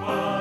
Oh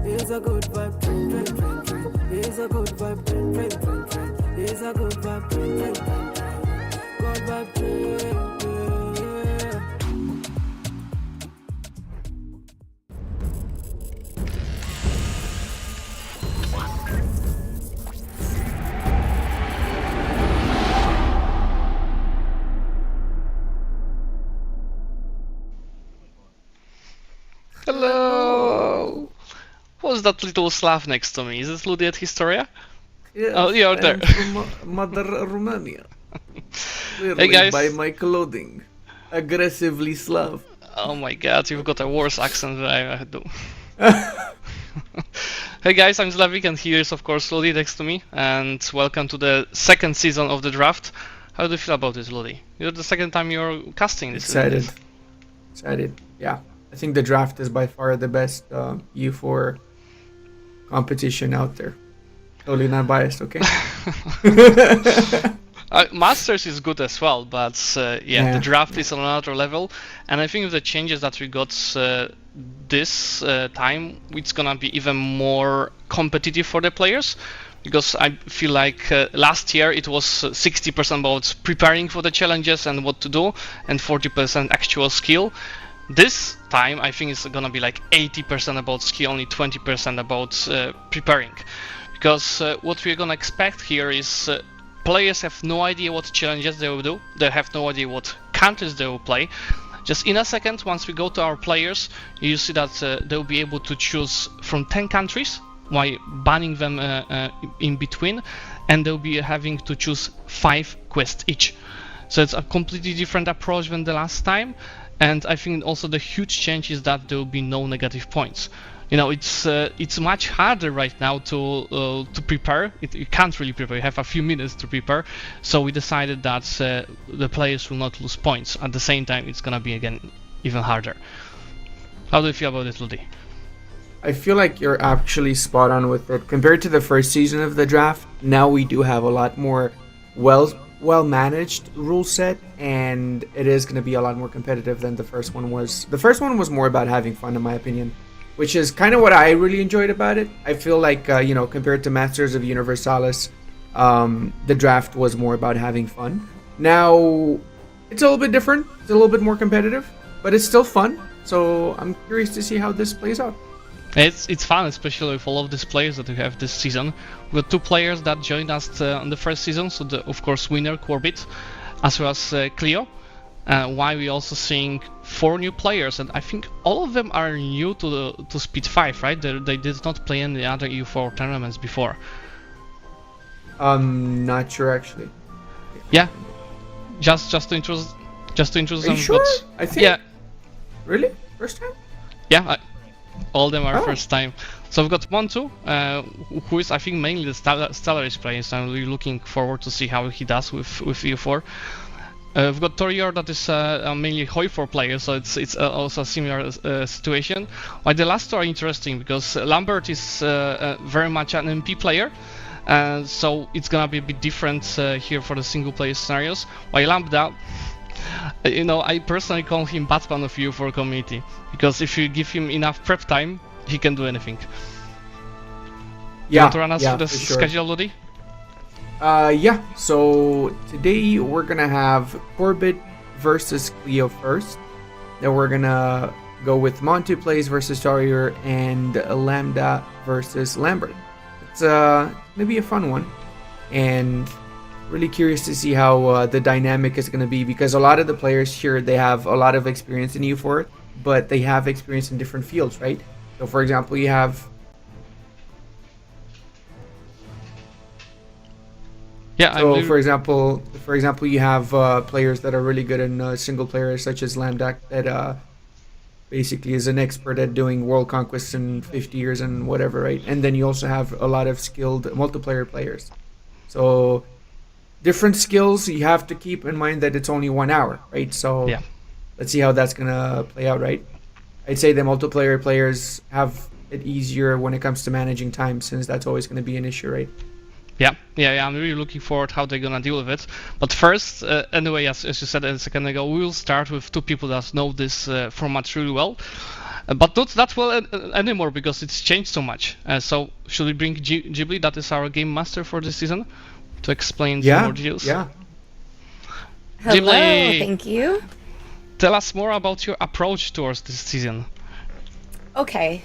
Here's a good vibe, train, train, train, train. Here's a good vibe, train, train, train, train. Here's a good vibe, train, train, train, train. Good vibe, train, yeah. Hello! What's that little Slav next to me? Is this Ludi at Historia? Yes, Oh, you're there. I'm from Mother Romania. Clearly guys. by my clothing. Aggressively Slav. Oh my god, you've got a worse accent than I do. Hey guys, I'm Slavik and here is of course Ludi next to me, and welcome to the second season of the draft. How do you feel about this, Ludi? You're the second time you're casting this. Excited. Excited, yeah. I think the draft is by far the best EU4 competition out there. Totally not biased, okay? Masters is good as well, but the draft is on another level, and I think with the changes that we got this time, it's gonna be even more competitive for the players, because I feel like last year it was 60% about preparing for the challenges and what to do, and 40% actual skill. This time, I think it's gonna be like 80% about skill, only 20% about preparing. Because what we're gonna expect here is players have no idea what challenges they will do, they have no idea what countries they will play. Just in a second, once we go to our players, you see that they'll be able to choose from 10 countries, while banning them in between, and they'll be having to choose 5 quests each. So it's a completely different approach than the last time, and I think also the huge change is that there will be no negative points. You know, it's much harder right now to prepare. You can't really prepare. You have a few minutes to prepare. So we decided that the players will not lose points. At the same time, it's gonna be again even harder. How do you feel about it, Ludi? I feel like you're actually spot on with it. Compared to the first season of the draft, now we do have a lot more well managed rule set, and it is going to be a lot more competitive than the first one was. The first one was more about having fun, in my opinion, which is kind of what I really enjoyed about it. I feel like compared to Masters of Universalis, the draft was more about having fun. Now it's a little bit different. It's a little bit more competitive, but it's still fun. So I'm curious to see how this plays out. It's fun, especially with all of these players that we have this season. We got 2 players that joined us on the first season, so of course winner Corbett, as well as Cleo. While we also seeing 4 new players, and I think all of them are new to Speed 5, right? They did not play any other EU4 tournaments before. Not sure actually. Yeah, just to introduce Are them. you sure? But, I think. yeah, Really? First time? yeah. All of them are Oh. first time. So we've got Montu, who is I think mainly the Stellaris player, so I'm really looking forward to see how he does with EU4. We've got Torior that is mainly Hoi4 player, so it's also a similar situation. While the last 2 are interesting because Lambert is very much an MP player, so it's gonna be a bit different here for the single player scenarios. While Lambda, I personally call him Batman of EU4 community, because if you give him enough prep time, he can do anything. You want to run us through the schedule, Ludi? Yeah. So today we're gonna have Corbett versus Cleo first. Then we're gonna go with Montu plays versus Torier and Lambda versus Lambert. It's gonna be a fun one, and really curious to see how the dynamic is gonna be, because a lot of the players here, they have a lot of experience in EU4, but they have experience in different fields, right? So for example, you have for example, you have players that are really good in single player, such as Lambda, that basically is an expert at doing world conquests in 50 years and whatever, right? And then you also have a lot of skilled multiplayer players. So different skills, you have to keep in mind that it's only 1 hour, right? So Yeah. let's see how that's gonna play out, right? I'd say the multiplayer players have it easier when it comes to managing time, since that's always going to be an issue, right? Yeah. I'm really looking forward how they're gonna deal with it. But first, anyway, as you said a second ago, we will start with 2 people that know this format really well, but not that well anymore because it's changed so much. So should we bring Ghibli, that is our game master for this season, to explain some more details? Yeah. Hello, Ghibli, thank you. tell us more about your approach towards this season. Okay,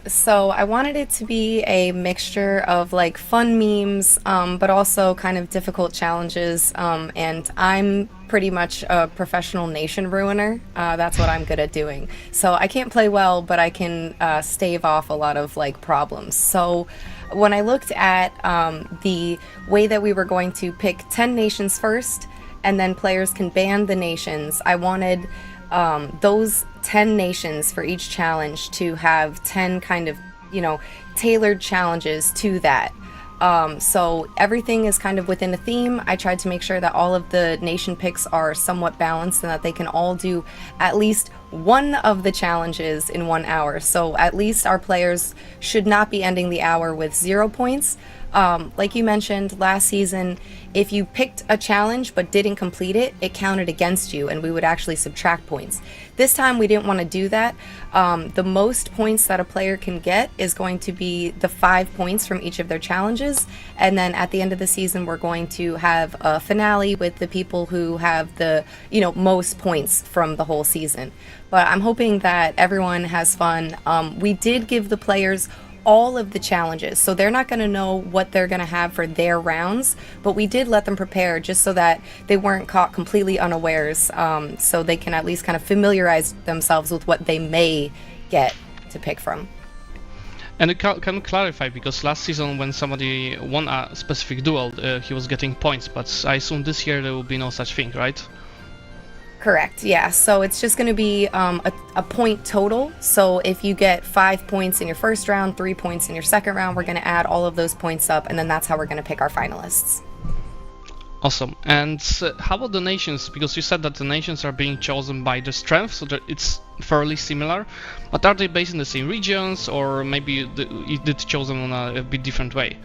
so I wanted it to be a mixture of like fun memes, but also kind of difficult challenges. And I'm pretty much a professional nation ruiner. That's what I'm good at doing. So I can't play well, but I can stave off a lot of like problems. So when I looked at the way that we were going to pick 10 nations first, and then players can ban the nations, I wanted those 10 nations for each challenge to have 10 kind of, tailored challenges to that. So everything is kind of within a theme. I tried to make sure that all of the nation picks are somewhat balanced and that they can all do at least one of the challenges in 1 hour. So at least our players should not be ending the hour with 0 points. Like you mentioned last season, if you picked a challenge but didn't complete it, it counted against you and we would actually subtract points. This time we didn't want to do that. The most points that a player can get is going to be the 5 points from each of their challenges, and then at the end of the season we're going to have a finale with the people who have the most points from the whole season. but I'm hoping that everyone has fun. We did give the players all of the challenges, so they're not going to know what they're going to have for their rounds, but we did let them prepare just so that they weren't caught completely unawares, so they can at least kind of familiarize themselves with what they may get to pick from. And can clarify, because last season when somebody won a specific duel, he was getting points, but I assume this year there will be no such thing, right? Correct, yeah. So it's just going to be a point total. So if you get 5 points in your first round, 3 points in your second round, we're going to add all of those points up, and then that's how we're going to pick our finalists. Awesome. And how about the nations? Because you said that the nations are being chosen by the strength, so that it's fairly similar. But are they based in the same regions, or maybe it did chosen on a bit different way?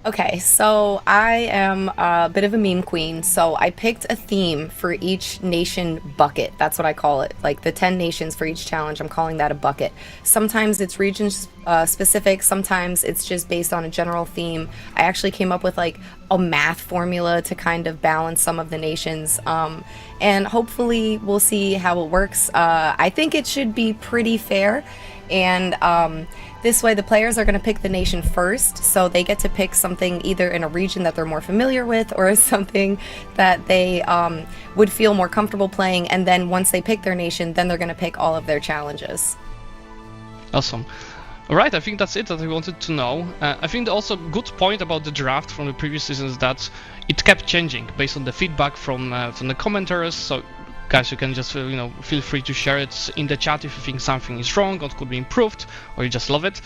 Okay, so I am a bit of a meme queen, so I picked a theme for each nation bucket. That's what I call it. Like the 10 nations for each challenge, I'm calling that a bucket. Sometimes it's region specific, sometimes it's just based on a general theme. I actually came up with like a math formula to kind of balance some of the nations, and hopefully we'll see how it works. I think it should be pretty fair, and this way the players are going to pick the nation first, so they get to pick something either in a region that they're more familiar with or something that they would feel more comfortable playing, and then once they pick their nation, then they're going to pick all of their challenges. Awesome. Alright, I think that's it that I wanted to know. I think also a good point about the draft from the previous season is that it kept changing based on the feedback from the commenters, so guys, you can just feel free to share it in the chat if you think something is wrong or could be improved, or you just love it.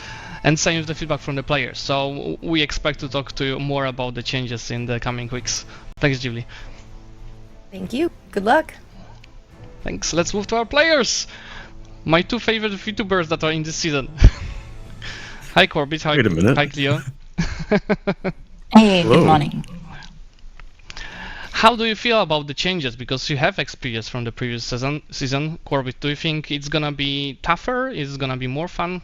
And same with the feedback from the players. So we expect to talk to you more about the changes in the coming weeks. Thanks, Julie. Thank you. Good luck. Thanks. Let's move to our players. My two favorite VTubers that are in this season. Hi, Corbett. Hi, Wait a minute. Hi, Cleo. Hey, Hello. good morning. How do you feel about the changes? Because you have experience from the previous season. Corbett, do you think it's gonna be tougher? Is it gonna be more fun?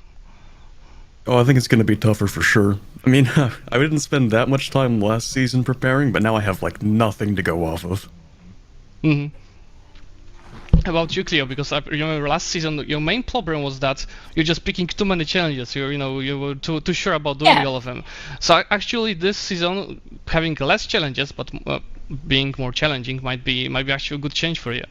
Oh, I think it's going to be tougher for sure. I mean, I didn't spend that much time last season preparing, but now I have like nothing to go off of. Mm-hmm. How about you, Cleo? Because I remember last season your main problem was that you're just picking too many challenges. You were too sure about doing all of them. So actually, this season having less challenges but being more challenging might be actually a good change for you.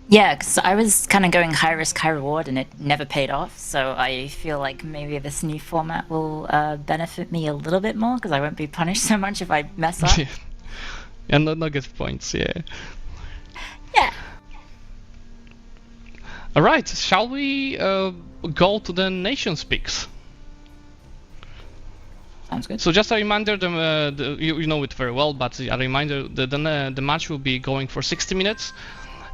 Yeah, because I was kind of going high risk, high reward, and it never paid off. So I feel like maybe this new format will benefit me a little bit more, because I won't be punished so much if I mess up. Yeah, no good points. Yeah. Yeah. All right. Shall we go to the nations picks? Sounds good. So just a reminder, you know it very well, but a reminder, the match will be going for 60 minutes.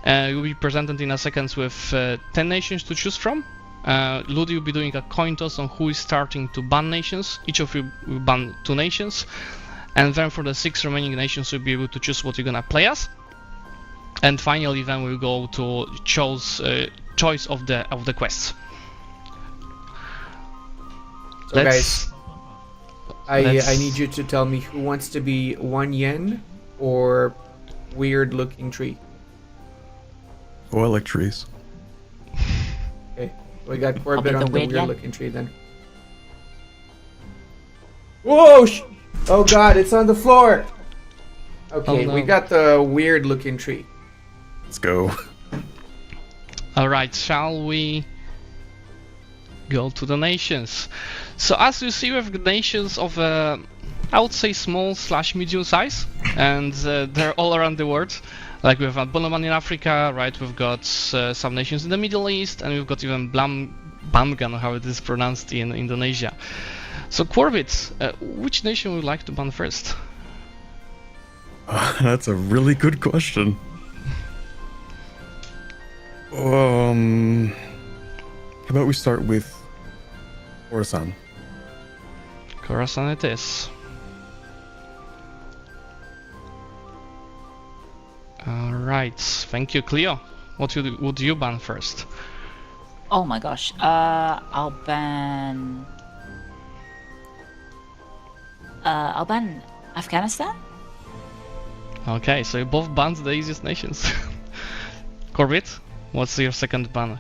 You'll be presented in a second with 10 nations to choose from. Ludi will be doing a coin toss on who is starting to ban nations. Each of you will ban 2 nations. And then for the 6 remaining nations, you'll be able to choose what you're gonna play as. And finally, then we'll go to choice of the quests. So guys, I need you to tell me who wants to be 1 yen or weird looking tree. Oh, I like trees. Okay, we got Corbett the on the weird weird yen. looking tree then. Whoa! Oh god, it's on the floor! Okay, Oh, no. we got the weird looking tree. Let's go. Alright, shall we go to the nations? So as you see, we have nations of I would say small/medium size, and they're all around the world. Like we've got Bonoman in Africa, right? We've got some nations in the Middle East, and we've got even Bamgan, how it is pronounced, in Indonesia. So Corbett, which nation would you like to ban first? That's a really good question. How about we start with Khorasan? Khorasan it is. Alright, thank you, Cleo. What would you ban first? Oh my gosh. I'll ban Afghanistan? Okay, so you both banned the easiest nations. Corbett, what's your second ban?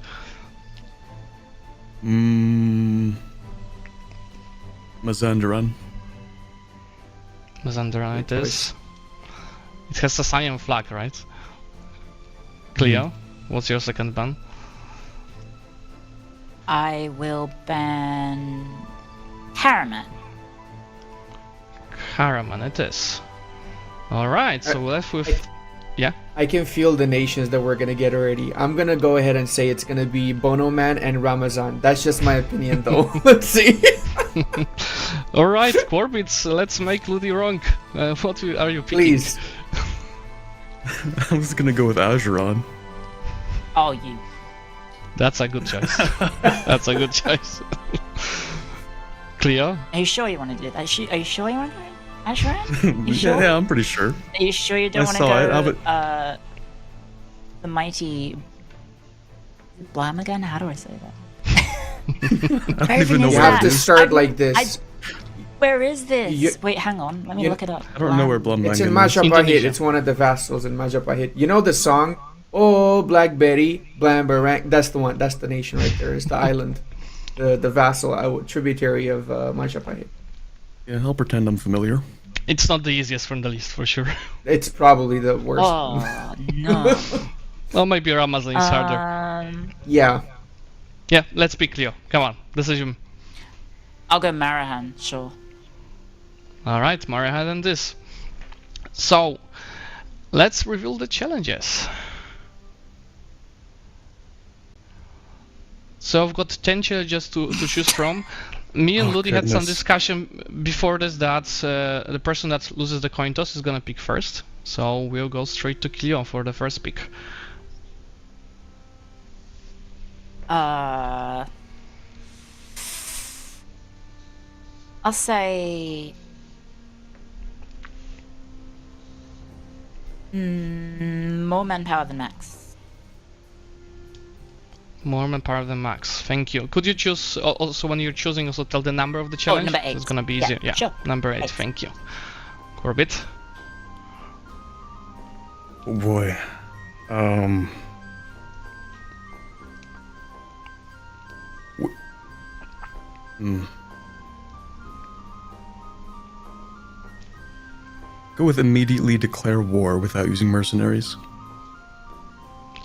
Mazandaran. Mazandaran it is. It has a cyan flag, right? Cleo, what's your second ban? I will ban Harriman. Harriman it is. Alright, so we're left with... Yeah? I can feel the nations that we're gonna get already. I'm gonna go ahead and say it's gonna be Bono Man and Ramazan. That's just my opinion, though. Let's see. Alright, Corbett, let's make Ludi wrong. What are you picking? Please. I was gonna go with Azuran. Oh, you. That's a good choice. That's a good choice. Cleo? Are you sure you want to do that? Are you sure you want to do it? Azuran? You sure? Yeah, I'm pretty sure. Are you sure you don't want to saw it. go the mighty Blam again? How do I say that? I don't even know You where have it to is. start like this. Where is this? You- Wait, hang on. Let me you- look it up. I don't know where Blumlangen It's in is. Majapahit. Indonesia. It's one of the vassals in Majapahit. You know the song? Oh, Blackberry, Blamberang. That's the one. That's the nation right there. It's the island. The vassal tributary of Majapahit. Yeah, I'll pretend I'm familiar. It's not the easiest from the list, for sure. It's probably the worst. Oh, no. Well, maybe Ramazan is harder. Yeah. Yeah, let's pick Cleo. Come on, decision. I'll go Marahan, sure. Alright, Marihan and this. So, let's reveal the challenges. So I've got 10 challenges to choose from. Me and Oh, Ludi had some goodness. discussion before this that the person that loses the coin toss is gonna pick first. So we'll go straight to Cleo for the first pick. I'll say... more manpower than Max. More manpower than Max. Thank you. Could you choose also when you're choosing also tell the number of the challenge? number So 8. it's gonna be Yeah, easier. Yeah, sure. number 8. 8. Thank you. Corbett. Oh boy. Go with immediately declare war without using mercenaries.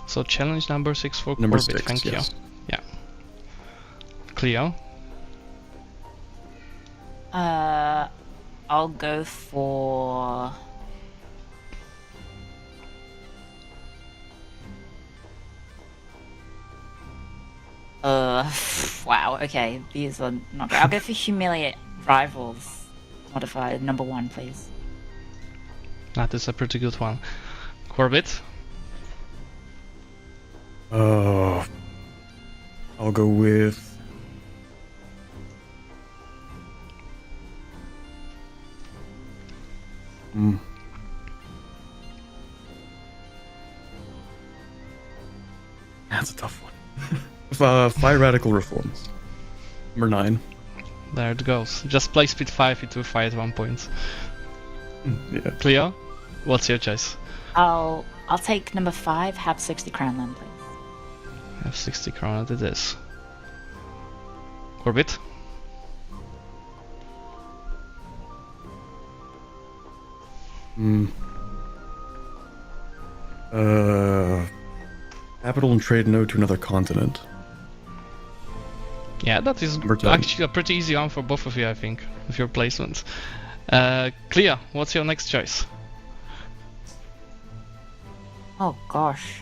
So challenge number 6 for Number Corbett. 6, Thank yes. you. Yeah. Cleo. I'll go for... wow, okay, these are not great. I'll go for humiliate rivals modifier number 1, please. That is a pretty good one. Corbett. I'll go with... That's a tough one. Fire radical reforms. Number 9. There it goes. Just play speed 5, it will fire at 1 point. Yeah. Cleo, what's your choice? I'll take number 5, have 60 crown land, please. Have 60 crown it is. Corbett. Capital and trade node to another continent. Yeah, that is Number 10. actually a pretty easy one for both of you, I think, with your placements. Cleo, what's your next choice? Oh gosh.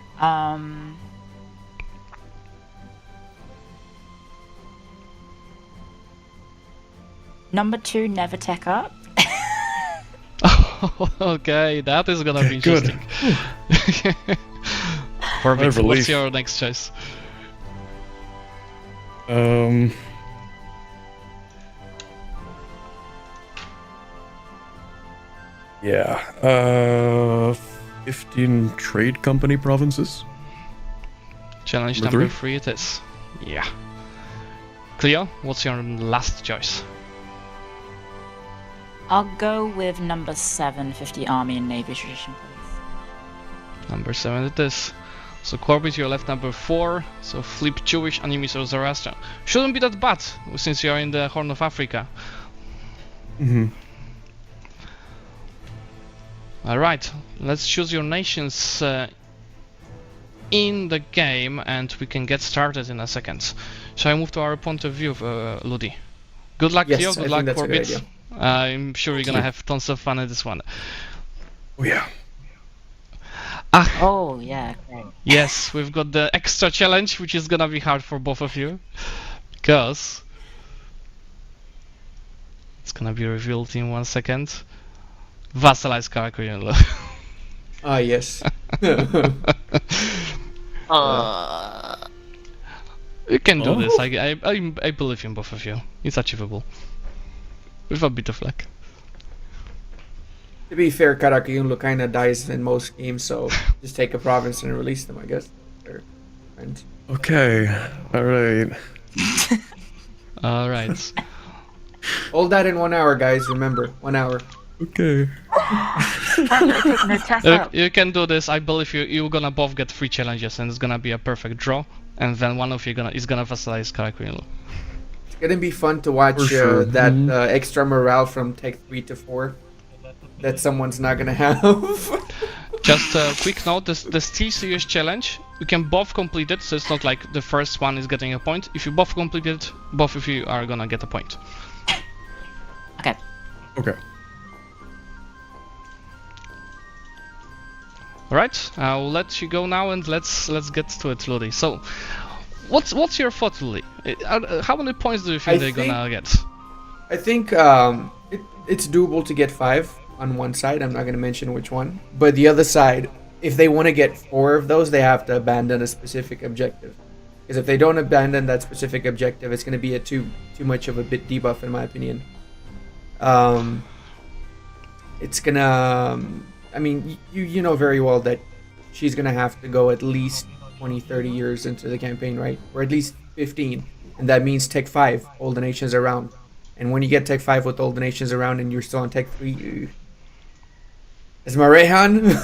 Number 2, never tech up. Okay, that is gonna be Good. interesting. Corbett, relief. what's your next choice? Yeah. 15 trade company provinces. Challenge Number number 3? 3 it is. Yeah. Cleo, what's your last choice? I'll go with number 7, 50 army and navy tradition, please. Number 7 it is. So Corbett, you're left number 4. So flip Jewish, Animist or Zoroastrian. Shouldn't be that bad since you are in the Horn of Africa. Alright, let's choose your nations in the game and we can get started in a second. Shall I move to our point of view, Ludi? Good luck, Yes, Theo. I Good think luck, that's a good Corbett. idea. I'm sure you're gonna have tons of fun in this one. Oh yeah. Ah, Oh, yeah, great. yes, we've got the extra challenge, which is gonna be hard for both of you. Because it's gonna be revealed in 1 second. Vassalize Karakoyunlu. Ah, yes. You can do this. Oh. I believe in both of you. It's achievable. With a bit of luck. To be fair, Karakayunlu kind of dies in most games, so just take a province and release them, I guess. They're friends. Okay. All right. Alright. Hold that in 1 hour, guys. Remember, 1 hour. Okay. No test out. You can do this. I believe you're gonna both get 3 challenges and it's gonna be a perfect draw. And then one of you is gonna vassalize Karakoyunlu. It's gonna be fun to watch For sure. that extra morale from Tech 3 to 4 that someone's not gonna have. Just a quick note, the Steel Series challenge, you can both complete it, so it's not like the first one is getting a point. If you both complete it, both of you are gonna get a point. Okay. Okay. Alright, I'll let you go now and let's get to it, Ludi. So, what's your thought, Ludi? How many points do you think they're gonna get? I think it's doable to get 5 on one side. I'm not going to mention which one. But the other side, if they want to get 4 of those, they have to abandon a specific objective. Because if they don't abandon that specific objective, it's going to be a too much of a bit debuff, in my opinion. It's going to... I mean, you know very well that she's going to have to go at least 20, 30 years into the campaign, right? Or at least 15. And that means Tech 5, all the nations around. And when you get Tech 5 with all the nations around and you're still on Tech 3, is my Rehan?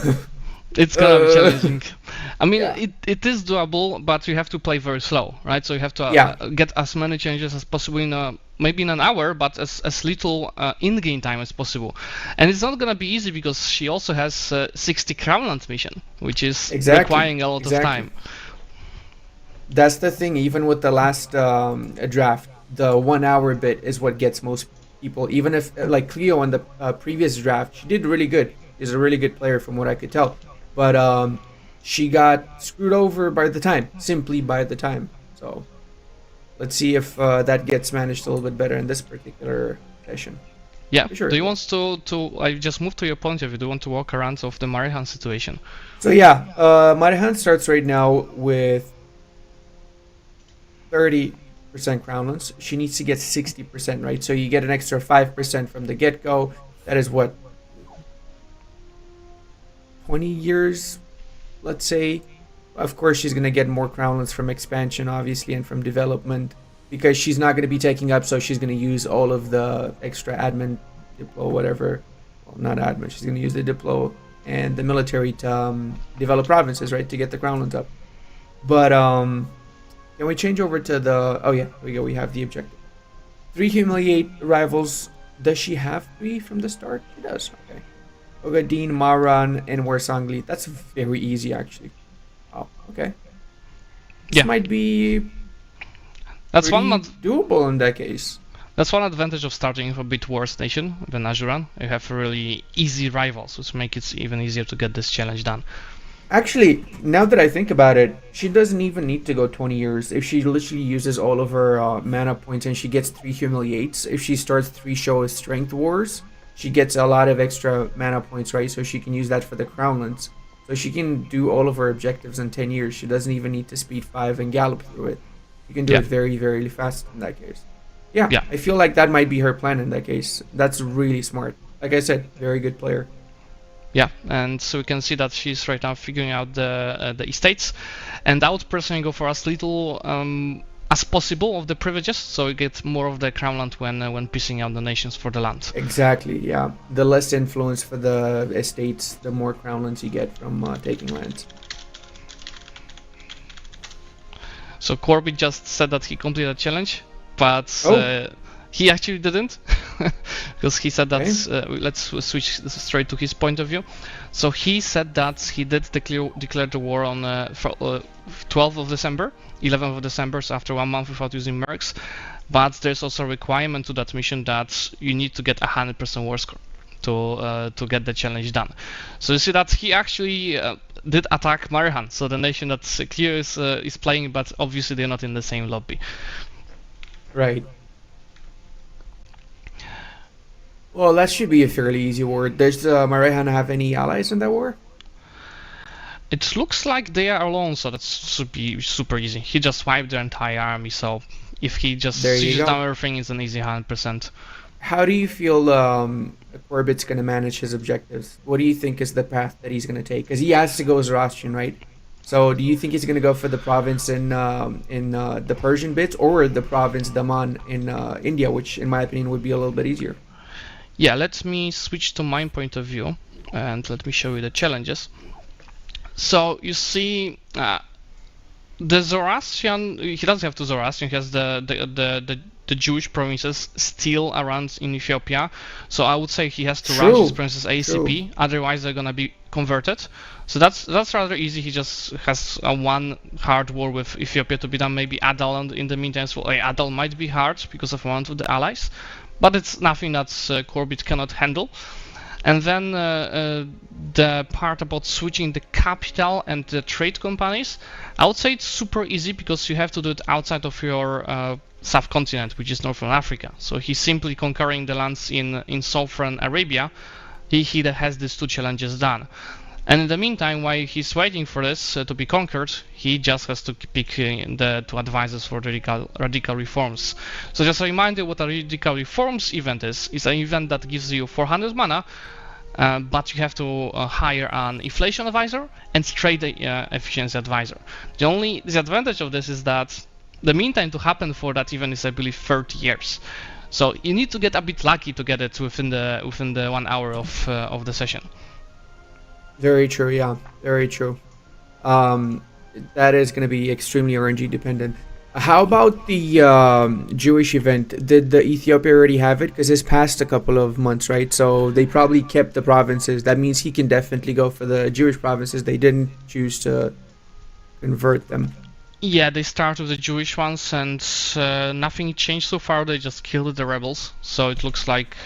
It's gonna be challenging. I mean, Yeah. it is doable, but you have to play very slow, right? So you have to get as many changes as possible in maybe in an hour, but as little in-game time as possible. And it's not gonna be easy because she also has 60 Crownland mission, which is requiring a lot of time. That's the thing. Even with the last draft, the 1 hour bit is what gets most people. Even if, like Cleo in the previous draft, she did really good. She's a really good player from what I could tell. But she got screwed over by the time. Simply by the time. So let's see if that gets managed a little bit better in this particular session. Yeah. Sure. Do you want to? I just moved to your point of view. Do you want to walk around of the Marihan situation? So yeah, Marihan starts right now with 30% crownlands. She needs to get 60%, right? So you get an extra 5% from the get-go. That is what, 20 years, let's say. Of course, she's going to get more crownlands from expansion, obviously, and from development, because she's not going to be taking up, so she's going to use all of the extra admin, diplo, whatever. Well, not admin, she's going to use the diplo and the military to develop provinces, right, to get the crownlands up. But can we change over to the... Oh, yeah, there we go. We have the objective. 3 humiliate rivals. Does she have 3 from the start? She does. Okay. Ogadine, Maran, and Warsangli. That's very easy, actually. Oh, okay. This might be... That's pretty one. doable in that case. That's one advantage of starting with a bit worse nation than Ajuran. You have really easy rivals, which make it even easier to get this challenge done. Actually, now that I think about it, she doesn't even need to go 20 years. If she literally uses all of her mana points and she gets 3 humiliates, if she starts 3 show as strength wars, she gets a lot of extra mana points, right? So she can use that for the crownlands. So she can do all of her objectives in 10 years. She doesn't even need to speed 5 and gallop through it. You can do it very, very fast in that case. Yeah, I feel like that might be her plan in that case. That's really smart. Like I said, very good player. Yeah, and so we can see that she's right now figuring out the estates, and I would personally go for as little as possible of the privileges, so you get more of the crownland when piecing out the nations for the land. Exactly, yeah. The less influence for the estates, the more crownlands you get from taking lands. So Corbett just said that he completed a challenge, but he actually didn't, because he said that. Let's switch straight to his point of view. So he said that he did declare the war on 12th of December, 11th of December, so after 1 month without using mercs. But there's also a requirement to that mission that you need to get 100% war score to get the challenge done. So you see that he actually did attack Marhan, so the nation that Cleo is playing, but obviously they're not in the same lobby. Right. Well, that should be a fairly easy war. Does Marhan have any allies in that war? It looks like they are alone, so that should be super easy. He just wiped their entire army, so if he just switches down everything, it's an easy 100%. How do you feel Corbett's going to manage his objectives? What do you think is the path that he's going to take? Because he has to go Zoroastrian, right? So do you think he's going to go for the province in the Persian bits, or the province Daman in India, which in my opinion would be a little bit easier? Yeah, let me switch to my point of view and let me show you the challenges. So you see, the Zoroastrian, he doesn't have to Zoroastrian, he has the Jewish provinces still around in Ethiopia. So I would say he has to rush his provinces ASAP, otherwise they're gonna be converted. So that's rather easy. He just has one hard war with Ethiopia to be done, maybe Adal, and in the meantime, Adal might be hard because of one of the allies, but it's nothing that Corbett cannot handle. And then the part about switching the capital and the trade companies, I would say it's super easy because you have to do it outside of your subcontinent, which is Northern Africa. So he's simply conquering the lands in Southern Arabia. He has these two challenges done. And in the meantime, while he's waiting for this to be conquered, he just has to pick the two advisors for the radical reforms. So just a reminder what a radical reforms event is. It's an event that gives you 400 mana, but you have to hire an inflation advisor and trade efficiency advisor. The only disadvantage of this is that the meantime to happen for that event is, I believe, 30 years. So you need to get a bit lucky to get it within the 1 hour of the session. Very true, yeah. Very true. That is going to be extremely RNG dependent. How about the Jewish event? Did the Ethiopia already have it? Because it's passed a couple of months, right? So they probably kept the provinces. That means he can definitely go for the Jewish provinces. They didn't choose to convert them. Yeah, they start with the Jewish ones, and nothing changed so far. They just killed the rebels. So it looks like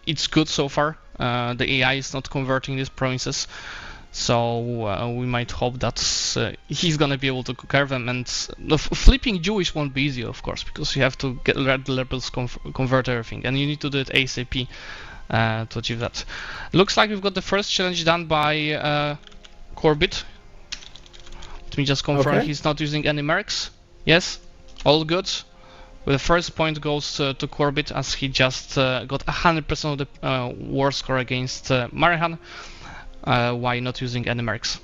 it's good so far. The AI is not converting these provinces, so we might hope that he's gonna be able to conquer them. And flipping Jewish won't be easy, of course, because you have to get the rebels convert everything, and you need to do it ASAP to achieve that. Looks like we've got the first challenge done by Corbett. Let me just confirm he's not using any mercs. Yes, all good. Well, the first point goes to Corbett, as he just got 100% of the war score against Marhan, while not using any mercs.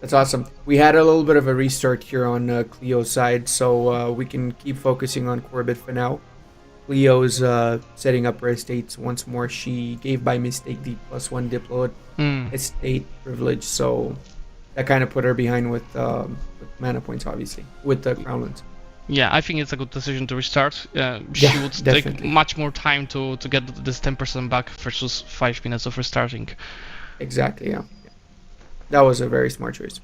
That's awesome. We had a little bit of a restart here on Cleo's side, so we can keep focusing on Corbett for now. Cleo's setting up her estates once more. She gave by mistake the +1 Diplo estate privilege, so that kind of put her behind with mana points, obviously, with the Crownlands. Yeah, I think it's a good decision to restart. She would take much more time to get this 10% back versus 5 minutes of restarting. Exactly, yeah. That was a very smart choice.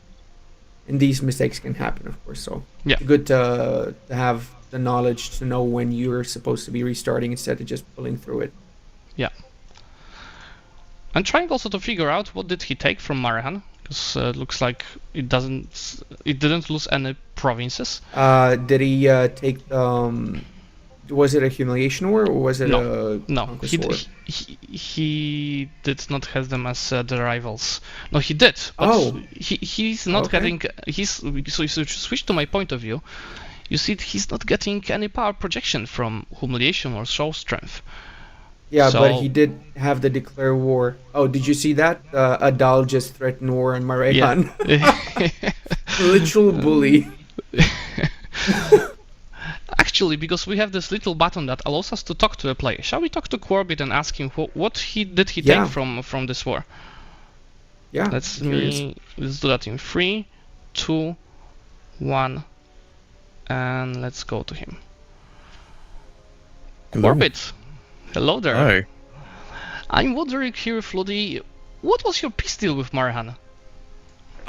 And these mistakes can happen, of course, so it's good to have the knowledge to know when you're supposed to be restarting instead of just pulling through it. Yeah. I'm trying also to figure out what did he take from Marhan, because it looks like it didn't lose any provinces. Did he take was it a humiliation war, or was it a conquest war? He did not have them as the rivals. No, he did, but he's not getting. So if you switch to my point of view, you see he's not getting any power projection from humiliation or show strength. Yeah, but he did have the declare war. Oh, did you see that? Adal just threatened war on Marhan. Yeah. Literal bully. Actually, because we have this little button that allows us to talk to a player. Shall we talk to Corbett and ask him what he take from this war? Yeah. Let's do that in 3, 2, 1. And let's go to him. Hello. Orbit. Hello there. Hi. I'm wondering here, Floody, what was your peace deal with Marhan?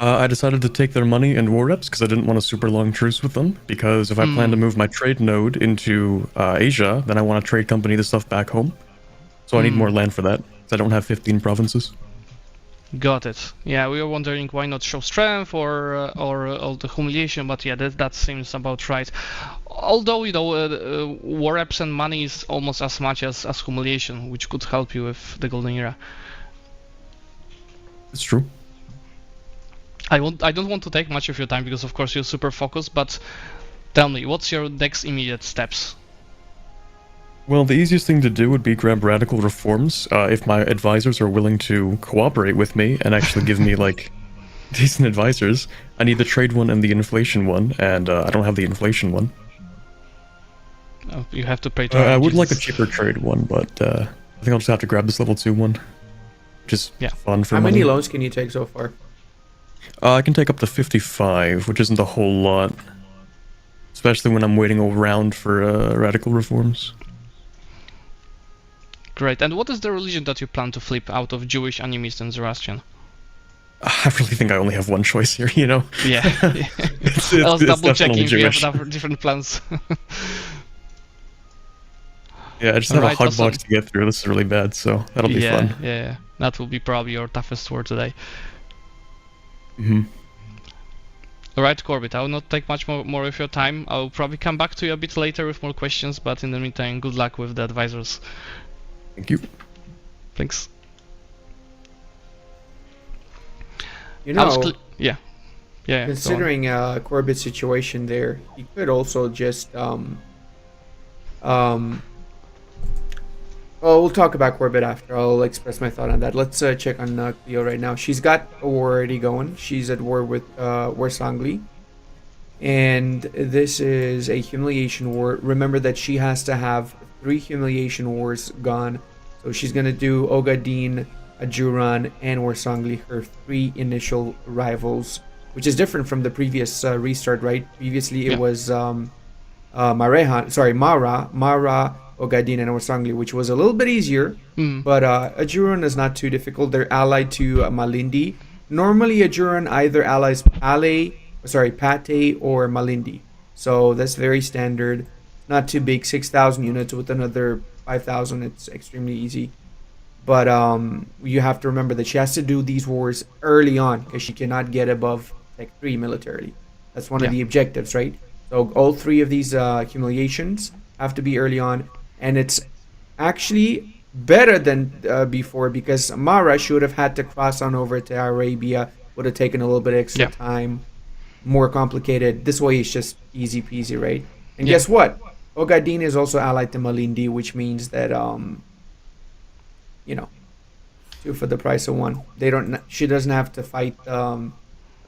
I decided to take their money and war reps because I didn't want a super long truce with them. Because if I plan to move my trade node into Asia, then I want to trade company the stuff back home. So I need more land for that. 'Cause I don't have 15 provinces. Got it. Yeah, we were wondering why not show strength or the humiliation, but yeah, that seems about right. Although, you know, war reps and money is almost as much as humiliation, which could help you with the Golden Era. It's true. I don't want to take much of your time because of course you're super focused, but tell me, what's your next immediate steps? Well, the easiest thing to do would be grab radical reforms, if my advisors are willing to cooperate with me and actually give me, like, decent advisors. I need the trade one and the inflation one, and I don't have the inflation one. Oh, you have to pay to I would like a Jesus. cheaper trade one, but I think I'll just have to grab this level 2 one. Which is fun for How money. many loans can you take so far? I can take up to 55, which isn't a whole lot. Especially when I'm waiting around for radical reforms. Great. And what is the religion that you plan to flip out of Jewish, Animist, and Zoroastrian? I really think I only have one choice here, you know? Yeah. It's I was double definitely checking if we have Jewish. different plans. Yeah, I just have a Alright, hug awesome. box to get through. This is really bad, so that'll be fun. Yeah. That will be probably your toughest war today. Hmm. Alright, Corbett, I will not take much more of your time. I'll probably come back to you a bit later with more questions, but in the meantime, good luck with the advisors. Thank you. Thanks. You I was know, yeah. Go on. considering Corbett's situation there, he could also just well, we'll talk about Corbett after. I'll express my thought on that. Let's check on Cleo right now. She's got a war already going. She's at war with Warsangli. And this is a humiliation war. Remember that she has to have 3 humiliation wars gone. So she's going to do Ogadin, Ajuran, and Warsangli, her 3 initial rivals, which is different from the previous restart, right? Previously it was Mara, Ogadin, and Warsangli, which was a little bit easier. But Ajuran is not too difficult. They're allied to Malindi. Normally Ajuran either allies Pate or Malindi. So that's very standard. Not too big, 6,000 units with another 5,000. It's extremely easy. But you have to remember that she has to do these wars early on because she cannot get above Tech 3 militarily. That's one of the objectives, right? So all 3 of these humiliations have to be early on. And it's actually better than before because Mara should have had to cross on over to Arabia. Would have taken a little bit extra time. More complicated. This way it's just easy peasy, right? And guess what? Ogadin is also allied to Malindi, which means that 2 for the price of 1. She doesn't have to fight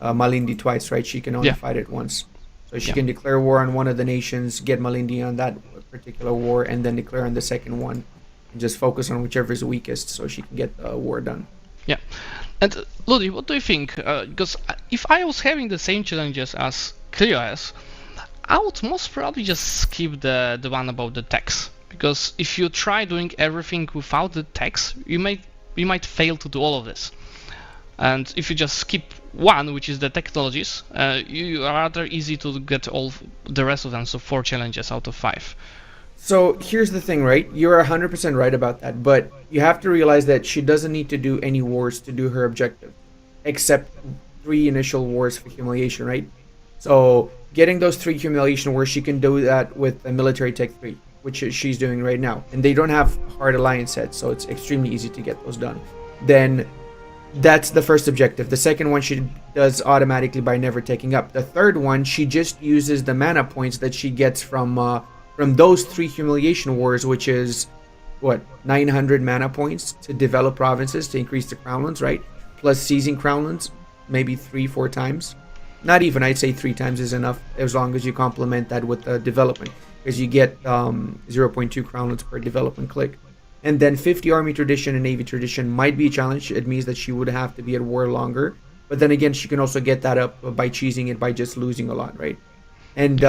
Malindi twice, right? She can only fight it once. So she can declare war on one of the nations, get Malindi on that particular war, and then declare on the second one, and just focus on whichever is weakest, so she can get the war done. Yeah. And Ludi, what do you think? Because if I was having the same challenges as Cleo has, I would most probably just skip the one about the tax. Because if you try doing everything without the tax, you might fail to do all of this. And if you just skip one, which is the technologies, you are rather easy to get all the rest of them, so 4 challenges out of 5. So here's the thing, right? You're 100% right about that, but you have to realize that she doesn't need to do any wars to do her objective, except 3 initial wars for humiliation, right? So getting those 3 humiliation wars, she can do that with a military tech 3, which she's doing right now. And they don't have hard alliance sets, so it's extremely easy to get those done. Then that's the first objective. The second one she does automatically by never taking up. The third one, she just uses the mana points that she gets from those 3 humiliation wars, which is 900 mana points to develop provinces to increase the crownlands, right? Plus seizing crownlands, maybe 3-4 times. Not even, I'd say 3 times is enough as long as you complement that with development, because you get 0.2 crownlands per development click. And then 50 army tradition and navy tradition might be a challenge. It means that she would have to be at war longer. But then again, she can also get that up by cheesing it by just losing a lot, right? And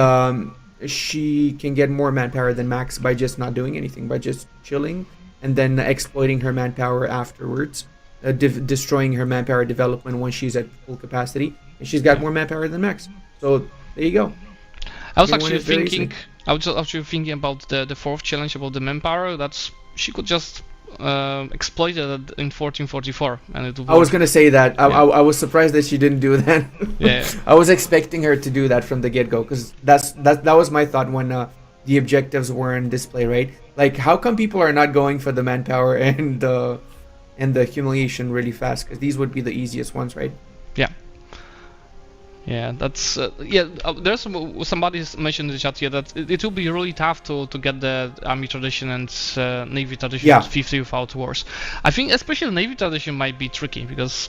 she can get more manpower than Max by just not doing anything, by just chilling and then exploiting her manpower afterwards, destroying her manpower development when she's at full capacity, and she's got more manpower than Max. So there you go. I was Game one actually is very thinking. easy. I was actually thinking about the fourth challenge about the manpower. That's she could just exploit it in 1444, and it would I was work. gonna say that. Yeah. I was surprised that she didn't do that. Yeah. I was expecting her to do that from the get-go, because that was my thought when the objectives were in display, right? Like, how come people are not going for the manpower and the humiliation really fast? Because these would be the easiest ones, right? Yeah. Yeah, that's yeah. There's somebody mentioned in the chat here that it will be really tough to get the army tradition and navy tradition Yeah. 50 without wars. I think especially the navy tradition might be tricky because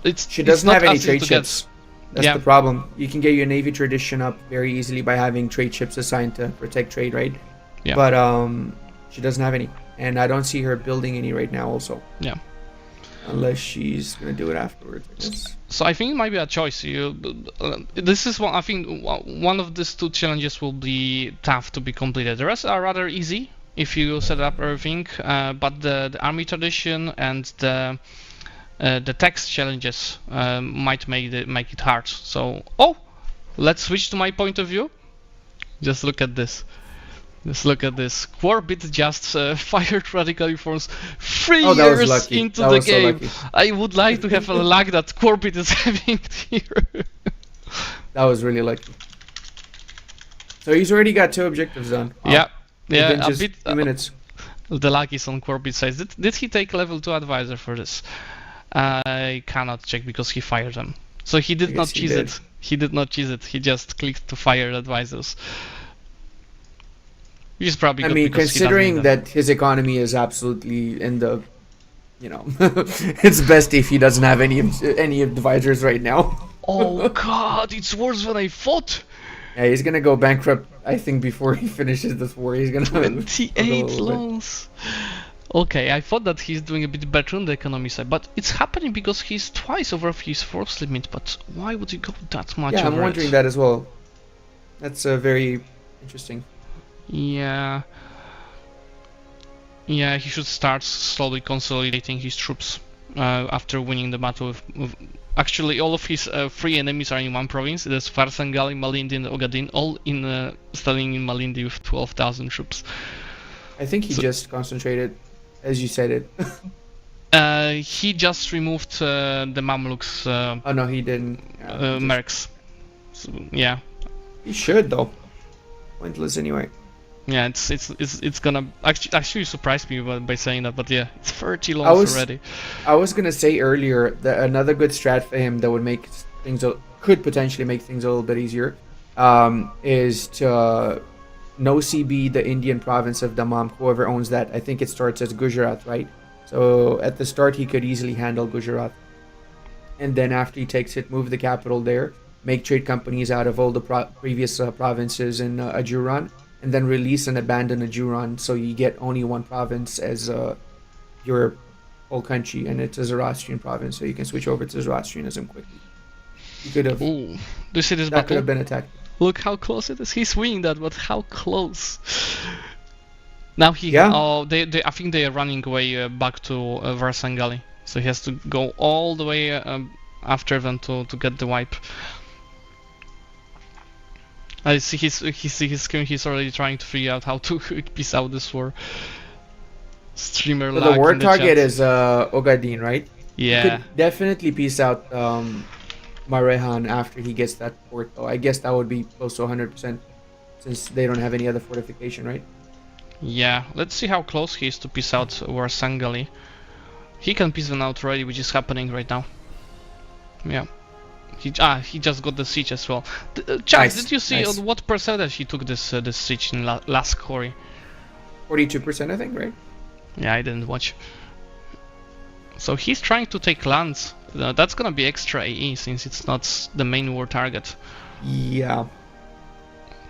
it's She it's doesn't not have any as easy trade to get. ships. That's Yeah. the problem. You can get your navy tradition up very easily by having trade ships assigned to protect trade, right? Yeah. But she doesn't have any, and I don't see her building any right now. Also, Yeah. unless she's gonna do it afterwards, I guess. So I think it might be a choice. This is one. I think one of these two challenges will be tough to be completed. The rest are rather easy if you set up everything. But the army tradition and the text challenges might make it hard. So let's switch to my point of view. Just look at this. Just look at this. Quorbit just fired radical reforms 3 Oh, that was years lucky. into That the was so game. lucky. I would like to have a luck that Quorbit is having here. That was really lucky. So he's already got 2 objectives done. Wow. Yeah, yeah, Within a just bit. few minutes. The luck is on Quorbit side. Did he take level 2 advisor for this? I cannot check because he fired them. So he did I not guess he cheese did. it. He did not cheese it. He just clicked to fire advisors. Which is probably I good mean, because he doesn't considering need them. that his economy is absolutely in the, it's best if he doesn't have any advisors right now. Oh god, it's worse than I thought. Yeah, he's gonna go bankrupt. I think before he finishes this war, he's gonna 28 struggle a little bit. loans. Okay, I thought that he's doing a bit better on the economy side, but it's happening because he's twice over his force limit. But why would he go that much Yeah, over I'm wondering it? that as well. That's very interesting. Yeah. Yeah, he should start slowly consolidating his troops after winning the battle with actually all of his 3 enemies are in one province. There's Farsangali, Malindi and Ogaden, all standing in Malindi with 12,000 troops. I think he just concentrated, as you said it. He just removed the Mamluks Oh no, he didn't. Yeah, mercs. So, yeah. he should though. Pointless anyway. Yeah, it's gonna actually surprise me by saying that, but yeah, it's 30 loans already. I was gonna say earlier that another good strat for him that would make things could potentially make things a little bit easier, is to no CB the Indian province of Daman. Whoever owns that, I think it starts as Gujarat, right? So at the start he could easily handle Gujarat, and then after he takes it, move the capital there, make trade companies out of all the previous provinces in Ajuran, and then release and abandon Ajuran, so you get only one province as your whole country, and it's a Zoroastrian province, so you can switch over to Zoroastrianism quickly. You could have. Ooh, do you see this That could battle? have been attacked. Look how close it is. He's winning that, but how close? Now he. Yeah. Oh, I think they are running away back to Varsangali, so he has to go all the way after them to get the wipe. I see his screen. He's already trying to figure out how to piece out this war. Streamer So lag the war in the target chat. is Ogaden, right? You Yeah. could definitely piece out Marehan after he gets that fort, though. I guess that would be close to 100%, since they don't have any other fortification, right? Yeah, let's see how close he is to piece out Varsangali. He can piece them out already, which is happening right now. Yeah. He just got the siege as well. Chad, Nice, did you see nice. on what percentage he took this siege in last quarry? 42%, I think, right? Yeah, I didn't watch. So he's trying to take lands. That's gonna be extra AE since it's not the main war target. Yeah.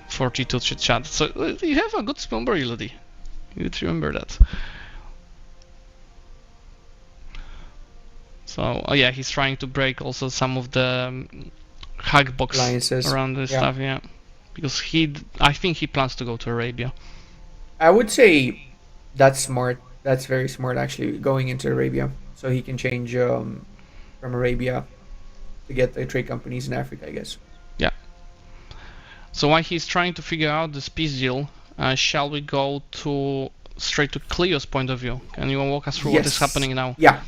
42 chat. So you have a good memory, Ludi. You would remember that. So yeah, he's trying to break also some of the hack box Alliances. around this Yeah. stuff. Yeah, because I think he plans to go to Arabia. I would say that's smart. That's very smart, actually, going into Arabia, so he can change from Arabia to get the trade companies in Africa, I guess. Yeah. So while he's trying to figure out this peace deal, shall we go to straight to Cleo's point of view? Can you walk us through what is Yes. happening now? Yeah.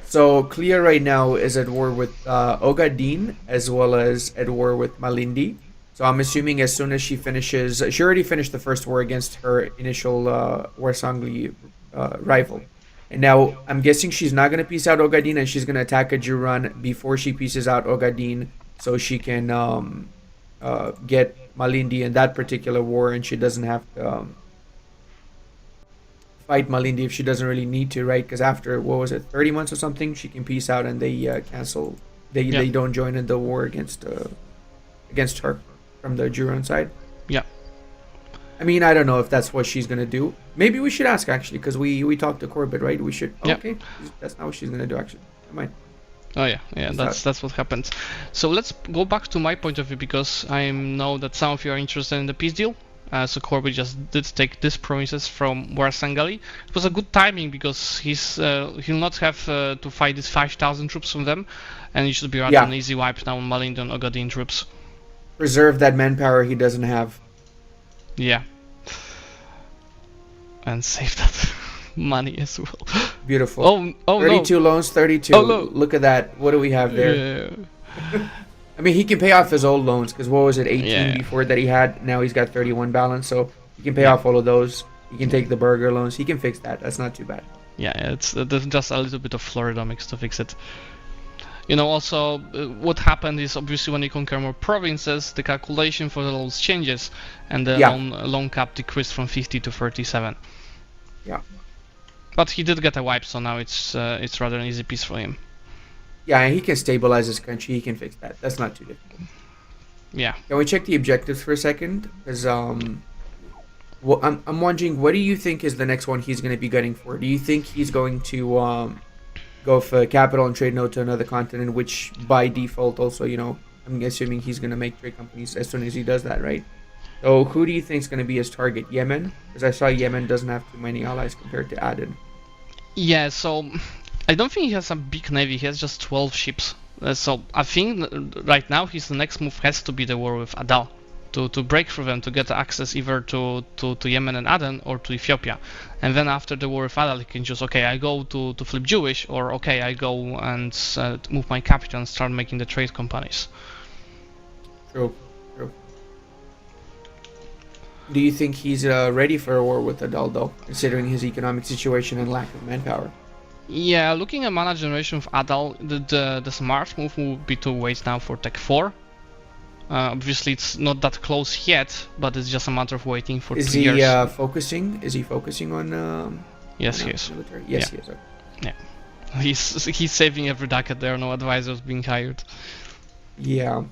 So Cleo right now is at war with Ogaden as well as at war with Malindi. So I'm assuming as soon as she finishes, she already finished the first war against her initial Warsangli rival. And now I'm guessing she's not going to piece out Ogaden and she's going to attack Ajuran before she pieces out Ogaden so she can get Malindi in that particular war and she doesn't have to fight Malindi if she doesn't really need to, right? Because after, what was it, 30 months or something, she can peace out and they cancel. They don't join in the war against her from the Ajuran side. Yeah. I mean, I don't know if that's what she's gonna do. Maybe we should ask actually, because we talked to Corbett, right? We should. Yeah. Okay, that's not what she's gonna do actually. Never mind. Oh yeah, that's what happens. So let's go back to my point of view because I know that some of you are interested in the peace deal. So Corbett just did take these promises from Warsangali. It was a good timing because he'll not have to fight these 5,000 troops from them, and he should be rather an easy wipe now on Malindi and Ogaden troops. Preserve that manpower he doesn't have. Yeah. And save that money as well. Beautiful. Oh 32 no. loans, 32. Oh, no. Look at that. What do we have there? Yeah. I mean, he can pay off his old loans because what was it, 18 Yeah. before that he had? Now he's got 31 balance, so he can pay off all of those. He can take the burger loans. He can fix that. That's not too bad. Yeah, it's there's just a little bit of Floridomics to fix it. You know, also what happened is obviously when you conquer more provinces, the calculation for the loans changes, and the loan cap decreased from 50 to 37. Yeah. But he did get a wipe, so now it's rather an easy piece for him. Yeah, and he can stabilize his country. He can fix that. That's not too difficult. Yeah. Can we check the objectives for a second? Because well, I'm wondering, what do you think is the next one he's going to be gunning for? Do you think he's going to go for capital and trade node to another continent, which by default also, you know, I'm assuming he's going to make trade companies as soon as he does that, right? So who do you think is going to be his target? Yemen? Because I saw Yemen doesn't have too many allies compared to Aden. Yeah, so I don't think he has a big navy. He has just 12 ships. So I think right now his next move has to be the war with Adal. To break through them, to get access either to Yemen and Aden or to Ethiopia. And then after the war with Adal, he can choose, okay, I go to flip Jewish, or okay, I go and move my capital and start making the trade companies. True. Do you think he's ready for a war with Adal, though, considering his economic situation and lack of manpower? Yeah, looking at mana generation of Adal, the smart move would be to wait now for Tech 4. Obviously, it's not that close yet, but it's just a matter of waiting for 2 years. Is he focusing? Is he focusing on? Yes, he is. Military? Yes, Yeah. he is. Okay. Yeah, he's saving every ducat. There are no advisors being hired. Yeah.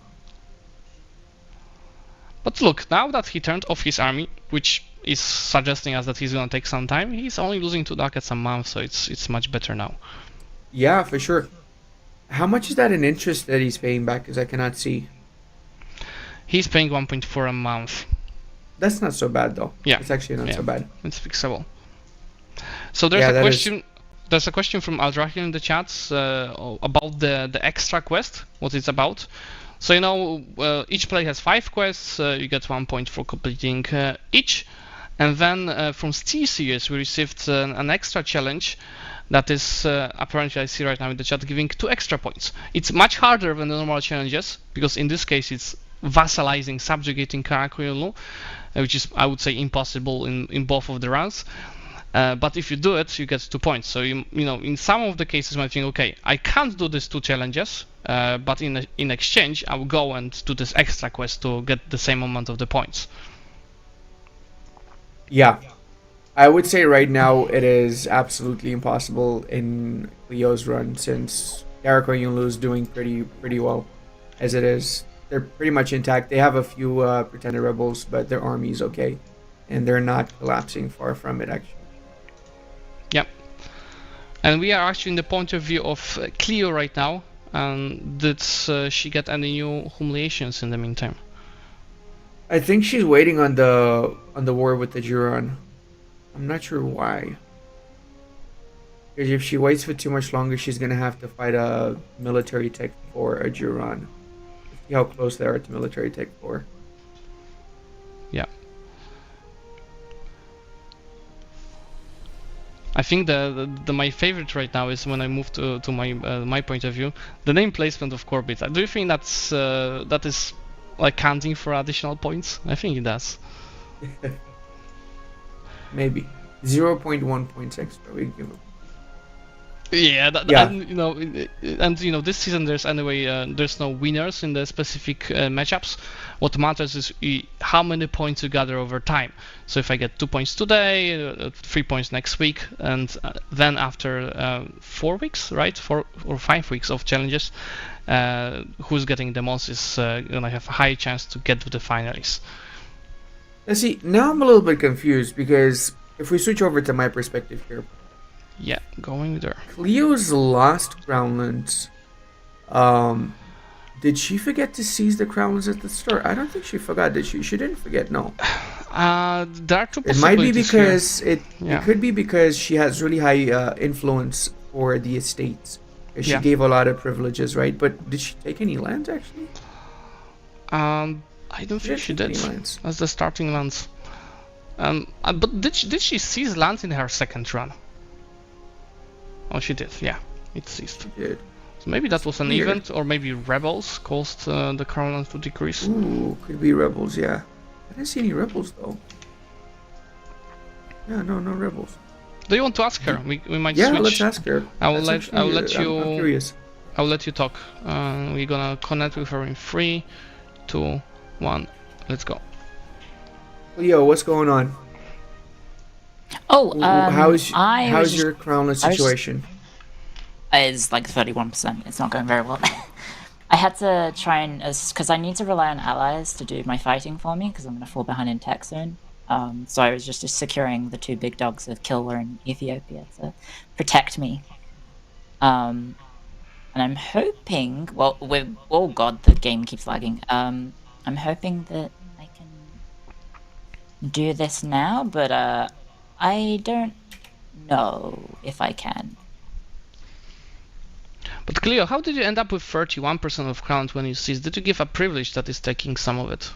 But look, now that he turned off his army, which is suggesting us that he's gonna take some time, he's only losing 2 ducats a month, so it's much better now. Yeah, for sure. How much is that in interest that he's paying back? Because I cannot see. He's paying 1.4 a month. That's not so bad, though. Yeah. It's actually not so bad. It's fixable. So there's Yeah, a that question. There's a question from Aldrahil in the chats about the extra quest, what it's about. So you know, each player has 5 quests. You get 1 point for completing each, and then from Steel Series we received an extra challenge that is apparently I see right now in the chat giving 2 extra points. It's much harder than the normal challenges because in this case it's vassalizing, subjugating Karakoyunlu, which is I would say impossible in both of the runs. But if you do it, you get 2 points. So you know, in some of the cases, you might think, okay, I can't do these 2 challenges, but in exchange, I will go and do this extra quest to get the same amount of the points. Yeah. I would say right now it is absolutely impossible in Leo's run since Jericho Yunlu is doing pretty well as it is. They're pretty much intact. They have a few pretender rebels, but their army is okay, and they're not collapsing, far from it actually. Yep. And we are actually in the point of view of Cleo right now. Did she get any new humiliations in the meantime? I think she's waiting on the war with the Juron. I'm not sure why. Because if she waits for too much longer, she's gonna have to fight a military tech for a Juron. See how close they are to military tech 4. Yeah. I think the my favorite right now is when I move to my point of view, the name placement of Corbett. Do you think that is like counting for additional points? I think it does. Maybe 0.1 points extra we give him. Yeah, Yeah. and this season there's anyway there's no winners in the specific matchups. What matters is how many points you gather over time. So if I get 2 points today, 3 points next week, and then after 4 weeks, right, 4 or 5 weeks of challenges, who's getting the most is gonna have a high chance to get to the finals. Let's see. Now I'm a little bit confused because if we switch over to my perspective here, Yeah, going there. Cleo's lost Crownlands. Did she forget to seize the Crownlands at the start? I don't think she forgot, did she? She didn't forget, no. There are two It might be possibilities here. because it could be because she has really high influence for the estates. She Yeah. gave a lot of privileges, right? But did she take any lands actually? I don't think she didn't did. take any lands. As the starting lands. But did she seize lands in her second run? Oh, she did. Yeah, it ceased. She did. So maybe that was an Weird. event, or maybe rebels caused the crown lands to decrease. Ooh, could be rebels, yeah. I didn't see any rebels though. Yeah, no rebels. Do you want to ask her? We might Yeah, switch. let's ask her. I will That's let actually, you. I'm curious. I'll let you talk. We're gonna connect with her in 3, 2, 1. Let's go. Leo, what's going on? Oh, how's I was how's just- your Crownland I was just- situation? It's like 31%. It's not going very well. I had to try and, because I need to rely on allies to do my fighting for me, because I'm going to fall behind in tech soon. So I was just securing the 2 big dogs of Kilwa and Ethiopia to protect me. And I'm hoping, well, oh god, the game keeps lagging. I'm hoping that I can do this now, but I don't know if I can. But Cleo, how did you end up with 31% of crowns when you seized? Did you give a privilege that is taking some of it?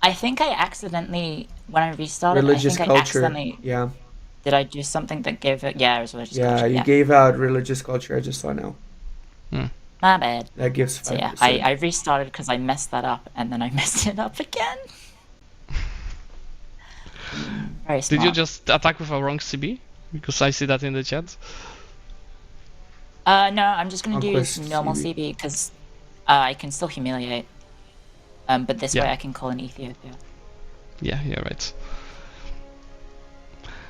I think I accidentally, when I restarted, Religious I think culture. I accidentally, Yeah. did I do something that gave it, yeah, it was religious Yeah, culture, you yeah. gave out religious culture, I just saw now. My bad. That gives 5%. So yeah, I restarted because I messed that up, and then I messed it up again. Very smart. Did you just attack with a wrong CB? Because I see that in the chat. No, I'm just gonna do Conquest normal CB. CB because I can still humiliate. But this Yeah. way I can call in Ethiopia. Yeah, you're right.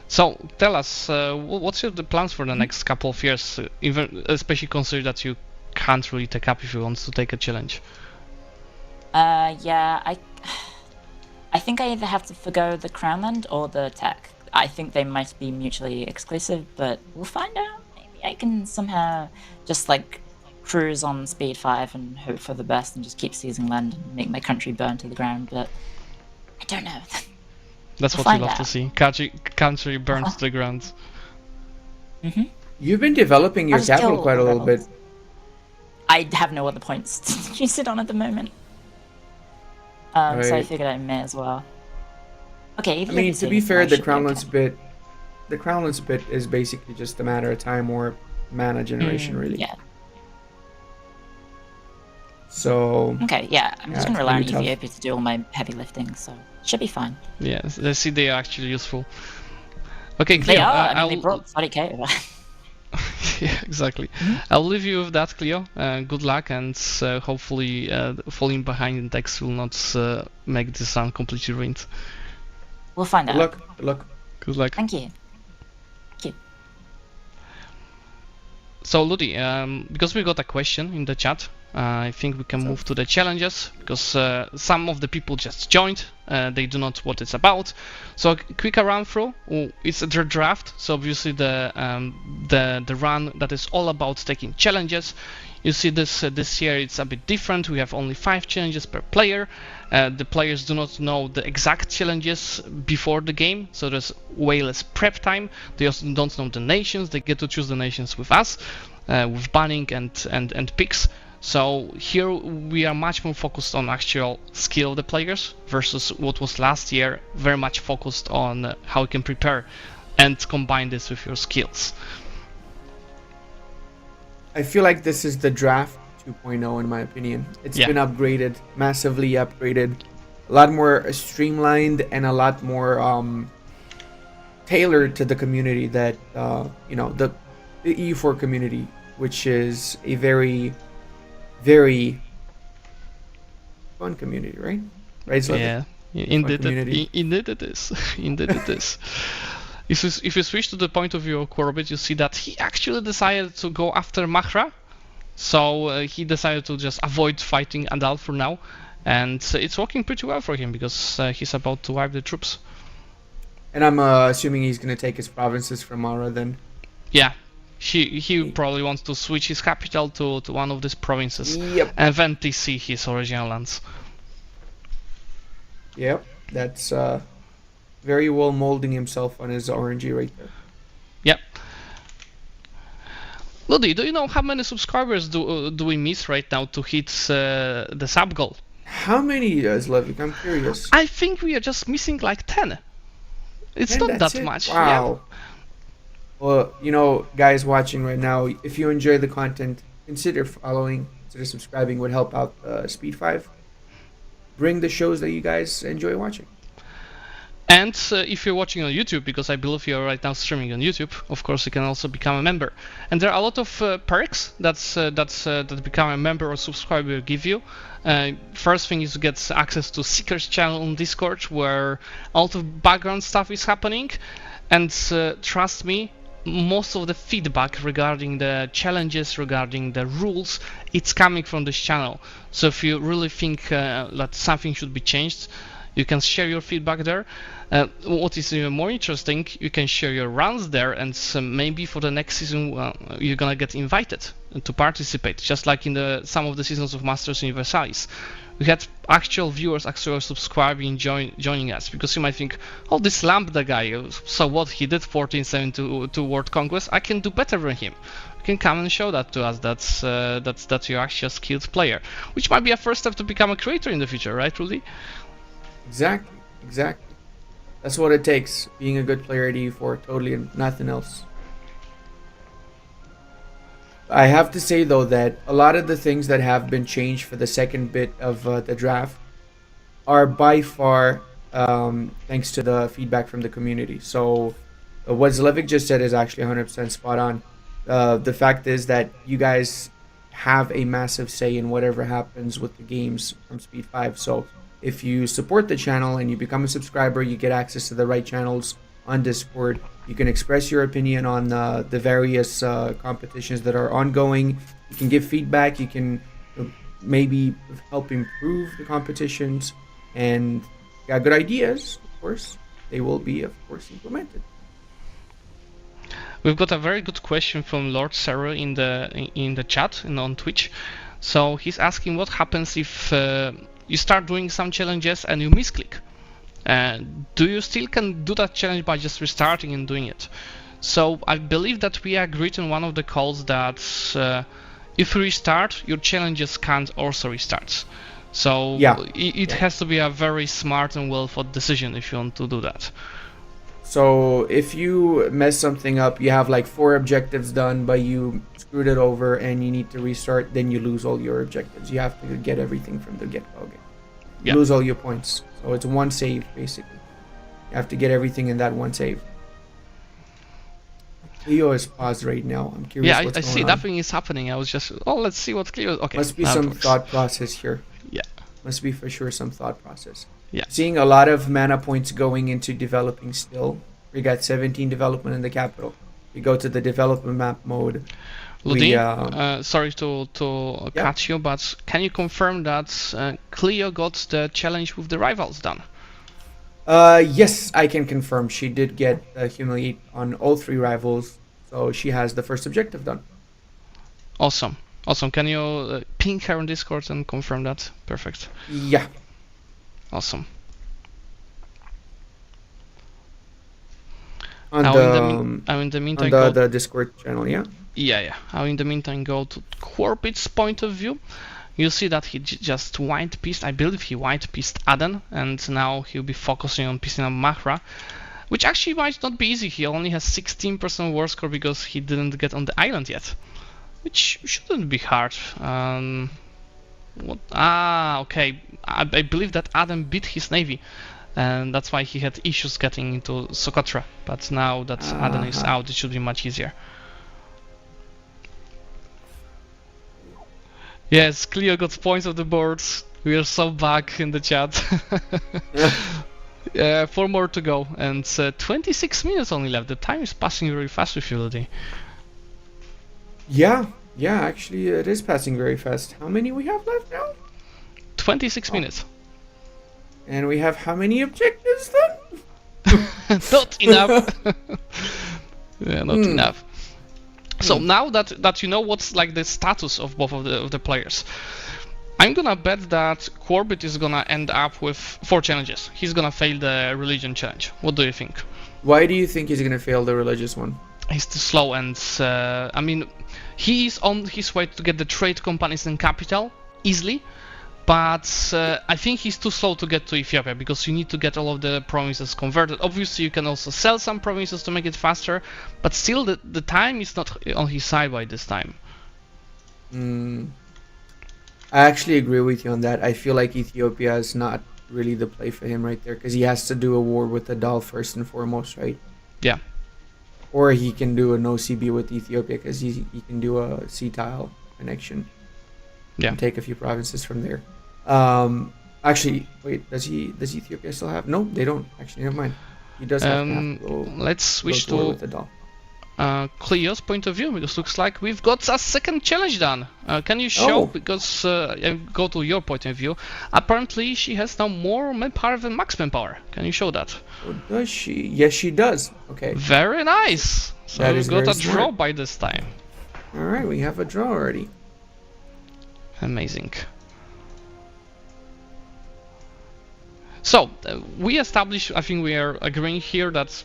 So tell us, what's the plans for the next couple of years? Even especially consider that you can't really take up if you want to take a challenge. Yeah, I think I either have to forgo the Crownland or the tech. I think they might be mutually exclusive, but we'll find out. Maybe I can somehow just like cruise on speed 5 and hope for the best and just keep seizing land and make my country burn to the ground, but I don't know. That's We'll what we find love to out. see. Country burned to the ground. You've been developing your I'll just capital kill quite a the little bit. rebels. I have no other points to use it on at the moment. So I Right. figured I may as well. Okay, I mean, to be Ethiopia, fair, I the should be Crownlands okay. bit is basically just a matter of time or mana generation, really. Yeah. So Okay, yeah, I'm Yeah, just gonna it's rely on pretty tough. Ethiopia to do all my heavy lifting, so should be fine. Yeah, I see they are actually useful. Okay, They Cleo, are. I mean, I'll... they brought 40k over. yeah, exactly. I'll leave you with that, Cleo. Good luck, and hopefully falling behind in text will not make this sound completely ruined. We'll find good out. luck. Good luck. Good luck. Thank you. So, Ludi, because we got a question in the chat, I think we can move to the challenges because some of the people just joined. They do not know what it's about. So quick run through. It's a draft. So obviously the run that is all about taking challenges. You see this year it's a bit different. We have only 5 challenges per player. The players do not know the exact challenges before the game, so there's way less prep time. They also don't know the nations. They get to choose the nations with us, with banning and picks. So here we are much more focused on actual skill of the players versus what was last year, very much focused on how you can prepare and combine this with your skills. I feel like this is the draft 2.0 in my opinion. It's been upgraded, massively upgraded, a lot more streamlined and a lot more tailored to the community that the EU4 community, which is a very, very fun community, right? Right, Zlatan? Yeah, indeed it is. Indeed it is. If you switch to the point of view of Corbett, you see that he actually decided to go after Mahra. So he decided to just avoid fighting Adal for now. And it's working pretty well for him because he's about to wipe the troops. And I'm assuming he's going to take his provinces from Mahra then. Yeah. He probably wants to switch his capital to one of these provinces. Yep. And then TC his original lands. Yep. That's very well molding himself on his RNG right there. Yep. Ludi, do you know how many subscribers do we miss right now to hit the sub goal? How many, Zlevik? I'm curious. I think we are just missing like 10. It's 10, not that much. Wow. Yeah. Well, guys watching right now, if you enjoy the content, consider following, consider subscribing. Would help out Speed 5. Bring the shows that you guys enjoy watching. And if you're watching on YouTube, because I believe you're right now streaming on YouTube, of course you can also become a member. And there are a lot of perks that become a member or subscriber give you. First thing is to get access to Seekers channel on Discord, where a lot of background stuff is happening. And trust me, most of the feedback regarding the challenges, regarding the rules, it's coming from this channel. So if you really think that something should be changed, you can share your feedback there. What is even more interesting, you can share your runs there, and maybe for the next season you're gonna get invited to participate, just like in some of the seasons of Masters Universalis. We had actual viewers actually subscribing, joining us, because you might think, oh, this Lambda guy, so what, he did 14-7 to World Conquest, I can do better than him. You can come and show that to us, that's you're actually a skilled player, which might be a first step to become a creator in the future, right, Rudy? Exactly. That's what it takes, being a good player at EU4, totally, and nothing else. I have to say though that a lot of the things that have been changed for the second bit of the draft are by far thanks to the feedback from the community. So what Zlevik just said is actually 100% spot on. The fact is that you guys have a massive say in whatever happens with the games from Speed 5. So if you support the channel and you become a subscriber, you get access to the right channels on Discord. You can express your opinion on the various competitions that are ongoing. You can give feedback. You can maybe help improve the competitions. And got good ideas, of course. They will be, of course, implemented. We've got a very good question from Lord Sarah in the chat and on Twitch. So he's asking what happens if you start doing some challenges and you misclick. Do you still can do that challenge by just restarting and doing it? So I believe that we agreed in one of the calls that if you restart, your challenges can't also restart. So it has to be a very smart and well thought decision if you want to do that. So if you mess something up, you have like 4 objectives done, but you screwed it over and you need to restart, then you lose all your objectives. You have to get everything from the get-go again. You lose all your points. So it's one save, basically. You have to get everything in that one save. Cleo is paused right now. I'm curious what's going on. Yeah, I see. Nothing is happening. I was just, let's see what Cleo... Okay. Must be some thought process here. Yeah. Must be for sure some thought process. Yeah. Seeing a lot of mana points going into developing still. We got 17 development in the capital. We go to the development map mode. Ludi, We, sorry to yeah. cut you, but can you confirm that Cleo got the challenge with the rivals done? Yes, I can confirm she did get humiliate on all 3 rivals, so she has the first objective done. Awesome. Awesome. Can you ping her on Discord and confirm that? Perfect. Yeah. Awesome. On Now the in the meantime, on the Discord channel, yeah. yeah. Now in the meantime, go to Corbit's point of view. You see that he just white pieced. I believe he white pieced Aden, and now he'll be focusing on piecing up Mahra, which actually might not be easy. He only has 16% war score because he didn't get on the island yet, which shouldn't be hard. What? Ah, okay. I believe that Adam beat his navy, and that's why he had issues getting into Socotra. But now that Adam is out, it should be much easier. Yes, Cleo got points of the board. We are so back in the chat. 4 more to go, and 26 minutes only left. The time is passing very fast with you, Ludi. Yeah, actually it is passing very fast. How many we have left now? 26 minutes. And we have how many objectives then? Not enough. Yeah, not enough. So now that you know what's like the status of both of the players, I'm gonna bet that Corbett is gonna end up with 4 challenges. He's gonna fail the religion challenge. What do you think? Why do you think he's gonna fail the religious one? He's too slow, and I mean, he is on his way to get the trade companies and capital easily, but I think he's too slow to get to Ethiopia because you need to get all of the provinces converted. Obviously, you can also sell some provinces to make it faster, but still, the time is not on his side by this time. I actually agree with you on that. I feel like Ethiopia is not really the play for him right there because he has to do a war with the Dal first and foremost, right? Yeah. Or he can do an OCB with Ethiopia because he can do a sea tile connection. Yeah. And take a few provinces from there. Actually, wait, does Ethiopia still have? No, they don't. Actually, never mind. He does have to go, let's switch go war to with the Dal. Cleo's point of view, because looks like we've got a second challenge done. Can you show, because go to your point of view, apparently she has now more manpower than max manpower. Can you show that? Oh, does she? Yes, she does. Okay. Very nice. So That we is got very a draw smart. by this time. Alright, we have a draw already. Amazing. So, we established, I think we are agreeing here that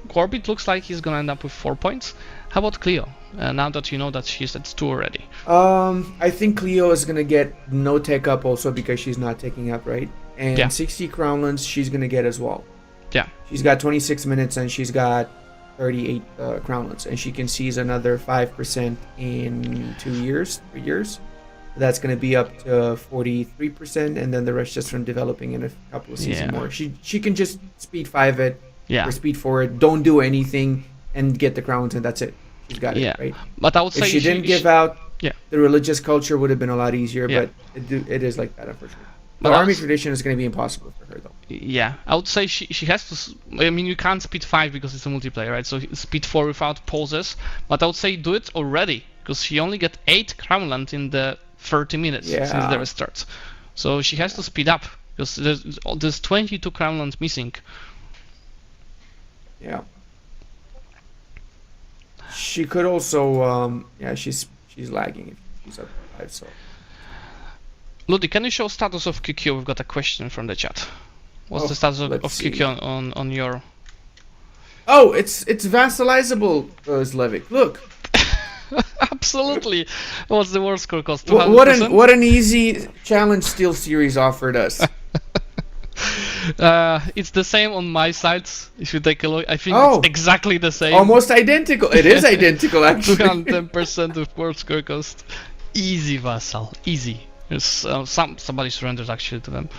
Corbett looks like he's gonna end up with 4 points. How about Cleo? Now that you know that she's at 2 already. I think Cleo is gonna get no tech up also because she's not taking up, right? And Yeah. 60 crownlands she's gonna get as well. Yeah. She's got 26 minutes and she's got 38 crownlands, and she can seize another 5% in 2 years, 3 years. That's gonna be up to 43%, and then the rest just from developing in a couple of seasons Yeah. more. She can just speed 5 it Yeah. or speed 4 it, don't do anything, and get the crowns, and that's it. She's got Yeah. it, right? But I would If say she didn't give out, yeah. the religious culture would have been a lot easier, Yeah. but it is like that, unfortunately. But The I army was- tradition is going to be impossible for her, though. Yeah, I would say she has to. I mean, you can't speed 5 because it's a multiplayer, right? So speed 4 without pauses. But I would say do it already because she only got 8 crownland in the 30 minutes since Yeah. the restart. So she has to speed up because there's 22 crownland missing. Yeah. She could also, yeah, she's lagging if she's up 5, so. Ludi, can you show status of QQ? We've got a question from the chat. What's Oh, the status of let's see. QQ on your? Oh, it's vassalizable, Slevik. Look, Absolutely. What's the war score cost? what an easy challenge Steel Series offered us. It's the same on my side. If you take a look, I think Oh. it's exactly the same. Almost identical. It is identical, actually. 210% of war score cost. Easy vassal, easy. Yes, somebody surrendered actually to them.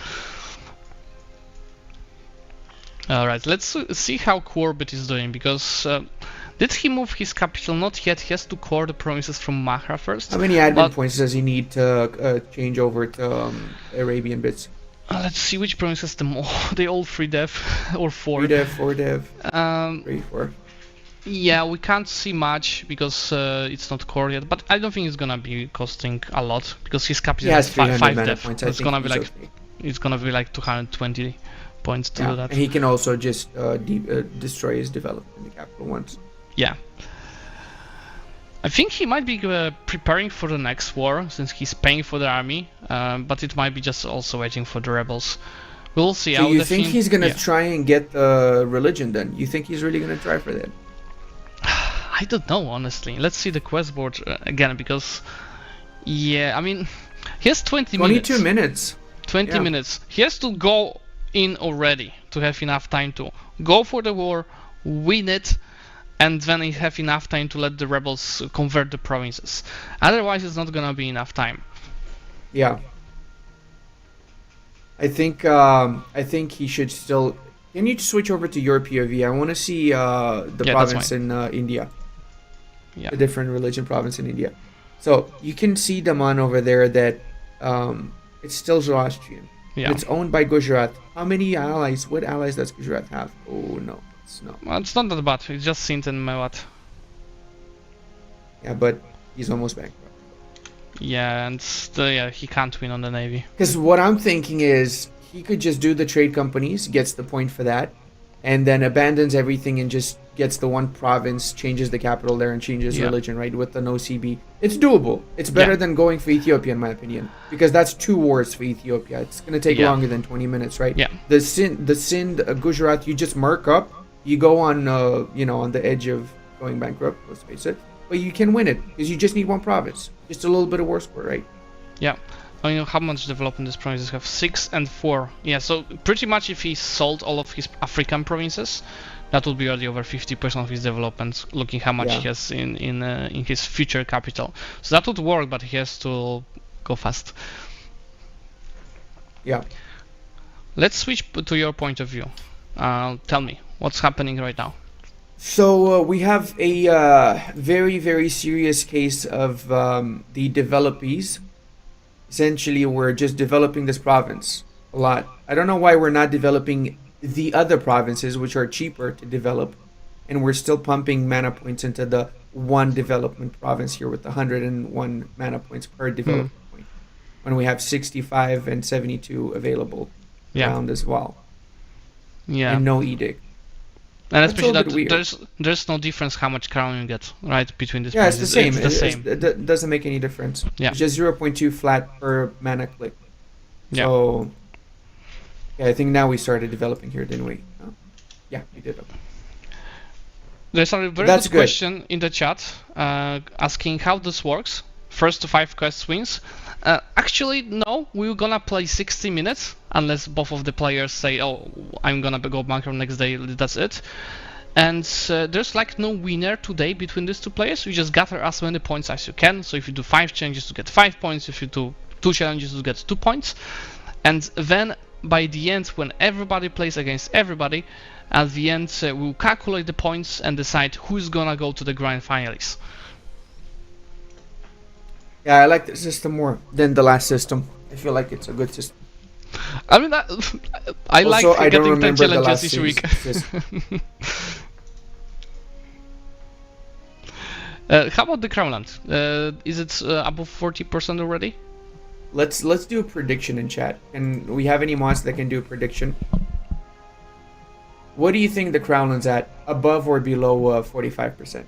All right, let's see how Corbett is doing, because did he move his capital? Not yet. He has to core the provinces from Mahra first. How many admin But- points does he need to change over to Arabian bits? Let's see which provinces the more. They all 3 dev or 4. 3 dev, 4 dev, Um, 3, 4. Yeah, we can't see much because it's not core yet, but I don't think it's gonna be costing a lot because his capital He has is 300 5 mana def. points. So I it's think gonna be he's like okay. it's gonna be like 220 points to do that. And he can also just destroy his development in the capital once. Yeah. I think he might be preparing for the next war since he's paying for the army, but it might be just also waiting for the rebels. We'll see. So you think he's gonna yeah. try and get the religion then? You think he's really gonna try for that? I don't know, honestly. Let's see the quest board again because, yeah, I mean, he has 20 minutes. 22 minutes. 20 Yeah. minutes. He has to go in already to have enough time to go for the war, win it, and then he have enough time to let the rebels convert the provinces. Otherwise, it's not gonna be enough time. Yeah. I think he should still. Can you switch over to your POV? I want to see the Yeah, that's province fine. in India. Yeah. The different religion province in India. So you can see Daman over there that it's still Zoroastrian. Yeah. It's owned by Gujarat. How many allies? What allies does Gujarat have? Oh no, it's not. Well, it's not that bad. It's just Sindh and Mewat. Yeah, but he's almost bankrupt. Yeah, and still, yeah, he can't win on the navy. Because what I'm thinking is he could just do the trade companies, gets the point for that, and then abandons everything and just gets the one province, changes the capital there, and changes Yeah. religion, right? With the no CB. It's doable. It's better Yeah. than going for Ethiopia, in my opinion. Because that's 2 wars for Ethiopia. It's going to take Yeah. longer than 20 minutes, right? Yeah. The Sindh, Gujarat, you just mark up. You go on, on the edge of going bankrupt, let's face it. But you can win it because you just need one province. Just a little bit of war score, right? Yeah. I mean, how much development these provinces have? 6 and 4. Yeah, so pretty much if he sold all of his African provinces, that would be already over 50% of his development, looking how much Yeah. he has in his future capital. So that would work, but he has to go fast. Yeah. Let's switch to your point of view. Tell me, what's happening right now? So we have a very, very serious case of the developees. Essentially, we're just developing this province a lot. I don't know why we're not developing the other provinces, which are cheaper to develop, and we're still pumping mana points into the one development province here with 101 mana points per development point, when we have 65 and 72 available Yeah. around as well, Yeah. and no edict. And That's especially a that bit weird. there's no difference how much crown you get, right, between these Yeah, it's the provinces. same. It's the same. It doesn't make any difference. Yeah. It's just 0.2 flat per mana click. Yeah. So, yeah, I think now we started developing here, didn't we? No? Yeah, we did. There's a very That's good good. question in the chat asking how this works. First to 5 quests wins. Actually, no, we're gonna play 60 minutes unless both of the players say, "Oh, I'm gonna go bankrupt next day." That's it. And there's like no winner today between these two players. You just gather as many points as you can. So if you do 5 challenges, you get 5 points. If you do 2 challenges, you get 2 points. And then by the end, when everybody plays against everybody, at the end we'll calculate the points and decide who's gonna go to the grand finals. Yeah, I like the system more than the last system. I feel like it's a good system. I mean, I like Also, I don't getting 10 remember the challenges last each week. system. How about the Crownland? Is it above 40% already? Let's do a prediction in chat. And we have any mods that can do a prediction? What do you think the Crownland's at? Above or below 45%?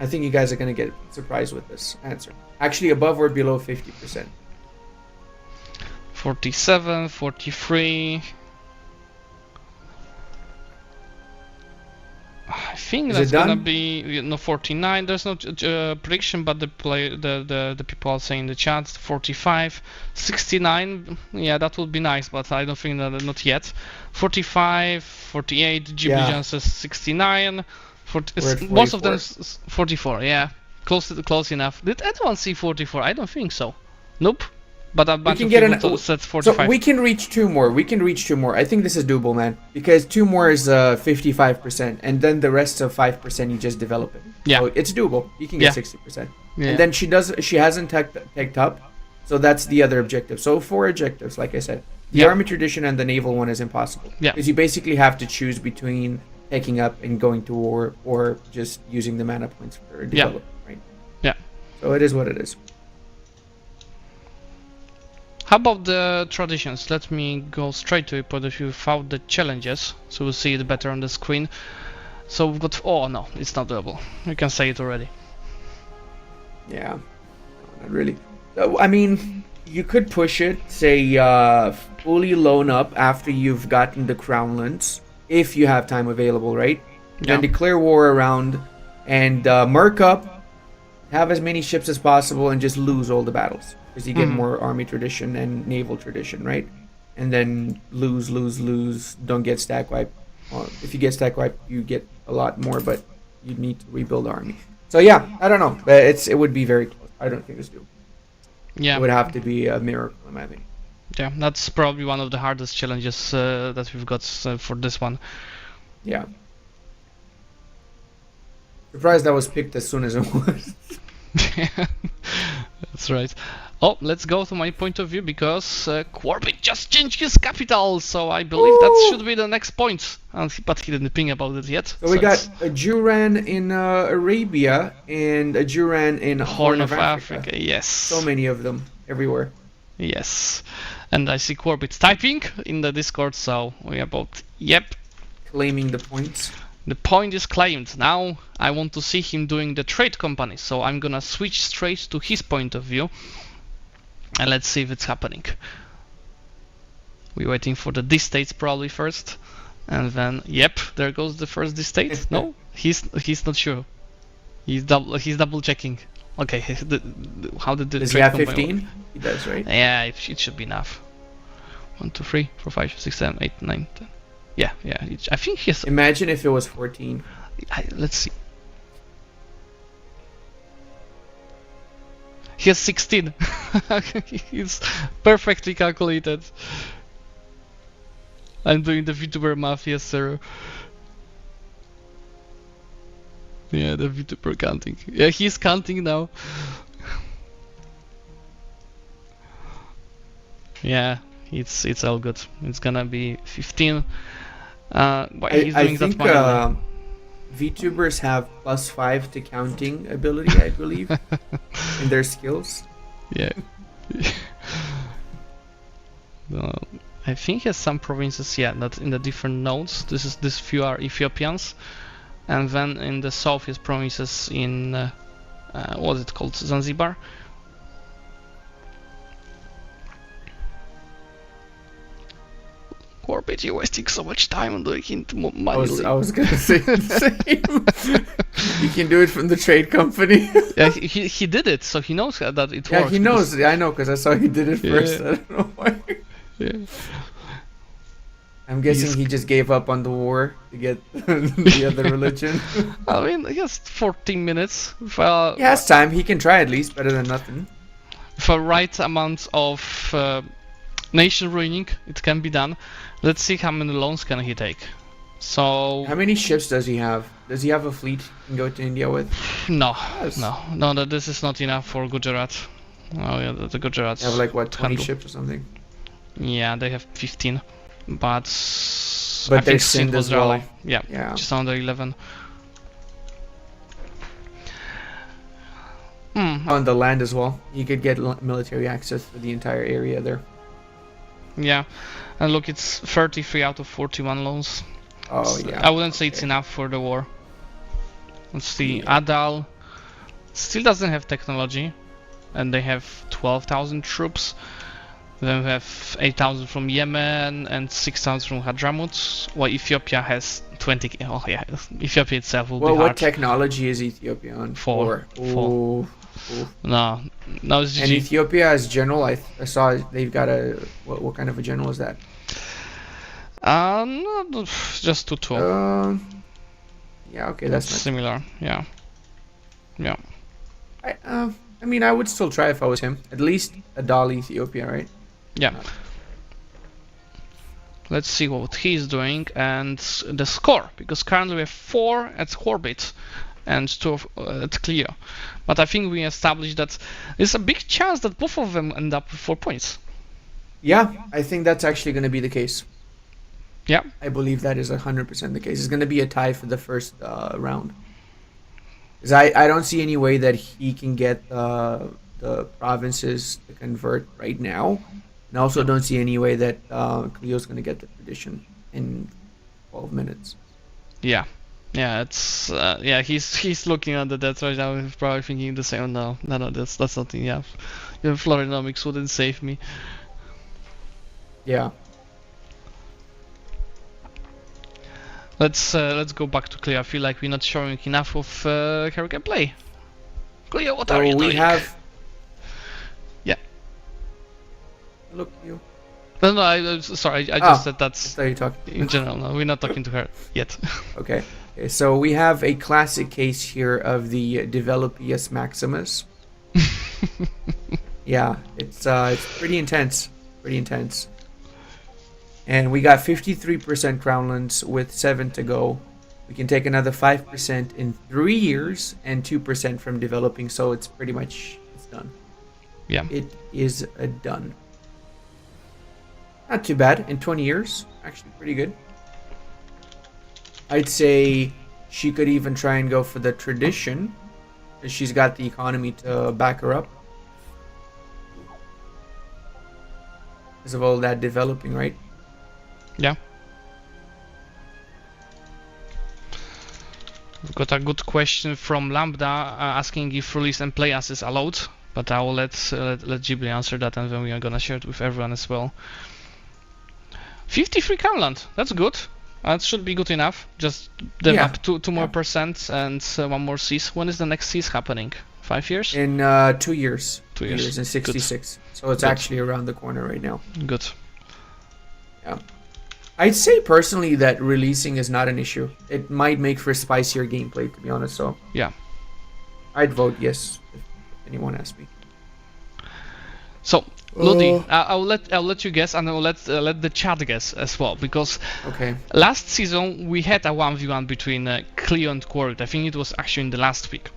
I think you guys are gonna get surprised with this answer. Actually, above or below 50%. 47, 43. I think Is that's it done? gonna be 49. There's no prediction, but the people are saying in the chat 45, 69. Yeah, that would be nice, but I don't think that not yet. 45, 48. GB Yeah. John says 69. We're at Most of them 44. 44. Yeah, close enough. Did anyone see 44? I don't think so. Nope. But a bunch can of get people an- said So 45. we can reach 2 more. I think this is doable, man. Because 2 more is 55%, and then the rest of 5% you just develop it. Yeah. So it's doable. You can Yeah. get 60%. Yeah. And then she hasn't teched up, so that's the other objective. So 4 objectives, like I said. The Yeah. army tradition and the naval one is impossible. Yeah. Because you basically have to choose between taking up and going to war, or just using the mana points for development, right? Yeah. So it is what it is. How about the traditions? Let me go straight to it, but if you without the challenges, so we'll see it better on the screen. So we've got, oh no, it's not doable. You can say it already. Yeah, no, not really. So, I mean, you could push it, say, fully loan up after you've gotten the Crownlands, if you have time available, right? Yeah. Then declare war around and mark up, have as many ships as possible, and just lose all the battles. Because you get more army tradition and naval tradition, right? And then lose, don't get stack wipe. If you get stack wipe, you get a lot more, but you need to rebuild the army. So yeah, I don't know, but it would be very close. I don't think it's doable. Yeah. It would have to be a miracle, in my opinion. Yeah, that's probably one of the hardest challenges that we've got for this one. Yeah. Surprised that was picked as soon as it was. That's right. Oh, let's go to my point of view, because Corbett just changed his capital, so I believe that should be the next point. But he didn't ping about it yet. So we got a Duran in Arabia and a Duran in Horn of Africa. Yes. So many of them everywhere. Yes. And I see Corbett typing in the Discord, so we are both, yep. Claiming the points. The point is claimed. Now I want to see him doing the trade company, so I'm gonna switch straight to his point of view. And let's see if it's happening. We're waiting for the D-states probably first. And then, yep, there goes the first D-state. No, he's not sure. He's double checking. Okay, how did the Does trade he have company 15? work? He does, right? Yeah, it should be enough. 1, 2, 3, 4, 5, 6, 7, 8, 9, 10. Yeah. I think he has. Imagine if it was 14. Let's see. He has 16. He's perfectly calculated. I'm doing the VTuber math, yes sir. Yeah, the VTuber counting. Yeah, he's counting now. Yeah, it's all good. It's gonna be 15. But he's I doing that think manually. VTubers have +5 to counting ability, I believe, in their skills. Yeah. I think he has some provinces, yeah, that in the different nodes. This few are Ethiopians, and then in the south is provinces in what is it called, Zanzibar. Corbett, you're wasting so much time on doing it manually. I was gonna say the same. You can do it from the trade company. Yeah, he did it, so he knows that it Yeah, works. he knows. I know, because I saw he did it first. Yeah. I don't know why. Yeah. I'm guessing he just gave up on the war to get the other religion. I mean, he has 14 minutes. He has time. He can try at least. Better than nothing. For right amount of nation ruining, it can be done. Let's see how many loans can he take. So How many ships does he have? Does he have a fleet he can go to India with? no, Yes. no, this is not enough for Gujarat. Oh yeah, the Gujarats They have like what, 20 handle. ships or something? Yeah, they have 15, but But I they're think Sind Sind was as well. rally. Yeah, Yeah. just under 11. On the land as well. He could get military access to the entire area there. Yeah, and look, it's 33 out of 41 loans. Oh yeah. I wouldn't say it's enough for the war. Let's see, Adal still doesn't have technology, and they have 12,000 troops. Then we have 8,000 from Yemen and 6,000 from Hadramut, while Ethiopia has 20. Oh yeah, Ethiopia itself will Well, be what hard. technology is Ethiopia on? Four. Ooh. No, it's And GG. Ethiopia as general, I saw they've got a what kind of a general is that? No, just 2-2. Yeah, okay, that's not. similar. Yeah. I mean, I would still try if I was him. At least a Dali Ethiopia, right? Yeah. Let's see what he's doing and the score, because currently we have 4 at Corbett and 2 at Cleo. But I think we established that there's a big chance that both of them end up with 4 points. Yeah, I think that's actually going to be the case. Yeah. I believe that is 100% the case. It's going to be a tie for the first round. Because I don't see any way that he can get the provinces to convert right now. And I also don't see any way that Cleo's going to get the tradition in 12 minutes. Yeah. Yeah, it's he's looking at that right now. He's probably thinking the same. No, that's nothing. Yeah, Florinomics wouldn't save me. Yeah. Let's go back to Cleo. I feel like we're not showing enough of her gameplay. Cleo, what are you doing? We have. Yeah. Look, you. No, sorry. I just said that's. I thought you talking. In general, no, we're not talking to her yet. Okay. So we have a classic case here of the Developius Maximus. Yeah, it's pretty intense. Pretty intense. And we got 53% Crownlands with 7 to go. We can take another 5% in 3 years and 2% from developing, so it's pretty much done. Yeah. It is done. Not too bad in 20 years. Actually pretty good. I'd say she could even try and go for the tradition. She's got the economy to back her up. Because of all that developing, right? Yeah. We've got a good question from Lambda asking if release and play as is allowed, but I will let Ghibli answer that, and then we are gonna share it with everyone as well. 53 Crownland, that's good. That should be good enough. Just up two more percent and 1 more seas. When is the next seas happening? 5 years? In 2 years. 2 years. 2 years and 66. Good. So it's actually around the corner right now. Good. Yeah. I'd say personally that releasing is not an issue. It might make for spicier gameplay, to be honest. So yeah, I'd vote yes if anyone asks me. So Lodi, I'll let you guess, and I'll let the chat guess as well, because last season we had a 1v1 between Cleo and Quark. I think it was actually in the last week.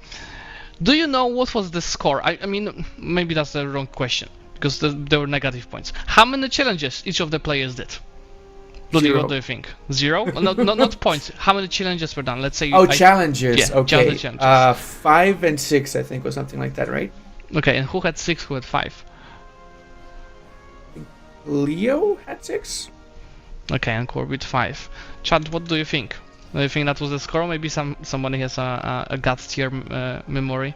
Do you know what was the score? I mean, maybe that's the wrong question, because there were negative points. How many challenges each of the players did? Lodi, what do you think? 0? not points. How many challenges were done? Let's say. Challenges. Yeah, okay. Challenges. 5 and 6, I think, or something like that, right? Okay, and who had 6? Who had 5? Leo had 6. Okay, and Corbett 5. Chad, what do you think? Do you think that was the score? Maybe somebody has a gut tier memory.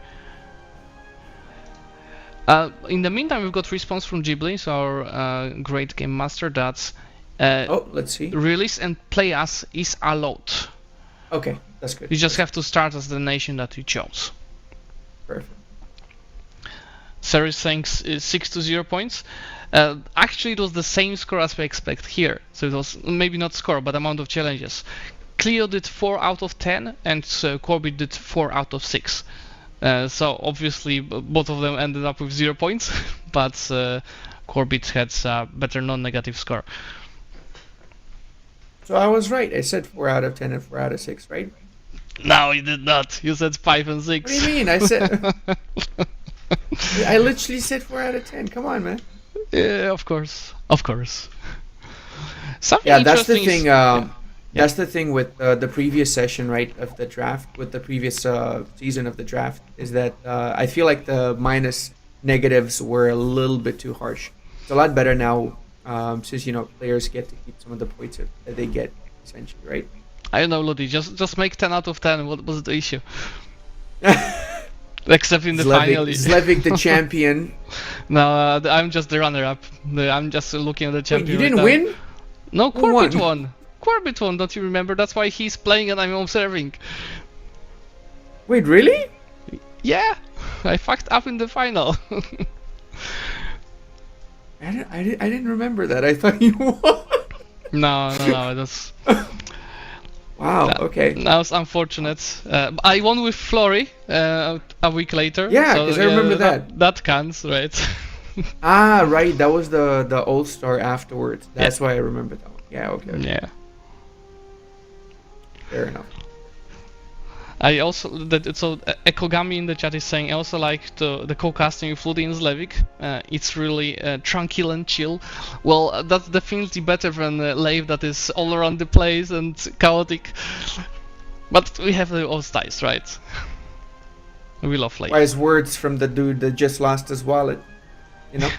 In the meantime, we've got response from Ghibli, so our great game master, that's let's see. Release and play as is allowed. Okay, that's good. You just have to start as the nation that you chose. Perfect. Series thanks 6 to 0 points. Actually, it was the same score as we expect here. So it was maybe not score, but amount of challenges. Cleo did 4 out of 10, and Corbett did 4 out of 6. So obviously, both of them ended up with 0 points, but Corbett had a better non-negative score. So I was right. I said 4 out of 10 and 4 out of 6, right? No, you did not. You said 5 and 6. What do you mean? I said. I literally said 4 out of 10. Come on, man. Yeah, of course. Something that's the thing. is, That's the thing with the previous session, right, of the draft, with the previous season of the draft, is that I feel like the minus negatives were a little bit too harsh. It's a lot better now, since players get to keep some of the points that they get, essentially, right? I don't know, Lodi. Just make 10 out of 10. What was the issue? Except in the final. Zlevik the champion. No, I'm just the runner-up. I'm just looking at the champion. Wait, you didn't win? No, Corbett won. Corbett won, don't you remember? That's why he's playing and I'm observing. Wait, really? Yeah, I fucked up in the final. I didn't remember that. I thought you won. No, that's... Wow, okay. That was unfortunate. I won with Flory a week later. Yeah, because I remember that. That counts, right? Right. That was the All-Star afterwards. That's why I remember that one. Yeah, okay. Yeah. Fair enough. I also Ekogami in the chat is saying I also like the co-casting with Ludi and Zlevik. It's really tranquil and chill. Well, that's definitely better than Lave that is all around the place and chaotic. But we have the old styles, right? We love Lave. Wise words from the dude that just lost his wallet. You know,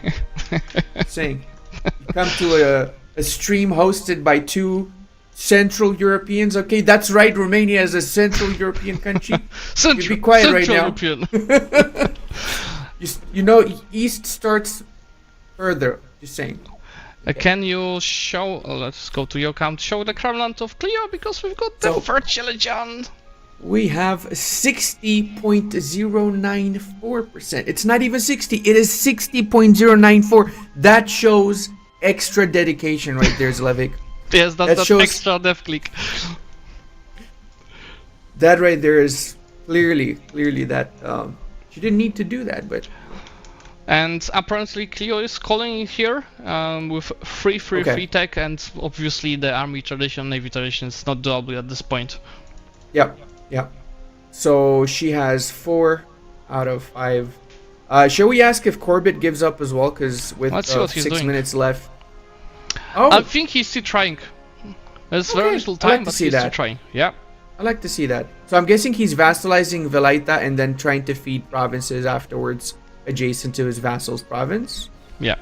saying you come to a stream hosted by two Central Europeans. Okay, that's right. Romania is a Central European country. You be quiet right now. you know, East starts further. Just saying. Can you show? Let's go to your account. Show the Crownland of Clio because we've got the third challenge on. We have 60.094%. It's not even 60. It is 60.094. That shows extra dedication right there, Zlevik. Yes, that shows extra dev click. That right there is clearly that she didn't need to do that, but. And apparently Clio is calling here with free tech, and obviously the army tradition, navy tradition is not doable at this point. Yep. So she has 4 out of 5. Shall we ask if Corbett gives up as well? Because with 6 minutes left. Oh, I think he's still trying. There's very little time, but he's still trying. Yeah. I like to see that. So I'm guessing he's vassalizing Velaita and then trying to feed provinces afterwards adjacent to his vassal's province. Yeah.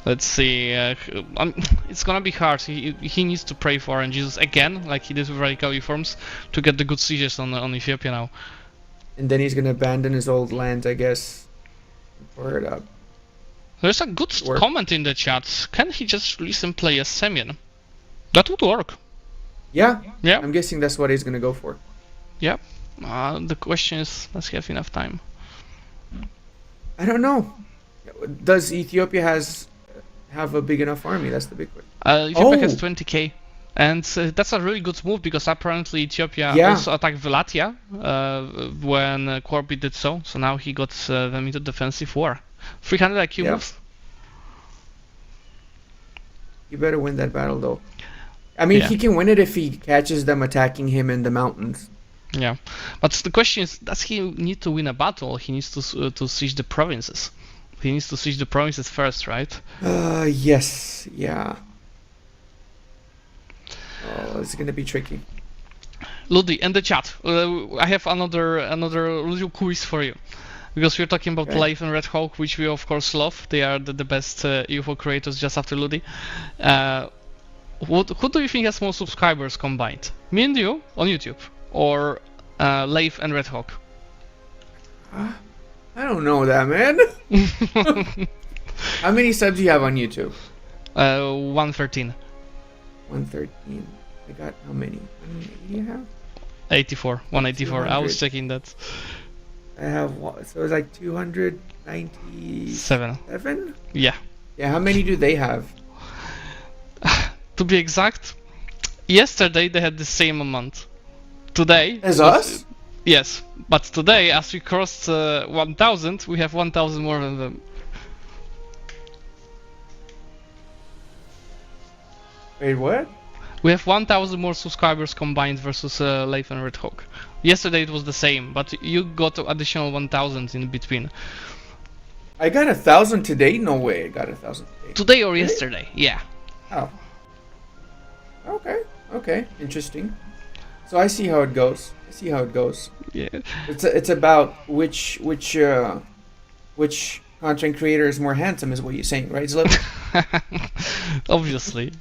Let's see. It's gonna be hard. He needs to pray for Jesus again, like he did with radical reforms, to get the good sieges on Ethiopia now. And then he's gonna abandon his old lands, I guess. Pour it up. There's a good comment in the chat. Can he just release and play as Semyon? That would work. Yeah. I'm guessing that's what he's gonna go for. Yeah. The question is, does he have enough time? I don't know. Does Ethiopia have a big enough army? That's the big question. Ethiopia has 20k. And that's a really good move because apparently Ethiopia also attacked Velatia when Corby did so. So now he got them into defensive war. 300 IQ moves. You better win that battle though. I mean, he can win it if he catches them attacking him in the mountains. Yeah, but the question is, does he need to win a battle? He needs to siege the provinces. He needs to siege the provinces first, right? Yes. Yeah. Oh, it's gonna be tricky. Ludi, in the chat, I have another little quiz for you. Because we're talking about Life and Red Hawk, which we of course love. They are the best EU4 creators just after Ludi. Who do you think has more subscribers combined? Me and you on YouTube, or Leif and Red Hawk? I don't know that, man. How many subs do you have on YouTube? 113. 113. I got how many? How many do you have? 84. 184. 200. I was checking that. I have so it's like 297. Yeah. Yeah. How many do they have? To be exact, yesterday they had the same amount. Today. As us? Yes, but today, as we crossed 1,000, we have 1,000 more than them. Wait, what? We have 1,000 more subscribers combined versus Leif and Red Hawk. Yesterday it was the same, but you got additional 1,000 in between. I got 1,000 today? No way, I got 1,000 today. Today or yesterday? Yeah. Oh. Okay, interesting. So I see how it goes. Yeah. It's about which content creator is more handsome, is what you're saying, right, Zlevik? Obviously.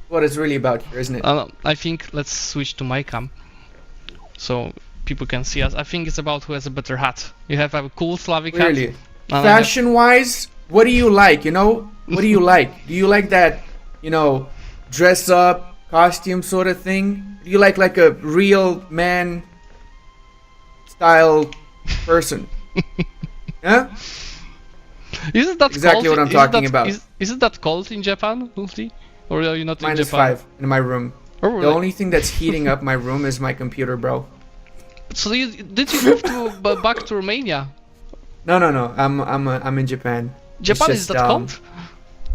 What it's really about here, isn't it? I think let's switch to my cam, so people can see us. I think it's about who has a better hat. You have a cool Slavic hat. Really? Fashion-wise, what do you like? You know, what do you like? Do you like that, dress up costume sort of thing? Do you like a real man style person? Huh? Isn't that exactly cold? What I'm talking about? Isn't that cold in Japan, Ulti? Or are you not in Japan? -5 in my room. Oh, really? The only thing that's heating up my room is my computer, bro. So did you move back to Romania? No. I'm in Japan. Japan is that cold?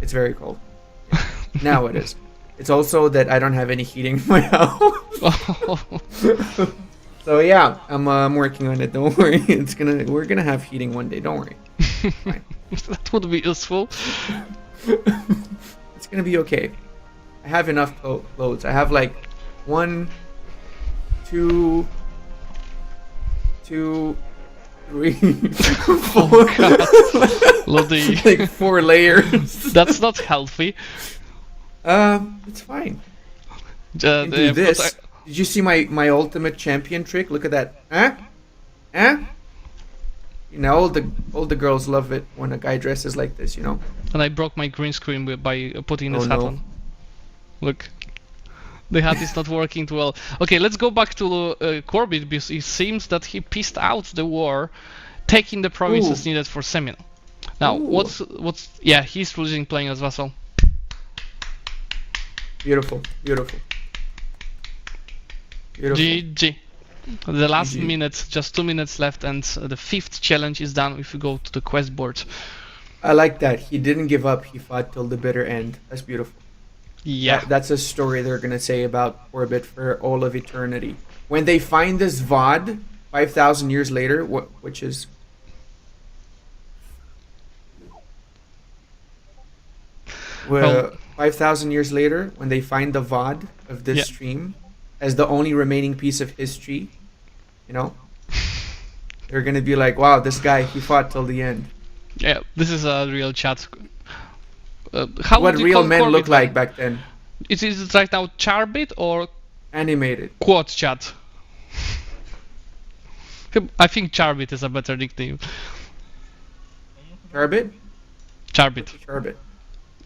It's very cold. Now it is. It's also that I don't have any heating in my house. So yeah, I'm working on it. Don't worry. We're gonna have heating one day. Don't worry. Fine. That would be useful. It's gonna be okay. I have enough clothes. I have like 1, 2, 2, 3, 4. Lodi. Like 4 layers. That's not healthy. It's fine. Can do this. Did you see my ultimate champion trick? Look at that. Huh? You know, all the girls love it when a guy dresses like this, you know? And I broke my green screen by putting this Oh, hat no. on. Look. The hat is not working too well. Okay, let's go back to Corbett, because it seems that he pissed out the war, taking the provinces Ooh. needed for Semyon. Now, Ooh. yeah, he's losing playing as vassal. Beautiful. GG. The last GG. minute, just 2 minutes left, and the 5th challenge is done if you go to the quest board. I like that. He didn't give up. He fought till the bitter end. That's beautiful. Yeah. That's a story they're gonna say about Orbit for all of eternity. When they find this VOD 5,000 years later, which is Well- 5,000 years later, when they find the VOD of this Yeah. stream as the only remaining piece of history, you know, they're gonna be like, "Wow, this guy, he fought till the end." Yeah, this is a real chat. How What would you real call men Corbett look like then? back then. Is it right now Charbit or Animated. Quad Chat? I think Charbit is a better nickname. Charbit? Charbit. Charbit.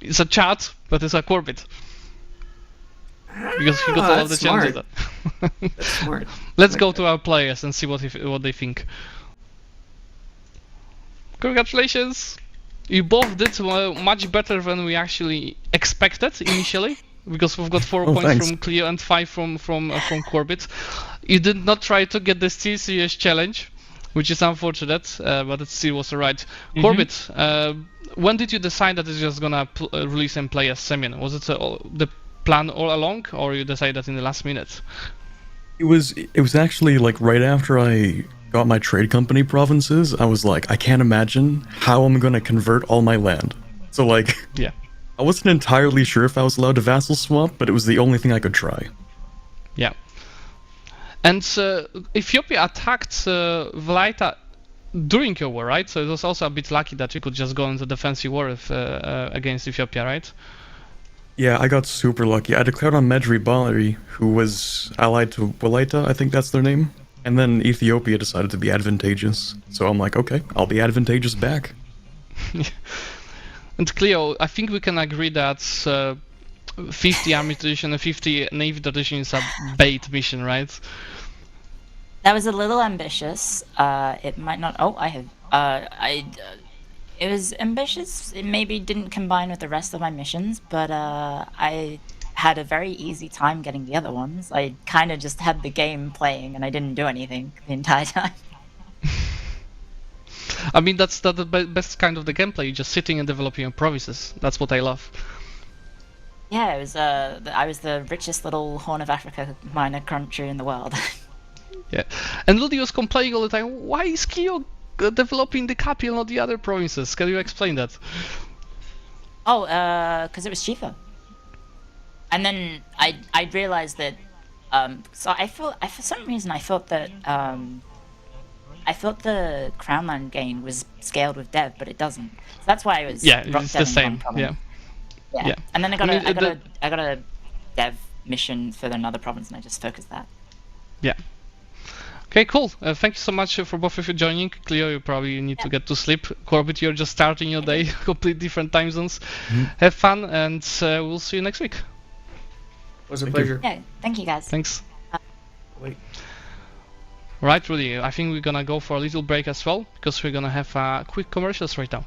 It's a chat, but it's a Corbett. Because he got all of the that's changes. smart. That's smart. Let's Like go that. to our players and see what they think. Congratulations! You both did much better than we actually expected initially, because we've got 4 Oh, points thanks. from Cleo and 5 from Corbett. You did not try to get the TCS challenge, which is unfortunate, but it still was alright. Corbett, when did you decide that it's just gonna release and play as Semyon? Was it the plan all along, or you decided in the last minute? It was actually like right after I got my trade company provinces, I was like, I can't imagine how I'm gonna convert all my land. So like, Yeah. I wasn't entirely sure if I was allowed to vassal swap, but it was the only thing I could try. Yeah. And Ethiopia attacked Vlaita during your war, right? So it was also a bit lucky that you could just go into defensive war against Ethiopia, right? Yeah, I got super lucky. I declared on Medri Bali, who was allied to Walaita, I think that's their name. And then Ethiopia decided to be advantageous. So I'm like, okay, I'll be advantageous back. And Cleo, I think we can agree that 50 army tradition and 50 navy tradition is a bait mission, right? That was a little ambitious. It might not. Oh, I have. It was ambitious. It maybe didn't combine with the rest of my missions, but I had a very easy time getting the other ones. I kind of just had the game playing, and I didn't do anything the entire time. I mean, that's the best kind of the gameplay. You're just sitting and developing your provinces. That's what I love. Yeah, it was. I was the richest little Horn of Africa minor country in the world. Yeah, and Ludi was complaining all the time. Why is Cleo developing the capital, not the other provinces? Can you explain that? Oh, because it was cheaper. And then I realized that. So for some reason I thought that I thought the Crownland gain was scaled with dev, but it doesn't. So that's why I was Yeah, rock it's the deving same. one province. Yeah. Yeah. Yeah. And then I I got a dev mission for another province, and I just focused that. Yeah. Okay, cool. Thank you so much for both of you joining. Cleo, you probably need to get to sleep. Corbett, you're just starting your day, complete different time zones. Have fun, and we'll see you next week. It was a Thank you. pleasure. Yeah, thank you guys. Thanks. Wait. Right, Rudy, I think we're gonna go for a little break as well, because we're gonna have quick commercials right now.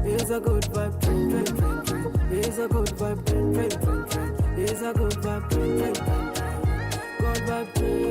It's a good vibe, train, train, train, train. It's a good vibe, train, train, train, train. It's a good vibe, train, train, train, train. God good vibe train.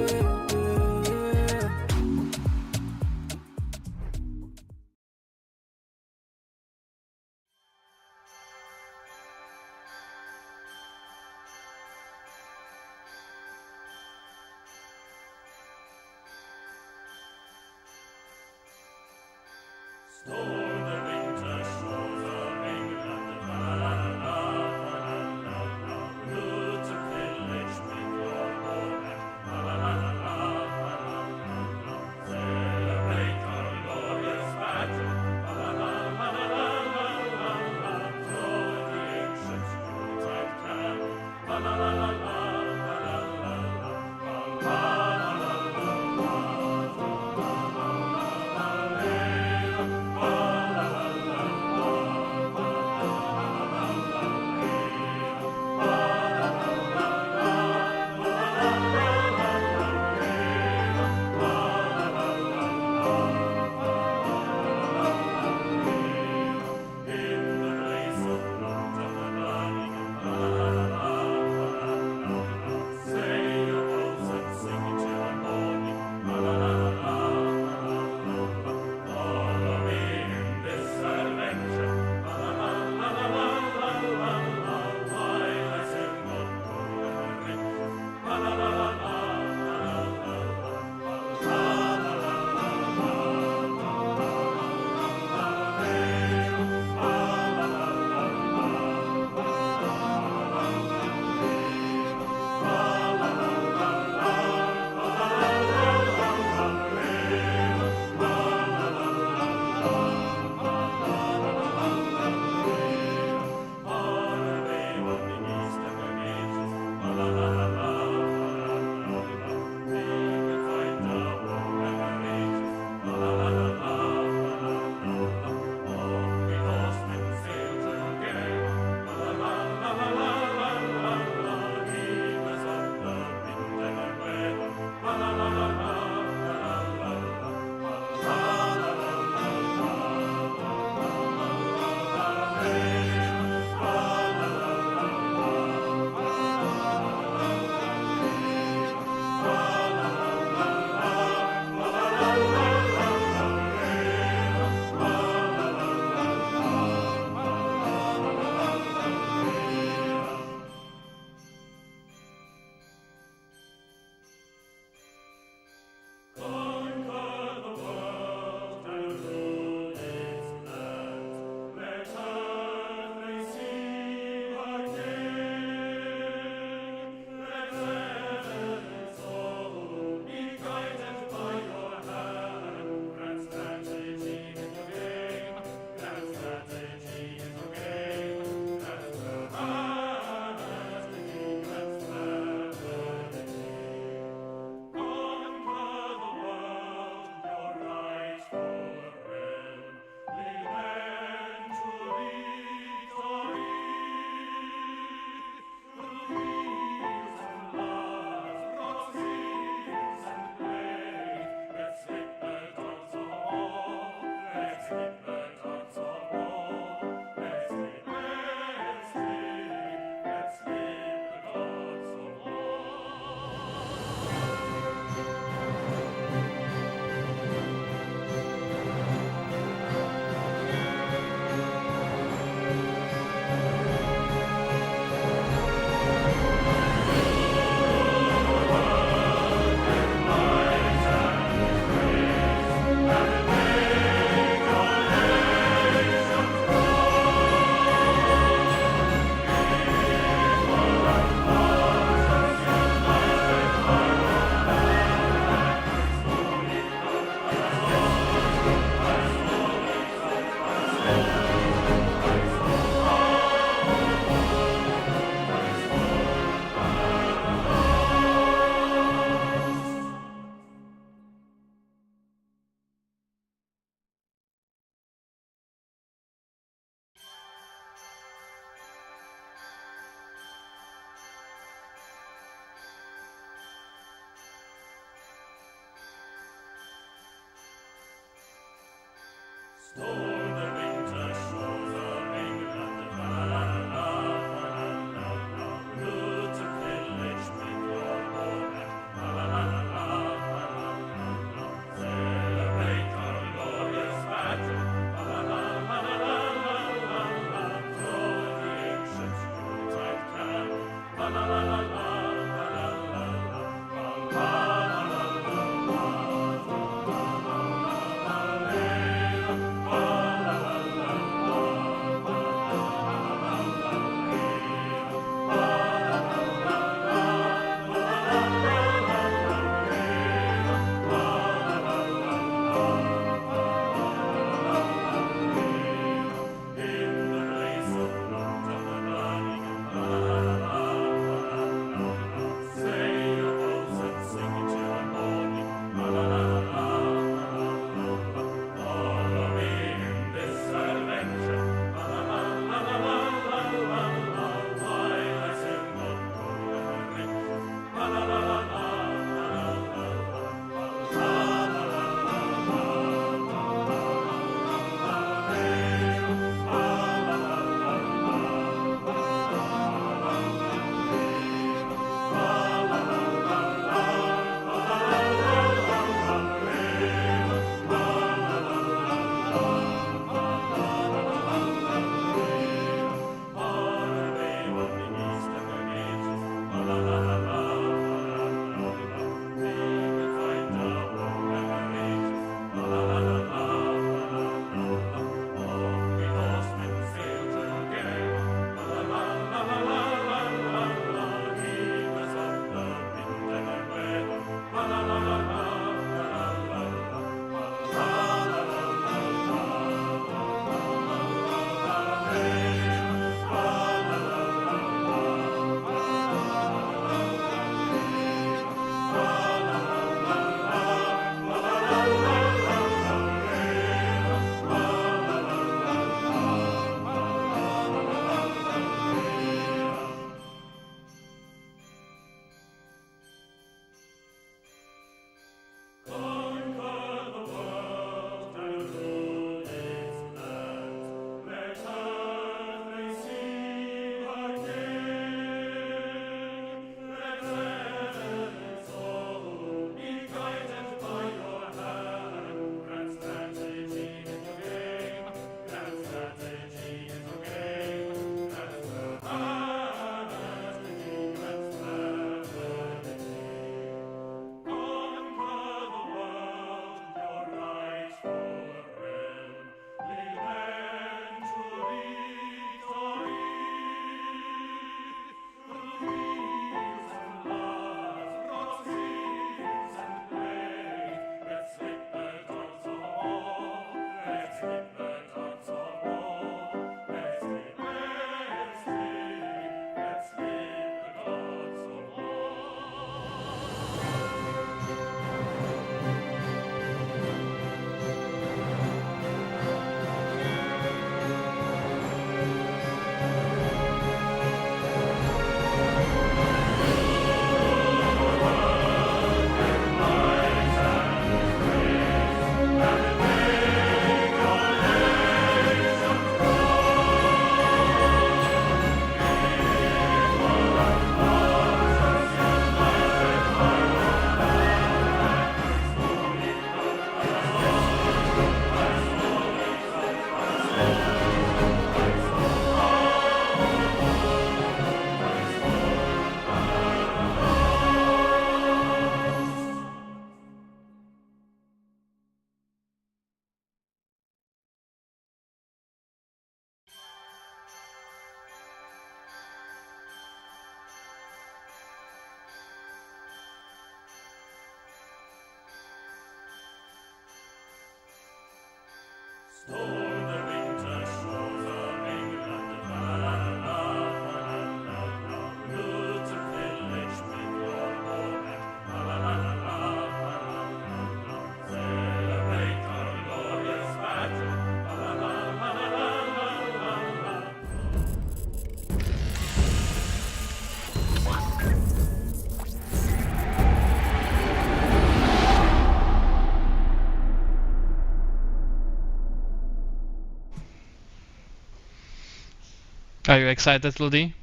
Are you excited, Ludi?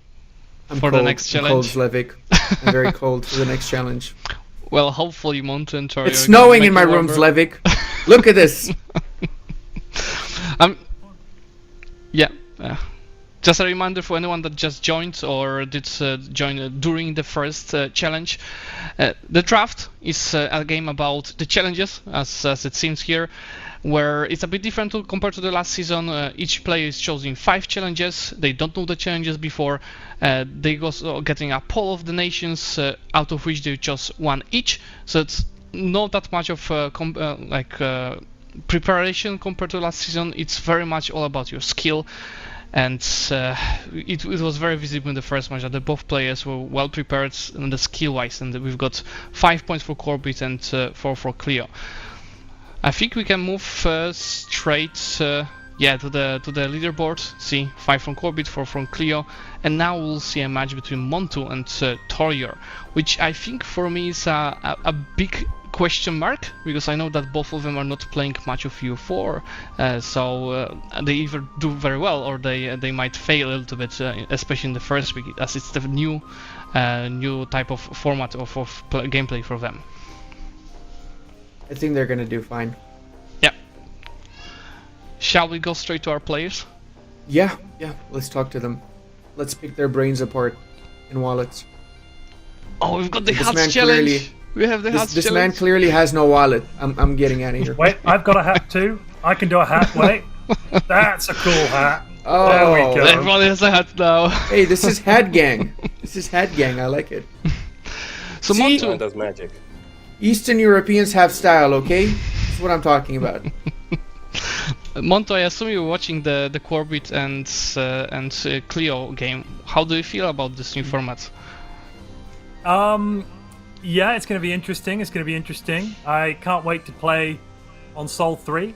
I'm For cold. the next I'm cold, challenge? Slevik. I'm very cold for the next challenge. Well, hopefully Montu and Torio It's are gonna snowing make in my it room, longer. Slevik. Look at this. Yeah. Just a reminder for anyone that just joined or did join during the first challenge. The draft is a game about the challenges, as it seems here, where it's a bit different compared to the last season. Each player is choosing 5 challenges. They don't know the challenges before. They go getting a poll of the nations, out of which they chose 1 each. So it's not that much of preparation compared to last season. It's very much all about your skill. And it was very visible in the first match that both players were well prepared and the skill-wise, and we've got 5 points for Corbett and 4 for Cleo. I think we can move straight, to the leaderboard. See, 5 from Corbett, 4 from Cleo, and now we'll see a match between Montu and Torior, which I think for me is a big question mark, because I know that both of them are not playing much of EU4, so they either do very well or they might fail a little bit, especially in the first week, as it's the new type of format of gameplay for them. I think they're gonna do fine. Yeah. Shall we go straight to our players? Yeah. Let's talk to them. Let's pick their brains apart in wallets. Oh, we've got the This hats man challenge. clearly- We have the hats This man challenge. clearly has no wallet. I'm getting out of here. Wait, I've got a hat too. I can do a hat. Wait, that's a cool hat. Oh, There we go. Everyone has a hat now. Hey, this is Hat Gang. This is Hat Gang. I like it. So See? Montu, Does magic. Eastern Europeans have style, okay? That's what I'm talking about. Monto, I assume you're watching the Corbett and Cleo game. How do you feel about this new format? Yeah, it's going to be interesting. I can't wait to play on Sol 3.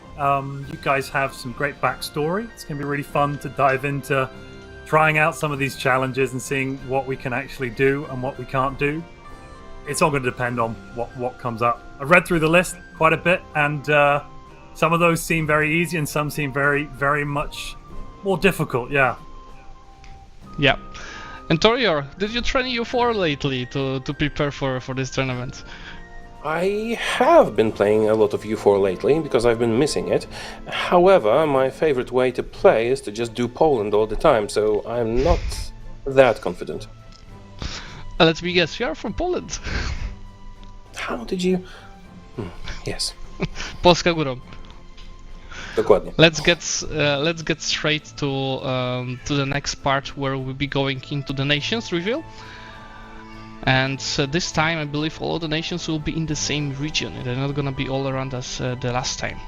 You guys have some great backstory. It's going to be really fun to dive into trying out some of these challenges and seeing what we can actually do and what we can't do. It's all going to depend on what comes up. I've read through the list quite a bit, and some of those seem very easy and some seem very, very much more difficult, yeah. Yeah. And Torior, did you train EU4 lately to prepare for this tournament? I have been playing a lot of U4 lately because I've been missing it. However, my favorite way to play is to just do Poland all the time, so I'm not that confident. Let me guess, you are from Poland. How did you... Yes, Polska górą. dokładnie. Let's get straight to the next part, where we'll be going into the nations reveal. And this time, I believe all of the nations will be in the same region. They're not gonna be all around us the last time.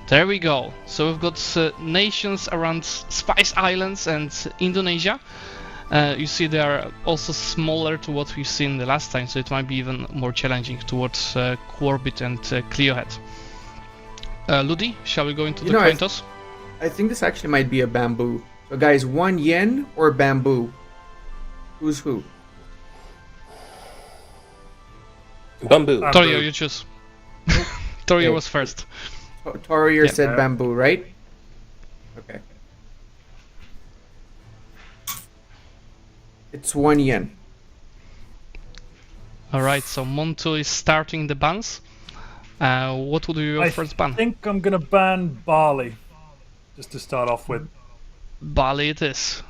There we go. So we've got nations around Spice Islands and Indonesia. You see, they are also smaller to what we've seen the last time, so it might be even more challenging towards Corbett and Cleohead. Ludi, shall we go into the coin toss? I think this actually might be a bamboo. So guys, 1 yen or bamboo? Who's who? Bamboo. Torio, you choose. Torio Okay. was first. Torier Yeah. said bamboo, right? Okay. It's 1 yen. Alright, so Montu is starting the bans. What would be your first ban? I think I'm going to ban barley, just to start off with. Bali it is.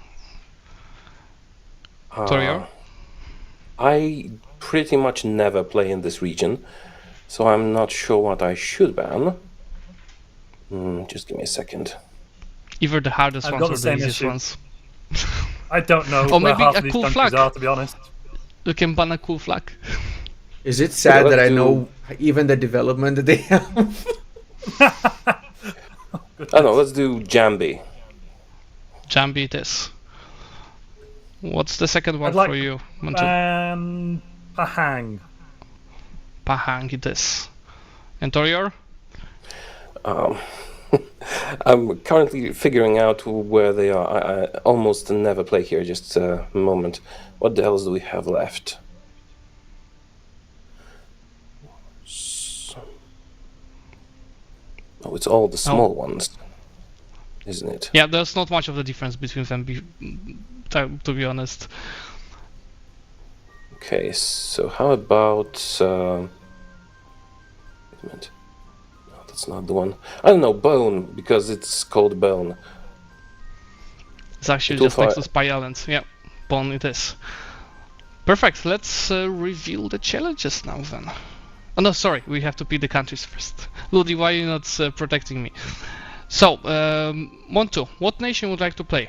Torio? I pretty much never play in this region, so I'm not sure what I should ban. Just give me a second. Either the hardest I've ones got or the the same easiest issue. ones. I don't know Or where maybe half a of these cool countries flag. are, to be honest. You can ban a cool flag. Is it sad that I let's know even the development that they have? Oh no, let's do Jambi. Jambi it is. What's the second one I'd like for you, Mantu? Pahang. Pahang it is. And Torior? I'm currently figuring out where they are. I almost never play here. Just a moment. What the else do we have left? Oh, it's all the small ones, isn't it? Yeah, there's not much of a difference between them, to be honest. Okay, so how about... wait a minute. No, that's not the one. I don't know, Bone, because it's called Bone. It's actually just next to Spy Islands. Yeah, Bon it is. Perfect, let's reveal the challenges now then. Oh no, sorry, we have to pick the countries first. Ludi, why are you not protecting me? So, Montu, what nation would like to play?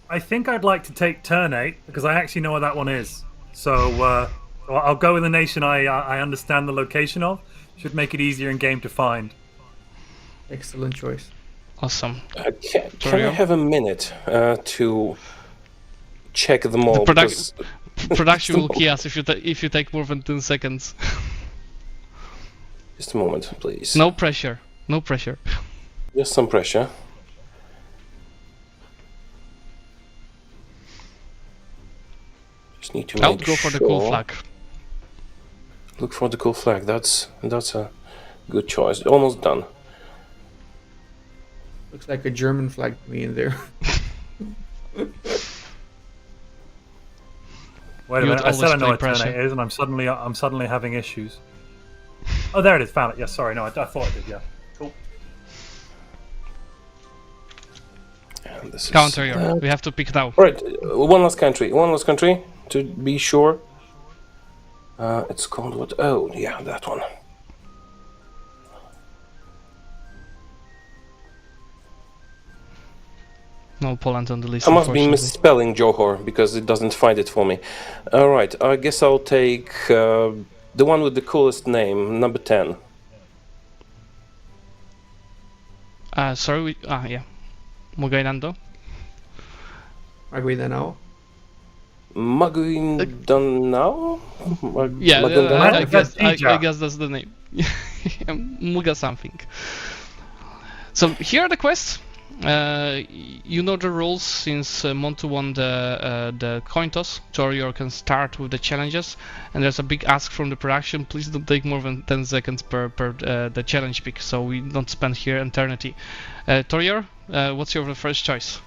I think I'd like to take turn 8 because I actually know where that one is. So I'll go with the nation I understand the location of. Should make it easier in game to find. Excellent choice. Awesome. Can I have a minute to check them all? Production will key us if you take more than 10 seconds. Just a moment, please. No pressure. No pressure. Just some pressure. Just need to I'll go for the cool flag. Look for the cool flag. That's a good choice. Almost done. Looks like a German flag to me in there. Wait a minute! I said I know what turn 8 is, and I'm suddenly having issues. Oh, there it is. Found it. Yes. Sorry. No, I thought I did. Yeah. Cool. And this Counter is your. We have to pick now. Right. One last country. One last country to be sure. It's called what? Oh, yeah, that one. No Poland on the list. I must be misspelling Johor because it doesn't find it for me. Alright, I guess I'll take the one with the coolest name, number 10. Sorry, yeah. Mugainando? Maguindanao? Maguindanao? Yeah, I guess that's the name. Muga something. So here are the quests. You know the rules since Montu won the coin toss. Torior can start with the challenges, and there's a big ask from the production. Please don't take more than 10 seconds per the challenge pick, so we don't spend here eternity. Torior, what's your first choice?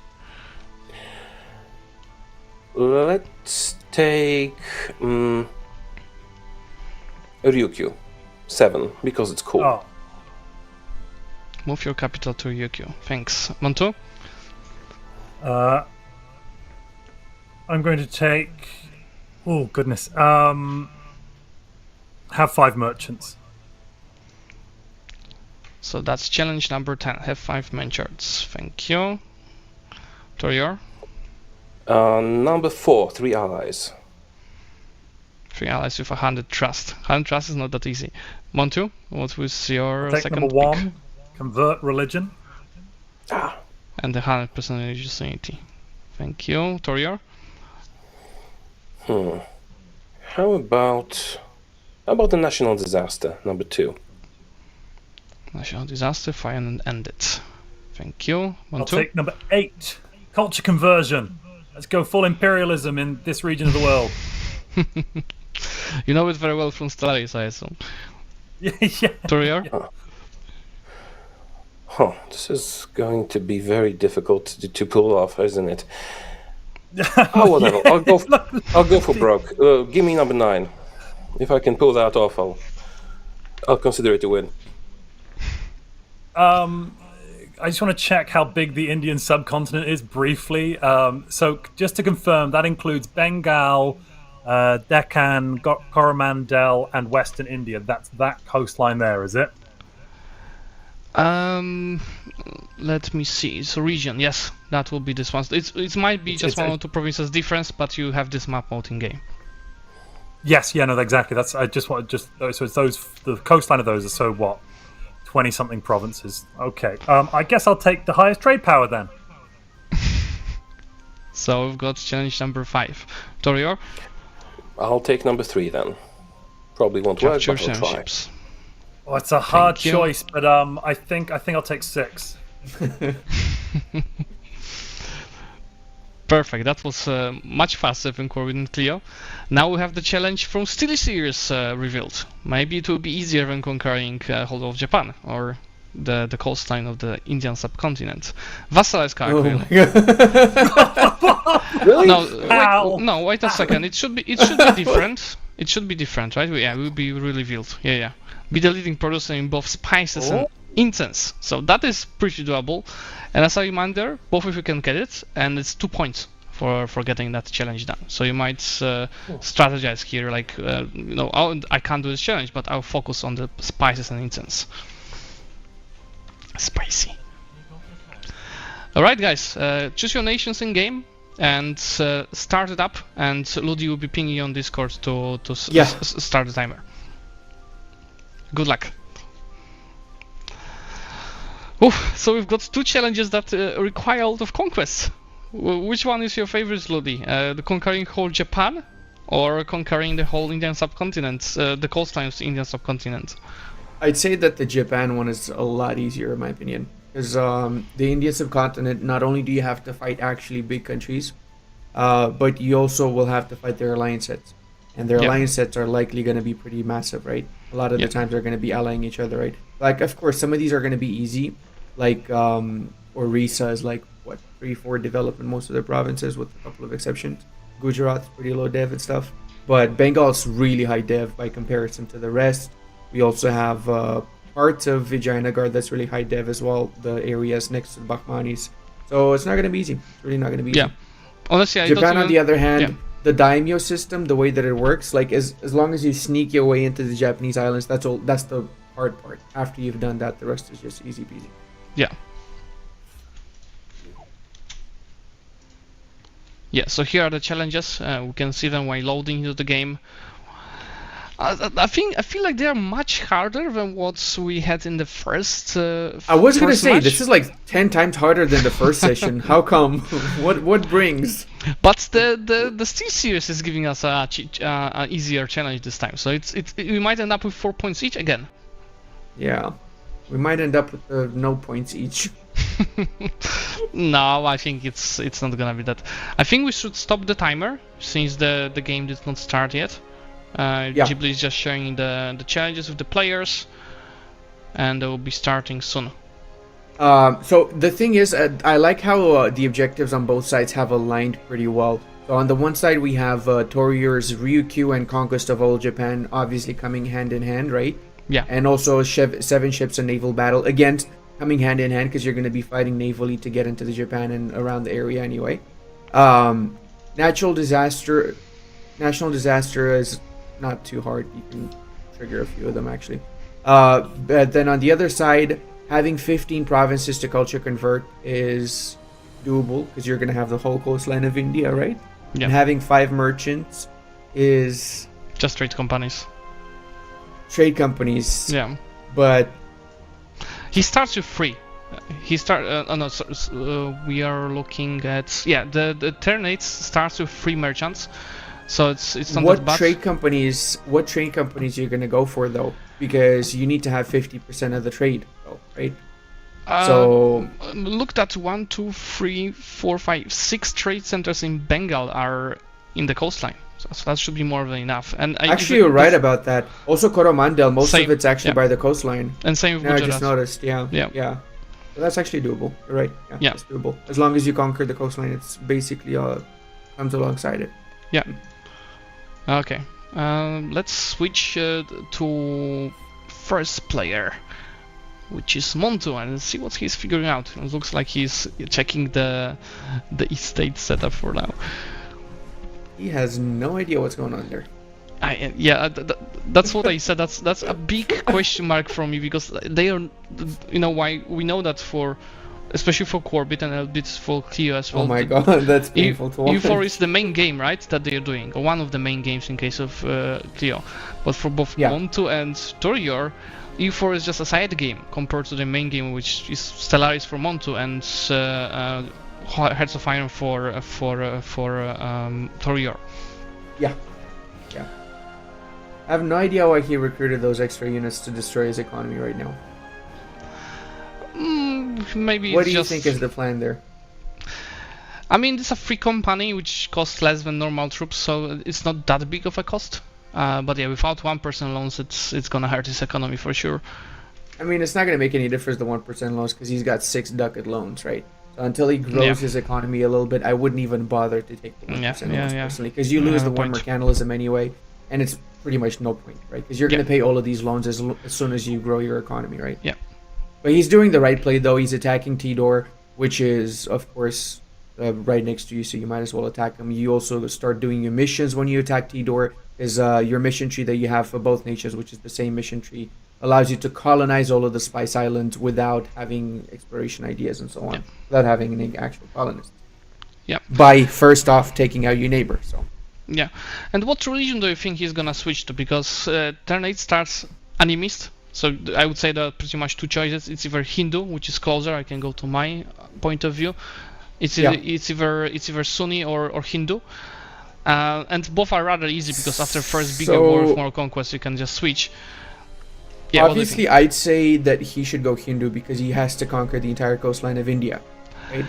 Let's take Ryukyu 7 because it's cool. Oh. Move your capital to Ryukyu. Thanks. Montu? I'm going to take... Oh, goodness. Have 5 merchants. So that's challenge number 10. Have 5 merchants. Thank you. Torior? Number 4, 3 allies. 3 allies with 100 trust. 100 trust is not that easy. Montu, what was your Take second number 1. Convert religion. And the 100% religious unity. Thank you. Torior? How about the national disaster, number 2? National disaster, fire and end it. Thank you. I'll Montu? take number 8. Culture conversion. Let's go full imperialism in this region of the world. You know it very well from Stellaris, I assume. Yeah. Torior? Yeah. This is going to be very difficult to pull off, isn't it? Oh, whatever. I'll go for broke. Give me number 9. If I can pull that off, I'll consider it a win. I just want to check how big the Indian subcontinent is briefly. So just to confirm, that includes Bengal, Deccan, Coromandel, and Western India. That's that coastline there, is it? Let me see. So region, yes, that will be this one. It might be just one or two provinces difference, but you have this map out in game. Yes, yeah, no, exactly. So it's those. The coastline of those are so what, 20-something provinces. Okay. I guess I'll take the highest trade power then. So we've got challenge number 5. Torior, I'll take number 3 then. Probably won't work, capture but I'll try. championships. Oh, it's a hard Thank you. choice, but I think I'll take 6. Perfect. That was much faster than Corwin and Cleo. Now we have the challenge from Steel Series revealed. Maybe it will be easier than conquering whole of Japan or the coastline of the Indian subcontinent. Vassalize Oh Karakoil. my god. Really? No, wait a second. It should be different. It should be different, right? Yeah, it will be revealed. Yeah. Be the leading producer in both spices and incense. So that is pretty doable. And as a reminder, both of you can get it, and it's 2 points for getting that challenge done. So you might strategize here, like I can't do this challenge, but I'll focus on the spices and incense. Spicy. All right, guys, choose your nations in game and start it up. And Ludi will be pinging you on Discord to start the timer. Good luck. So we've got 2 challenges that require a lot of conquests. Which one is your favorite, Ludi? The conquering whole Japan or conquering the whole Indian subcontinent, the coastline of the Indian subcontinent? I'd say that the Japan one is a lot easier in my opinion. Because the Indian subcontinent, not only do you have to fight actually big countries, but you also will have to fight their alliance sets. And their alliance sets are likely going to be pretty massive, right? A lot of the times they're going to be allying each other, right? Like, of course, some of these are going to be easy. Like, Orissa is like, 3-4 development most of their provinces, with a couple of exceptions. Gujarat's pretty low dev and stuff. But Bengal's really high dev by comparison to the rest. We also have parts of Vijayanagar that's really high dev as well, the areas next to the Bahmanis. So it's not going to be easy. It's really not going to be easy. Yeah. Honestly, Japan, on the other hand, the daimyo system, the way that it works, like as long as you sneak your way into the Japanese islands, that's the hard part. After you've done that, the rest is just easy peasy. Yeah. Yeah, so here are the challenges. We can see them while loading into the game. I feel like they are much harder than what we had in the first. I was gonna say match. this is like 10 times harder than the first session. How come? What brings? But the Steel Series is giving us a easier challenge this time. So we might end up with 4 points each again. Yeah, we might end up with no points each. No, I think it's not gonna be that. I think we should stop the timer since the game did not start yet. Ghibli is just showing the challenges with the players, and they will be starting soon. So the thing is, I like how the objectives on both sides have aligned pretty well. So on the one side we have Toriur's Ryukyu and Conquest of All Japan obviously coming hand in hand, right? Yeah. And also 7 ships and naval battle, again coming hand in hand because you're going to be fighting navally to get into the Japan and around the area anyway. National disaster is not too hard. You can trigger a few of them actually. But then on the other side, having 15 provinces to culture convert is doable because you're going to have the whole coastline of India, right? Yeah. And having 5 merchants is just trade companies. Trade companies. Yeah. But he starts with 3. We are looking at the turn 8 starts with 3 merchants. So it's not that bad. What trade companies you're gonna go for though? Because you need to have 50% of the trade, though, right? So looked at 1, 2, 3, 4, 5, 6 trade centers in Bengal are in the coastline. So that should be more than enough. And actually, you're right about that. Also, Coromandel, most of it's actually by the coastline. And same with Gujarat. Gujarat. I just noticed. Yeah. So that's actually doable. You're right. Yeah, it's doable. As long as you conquer the coastline, it's basically comes alongside it. Yeah. Okay. Let's switch to first player, which is Montu, and see what he's figuring out. It looks like he's checking the estate setup for now. He has no idea what's going on there. That's what I said. That's a big question mark for me because they are, why we know that for especially for Corbett and a bit for Clio as well. Oh my god, that's painful to watch. EU4 is the main game, right, that they're doing, or one of the main games in case of Clio. But for both Montu and Torior, EU4 is just a side game compared to the main game, which is Stellaris for Montu and Hearts of Iron for Torior. Yeah. I have no idea why he recruited those extra units to destroy his economy right now. Maybe. What do you think is the plan there? I mean, it's a free company which costs less than normal troops, so it's not that big of a cost. But yeah, without 1% loans, it's gonna hurt his economy for sure. I mean, it's not gonna make any difference the 1% loans because he's got 6 ducat loans, right? So until he grows his economy a little bit, I wouldn't even bother to take the 1% loans personally, because you lose the one mercantilism anyway, and it's pretty much no point, right? Because you're gonna pay all of these loans as soon as you grow your economy, right? Yeah. But he's doing the right play though. He's attacking Tidor, which is of course right next to you, so you might as well attack him. You also start doing your missions when you attack Tidor. Is your mission tree that you have for both nations, which is the same mission tree, allows you to colonize all of the Spice Islands without having exploration ideas and so on, without having any actual colonists. Yeah. By first off taking out your neighbor. So. Yeah. And what religion do you think he's gonna switch to? Because turn 8 starts animist. So I would say there are pretty much 2 choices. It's either Hindu, which is closer. I can go to my point of view. It's either Sunni or Hindu. And both are rather easy because after first bigger war of moral conquest, you can just switch. Yeah, obviously, I'd say that he should go Hindu because he has to conquer the entire coastline of India, right?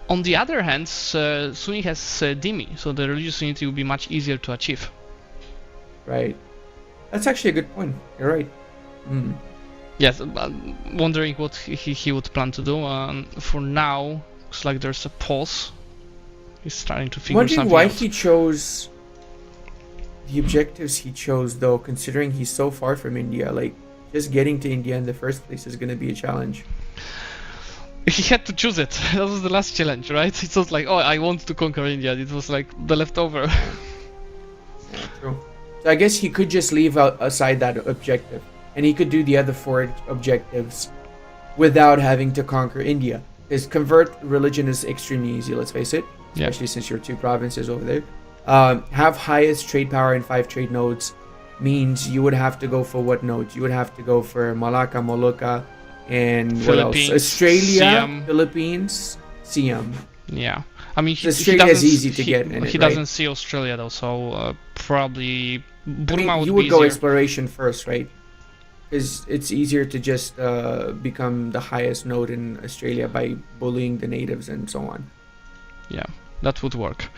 On the other hand, Sunni has Dhimmi, so the religious unity will be much easier to achieve. Right. That's actually a good point. You're right. Yes, I'm wondering what he would plan to do. For now, looks like there's a pause. He's starting to figure something out. Wondering why he chose the objectives he chose, though, considering he's so far from India. Like, just getting to India in the first place is going to be a challenge. He had to choose it. That was the last challenge, right? It's not like, oh, I want to conquer India. It was like the leftover. Yeah, true. So I guess he could just leave aside that objective, and he could do the other 4 objectives without having to conquer India. Because convert religion is extremely easy, let's face it. Especially since you're 2 provinces over there. Have highest trade power in 5 trade nodes means you would have to go for what nodes? You would have to go for Malacca, Molucca, and what else? Australia, Siam. Philippines, Siam. Yeah, I mean, Australia is easy to get in. He doesn't see Australia though, so probably Burma would you be would go easier. exploration first, right? Because it's easier to just become the highest node in Australia by bullying the natives and so on. Yeah, that would work.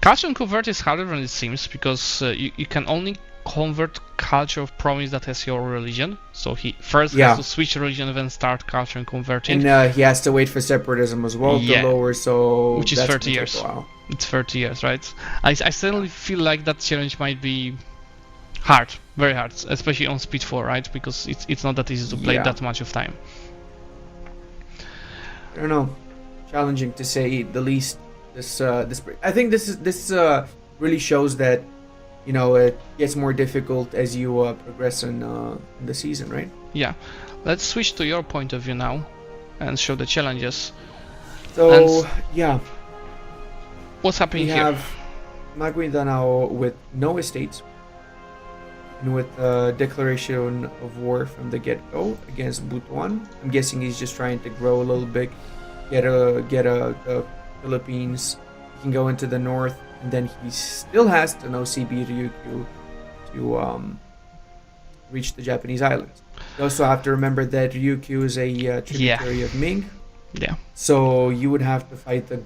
Culture and convert is harder than it seems because you can only convert culture of province that has your religion. So he first has to switch religion and then start culture and converting. And he has to wait for separatism as well to lower, so which is 30 years. It's 30 years, right? I suddenly feel like that challenge might be hard, very hard, especially on Speed 4, right? Because it's not that easy to play that much of time. I don't know, challenging to say the least. This I think this really shows that, you know, it gets more difficult as you progress in the season, right? Yeah. Let's switch to your point of view now and show the challenges. So what's happening here? We have Maguindanao with no estates and with a declaration of war from the get-go against Butuan. I'm guessing he's just trying to grow a little bit, get a Philippines. He can go into the north, and then he still has to know CB Ryukyu to reach the Japanese islands. You also have to remember that Ryukyu is a tributary of Ming. Yeah. So you would have to fight the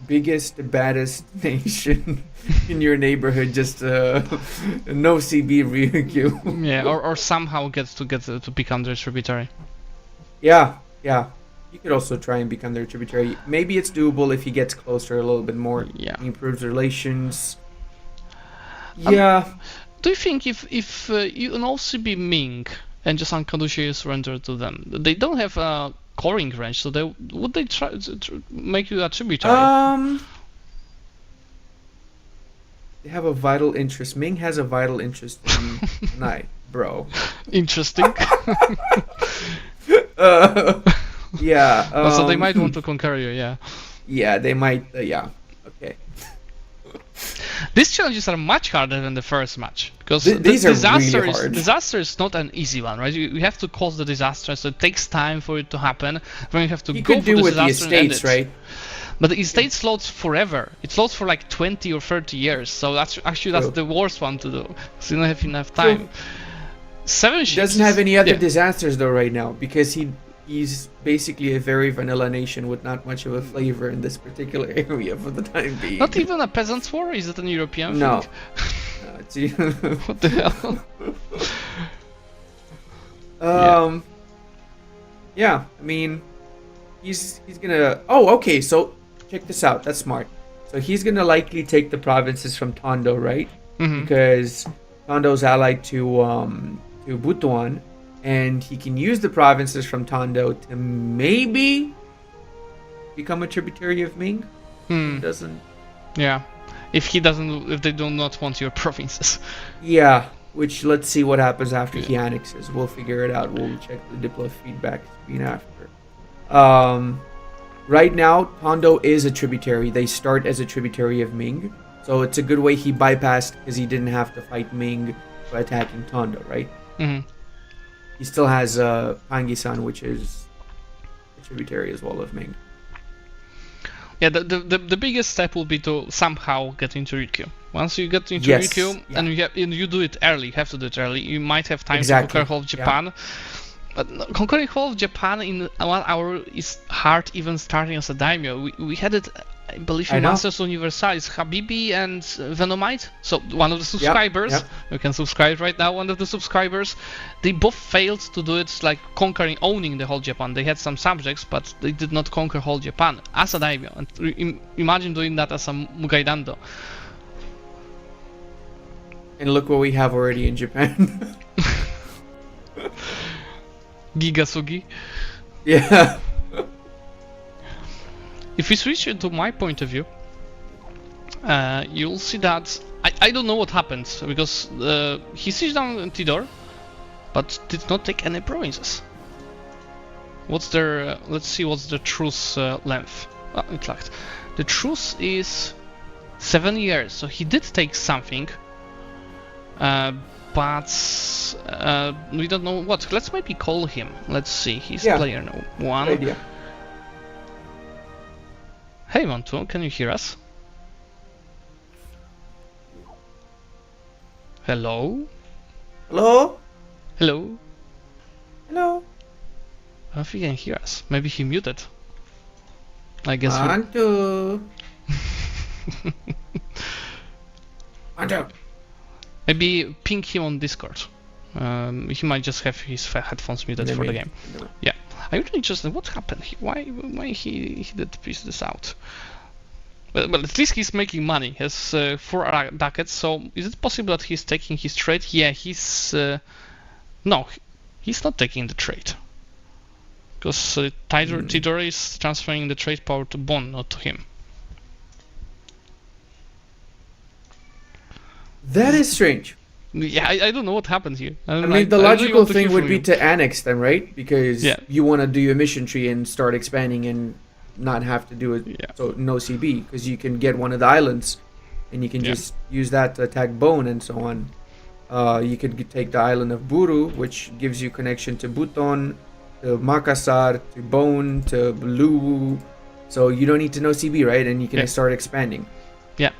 biggest, baddest nation in your neighborhood just to no CB Ryukyu. Yeah, or somehow get to become their tributary. Yeah. You could also try and become their tributary. Maybe it's doable if he gets closer a little bit more. Yeah. He improves relations. Yeah. Do you think if you can also be Ming and just unconditionally surrender to them, they don't have a coring range, so would they try to make you a tributary? They have a vital interest. Ming has a vital interest in Nai, bro. Interesting. Yeah. So they might want to conquer you. Yeah. Yeah, they might. Yeah. Okay. These challenges are much harder than the first match because These are disaster really is hard. disaster is not an easy one, right? You have to cause the disaster, so it takes time for it to happen. Then you have to You go could for do the with the disaster and end estates, it. right? But the estate loads forever. It loads for like 20 or 30 years. So that's True. the worst one to do because you don't have enough time. 7 He ships doesn't have any other yeah. disasters though right now because he's basically a very vanilla nation with not much of a flavor in this particular area for the time being. Not even a peasants' war. Is it an European No. thing? No, it's- What the hell? Yeah, I mean, he's gonna. Oh, okay. So check this out. That's smart. So he's gonna likely take the provinces from Tondo, right? Mhm. Because Tondo's allied to Butuan, and he can use the provinces from Tondo to maybe become a tributary of Ming. Hmm. Doesn't. Yeah. If they do not want your provinces. Yeah. Which let's see what happens after he annexes. We'll figure it out. We'll check the Diplo feedback screen after. Right now, Tondo is a tributary. They start as a tributary of Ming. So it's a good way he bypassed because he didn't have to fight Ming by attacking Tondo, right? Mhm. He still has Pangisan, which is a tributary as well of Ming. Yeah, the biggest step will be to somehow get into Ryukyu. Once you get into Yes, Ryukyu yeah. and you do it early, you have to do it early. You might have time Exactly, to conquer whole of Japan. But conquering whole of Japan in 1 hour is hard even starting as a daimyo. We had it, I believe, I in know. Masters Universalis, Habibi and Venomite. So one of the subscribers, yep. you can subscribe right now, one of the subscribers, they both failed to do it like owning the whole Japan. They had some subjects, but they did not conquer whole Japan as a daimyo. And imagine doing that as a Mugaidando. And look what we have already in Japan. Gigasugi. Yeah. If we switch it to my point of view, you'll see that I don't know what happened because he sieged down Tidor, but did not take any provinces. What's their? Let's see. What's the truce length? Oh, it lagged. The truce is 7 years, so he did take something, but we don't know what. Let's maybe call him. Let's see. He's Yeah. player no one. Good idea. Hey Montu, can you hear us? Hello? Hello? Hello? Hello? I don't think he can hear us. Maybe he muted. I guess we... 1, 2. 1, 2. Maybe ping him on Discord. He might just have his headphones muted for the game. Yeah. I really just... What happened? Why he did piece this out? Well, at least he's making money. He has 4 ducats, so is it possible that he's taking his trade? Yeah, he's... no, he's not taking the trade. Because Tidor is transferring the trade power to Bon, not to him. That is strange. Yeah, I don't know what happened here. I mean, the I really logical want to thing hear would from be you. to annex them, right? Because Yeah. you want to do your mission tree and start expanding and not have to do it. Yeah. So no CB, because you can get one of the islands, and you can Yeah. just use that to attack Bone and so on. You could take the island of Buru, which gives you connection to Buton, to Makassar, to Bone, to Luwu. So you don't need to know CB, right? And you can Yeah. start expanding. Yeah.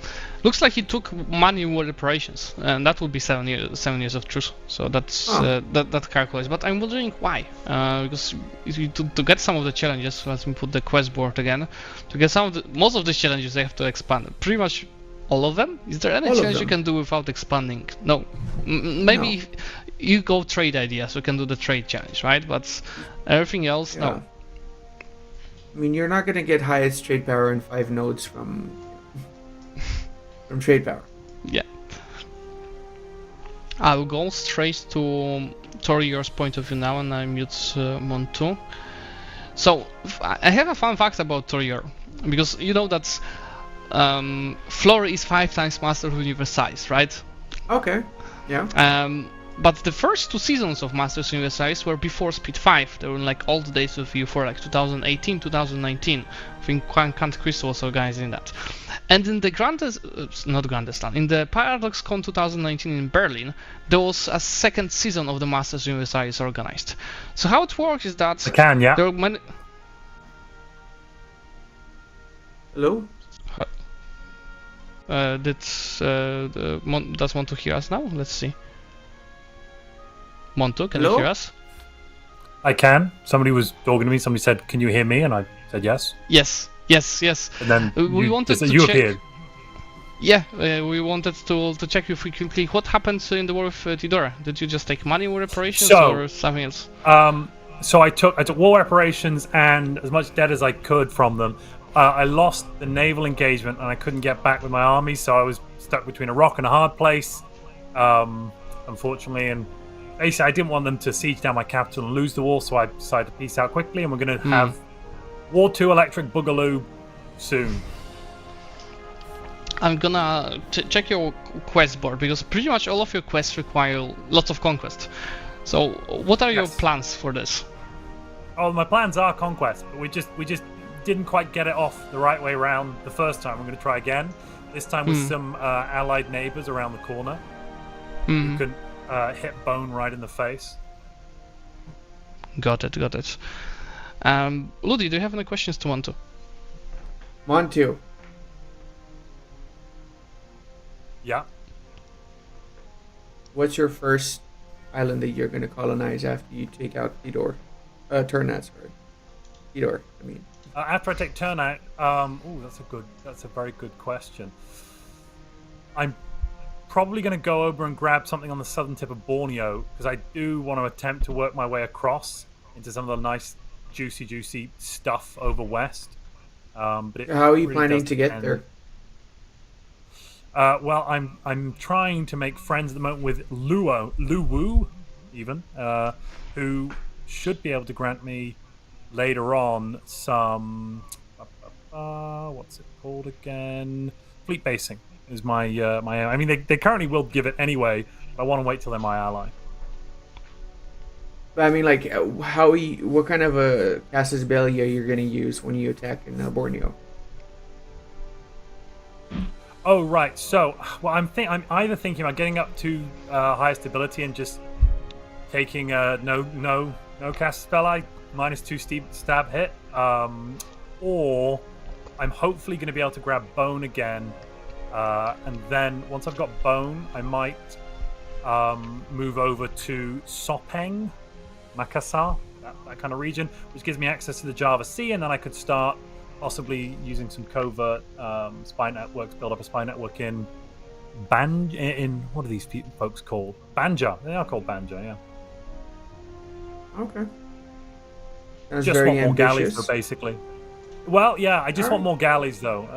Looks like he took money in war reparations, and that would be 7 years of truce. So that's that calculates. But I'm wondering why. Because to get some of the challenges, let me put the quest board again. To get most of these challenges, they have to expand. Pretty much all of them. Is there any All of challenge you them. can do without expanding? No. Maybe No. you go trade ideas, we can do the trade challenge, right? But everything else, Yeah. no. I mean, you're not gonna get highest trade power in 5 nodes from trade power. Yeah. I'll go straight to Torior's point of view now, and I mute Montu. So, I have a fun fact about Torior, because you know that Flora is 5 times Master of Universe size, right? Okay. Yeah. But the first 2 seasons of Masters Universalis were before Speed 5. They were like old days of EU4, like 2018, 2019. I think Kant Crystal was organizing that. And in the in the ParadoxCon 2019 in Berlin, there was a second season of the Masters Universalis organized. So how it works is that I can, yeah. there are many. Hello? Does Monto hear us now? Let's see. Monto, can Hello? you hear us? I can. Somebody was talking to me. Somebody said, "Can you hear me?" And I said yes. Yes. And then We you, wanted to you check. appeared. Yeah, we wanted to check with you quickly. What happened in the war with Tidora? Did you just take money with reparations So, or something else? So I took war reparations and as much debt as I could from them. I lost the naval engagement and I couldn't get back with my army, so I was stuck between a rock and a hard place, unfortunately. And basically, I didn't want them to siege down my capital and lose the war, so I decided to peace out quickly. And we're going to have War 2 Electric Boogaloo soon. I'm gonna check your quest board because pretty much all of your quests require lots of conquest. So, what are your plans for this? Oh, my plans are conquest, but we just didn't quite get it off the right way around the first time. We're going to try again. This time with some allied neighbors around the corner. You can hit Bone right in the face. Got it. Ludi, do you have any questions to Monto? Montu. Yeah. What's your first island that you're going to colonize after you take out Tidor? Turnat, sorry. Tidor, I mean. After I take Turnat, that's a very good question. I'm probably going to go over and grab something on the southern tip of Borneo because I do want to attempt to work my way across into some of the nice, juicy stuff over west. But how are you planning to get there? Well, I'm trying to make friends at the moment with Luwu, even, who should be able to grant me later on some what's it called again? Fleet basing is my I mean, they currently will give it anyway, but I want to wait till they're my ally. But I mean, like, what kind of a Casus Belli are you going to use when you attack in Borneo? Oh right, so well, I'm either thinking about getting up to highest ability and just taking no Casus Belli -2 stab hit, or I'm hopefully going to be able to grab Bone again, and then once I've got Bone, I might move over to Sopeng, Makassar, that kind of region, which gives me access to the Java Sea, and then I could start possibly using some covert spy networks, build up a spy network in what are these folks called? Banja. They are called Banja, yeah. Okay. That's just very want more galleys, ambitious. though, basically. Well, yeah, I just want more galleys, though.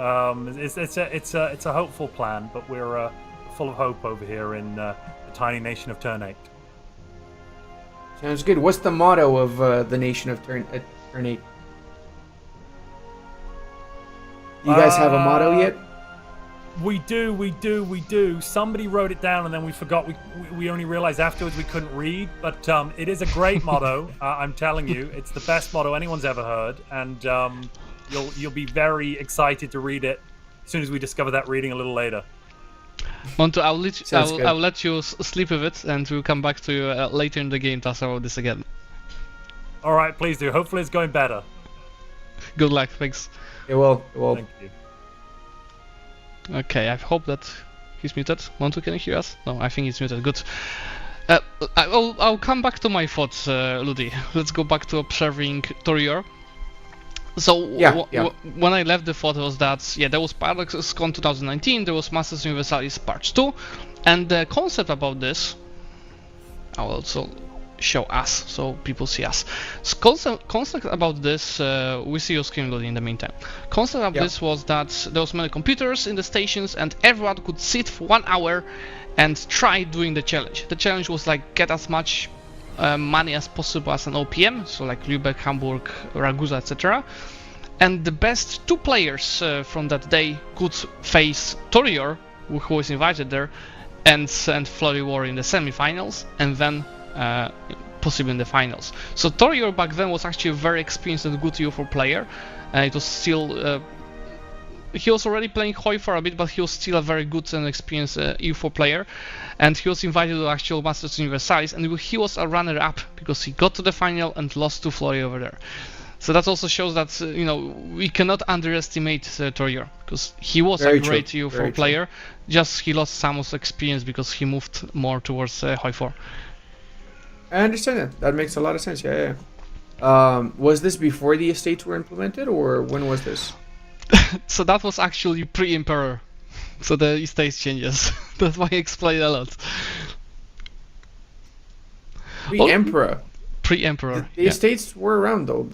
It's a hopeful plan, but we're full of hope over here in the tiny nation of Turnate. Sounds good. What's the motto of the nation of Turnate? You guys have a motto yet? We do. Somebody wrote it down and then we forgot. We only realized afterwards we couldn't read. But it is a great motto. I'm telling you, it's the best motto anyone's ever heard, and you'll be very excited to read it as soon as we discover that reading a little later. Monto, I'll let you sleep with it, and we'll come back to you later in the game to ask about this again. All right, please do. Hopefully, it's going better. Good luck. Thanks. It will. Thank you. Okay, I hope that he's muted. Montu, can you hear us? No, I think he's muted. Good. I'll come back to my thoughts, Ludi. Let's go back to observing Torior. So when I left, the thought was that there was ParadoxCon 2019, there was Masters Universalis Part 2, and the concept about this, I'll also show us so people see us. So concept about this, we see your screen, Ludi, in the meantime. Concept of this was that there was many computers in the stations and everyone could sit for 1 hour and try doing the challenge. The challenge was like get as much money as possible as an OPM, so like Lübeck, Hamburg, Ragusa, etc. And the best 2 players from that day could face Torior, who was invited there, and Flurry War in the semi-finals, and then possibly in the finals. So Torior back then was actually a very experienced and good EU4 player. It was still he was already playing Hoi for a bit, but he was still a very good and experienced EU4 player, and he was invited to actual Masters Universalis, and he was a runner-up because he got to the final and lost to Flurry over there. So that also shows that we cannot underestimate Torior, because he was Very a great true, EU4 very player. Just he lost some of the experience because he moved more towards Hoi 4. I understand that. That makes a lot of sense. Yeah. Was this before the estates were implemented, or when was this? So that was actually pre-Emperor. So the estates changes. That's why I explained a lot. Pre-Emperor. Pre-Emperor. The estates were around though.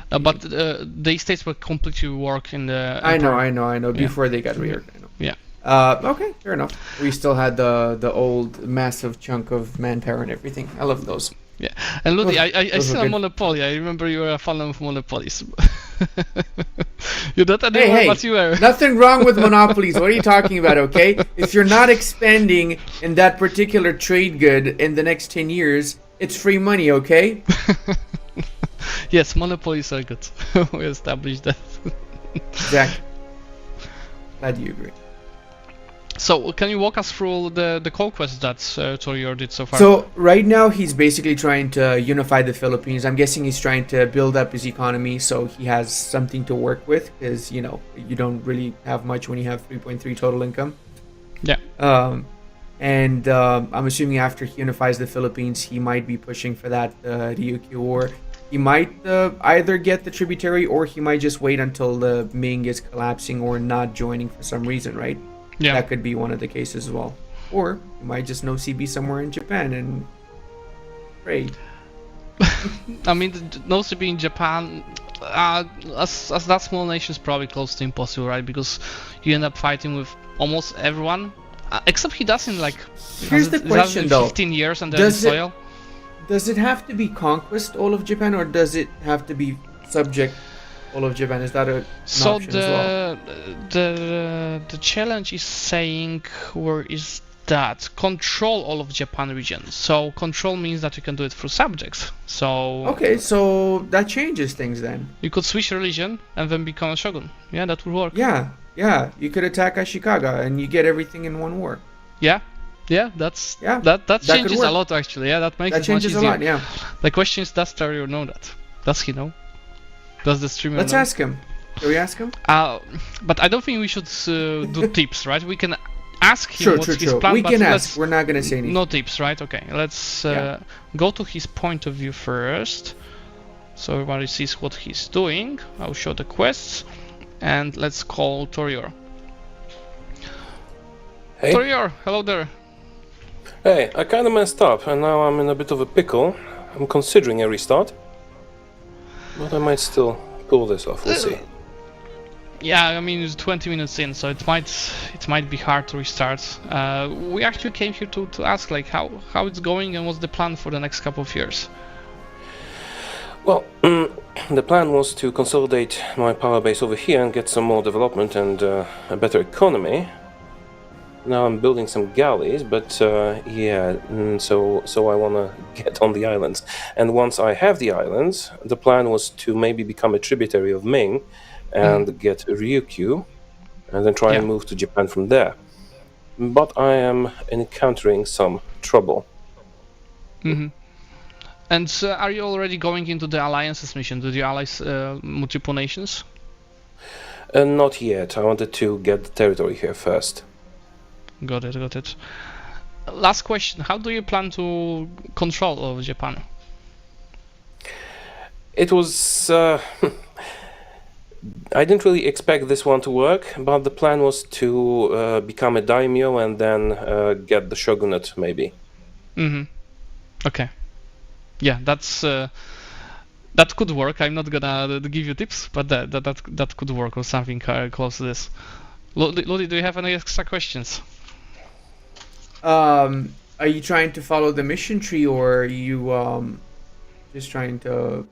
But the estates were completely work in the. I know. Yeah. Before they got reorganized. I know. Yeah. Okay, fair enough. We still had the old massive chunk of manpower and everything. I love those. Yeah, and Ludi, I those still were have good. Monopoly. I remember you were a fan of Monopolies. You're not anymore, Hey, but you were. nothing wrong with monopolies. What are you talking about, okay? If you're not expanding in that particular trade good in the next 10 years, it's free money, okay? Yes, Monopolies are good. We established that. Exactly. Glad you agree. So, can you walk us through the call quest that Torior did so far? So right now he's basically trying to unify the Philippines. I'm guessing he's trying to build up his economy so he has something to work with, because you don't really have much when you have 3.3 total income. Yeah. I'm assuming after he unifies the Philippines, he might be pushing for that Ryukyu War. He might either get the tributary, or he might just wait until the Ming is collapsing or not joining for some reason, right? Yeah. That could be one of the cases as well. Or you might just know CB somewhere in Japan and pray. I mean, no CB in Japan, as that small nation, is probably close to impossible, right? Because you end up fighting with almost everyone, except he doesn't like. Here's the question, though. 15 years and then soil. Does it have to be conquest all of Japan, or does it have to be subject all of Japan? Is that an option as well? The challenge is saying, where is that? Control all of Japan region. So control means that you can do it through subjects. So Okay, so that changes things then. you could switch religion and then become a shogun. Yeah, that would work. Yeah. You could attack Ashikaga and you get everything in one war. Yeah, Yeah, that could changes a work. lot actually. Yeah, that makes That it changes much a easier. lot, yeah. The question is, does Torior know that? Does he know? Does the streamer Let's know? ask him. Can we ask him? But I don't think we should do tips, right? We can ask him True. what's his plan, We but can let's- ask. We're not gonna say anything. No tips, right? Okay, let's Yeah. go to his point of view first, so everybody sees what he's doing. I'll show the quests, and let's call Torior. Hey. Torior, hello there. Hey, I kinda messed up, and now I'm in a bit of a pickle. I'm considering a restart, but I might still pull this off. We'll see. Yeah, I mean it's 20 minutes in, so it might be hard to restart. We actually came here to ask like how it's going and what's the plan for the next couple of years. Well, the plan was to consolidate my power base over here and get some more development and a better economy. Now I'm building some galleys, but so I want to get on the islands. And once I have the islands, the plan was to maybe become a tributary of Ming and get Ryukyu, and then try and move to Japan from there. But I am encountering some trouble. Mm-hmm. And are you already going into the alliances mission? Do the allies multiple nations? Not yet. I wanted to get the territory here first. Got it. Last question: how do you plan to control over Japan? It was. I didn't really expect this one to work, but the plan was to become a daimyo and then get the shogunate, maybe. Mm-hmm. Okay. Yeah, that could work. I'm not gonna give you tips, but that could work, or something close to this. Lodi, do you have any extra questions? Are you trying to follow the mission tree, or are you just trying to?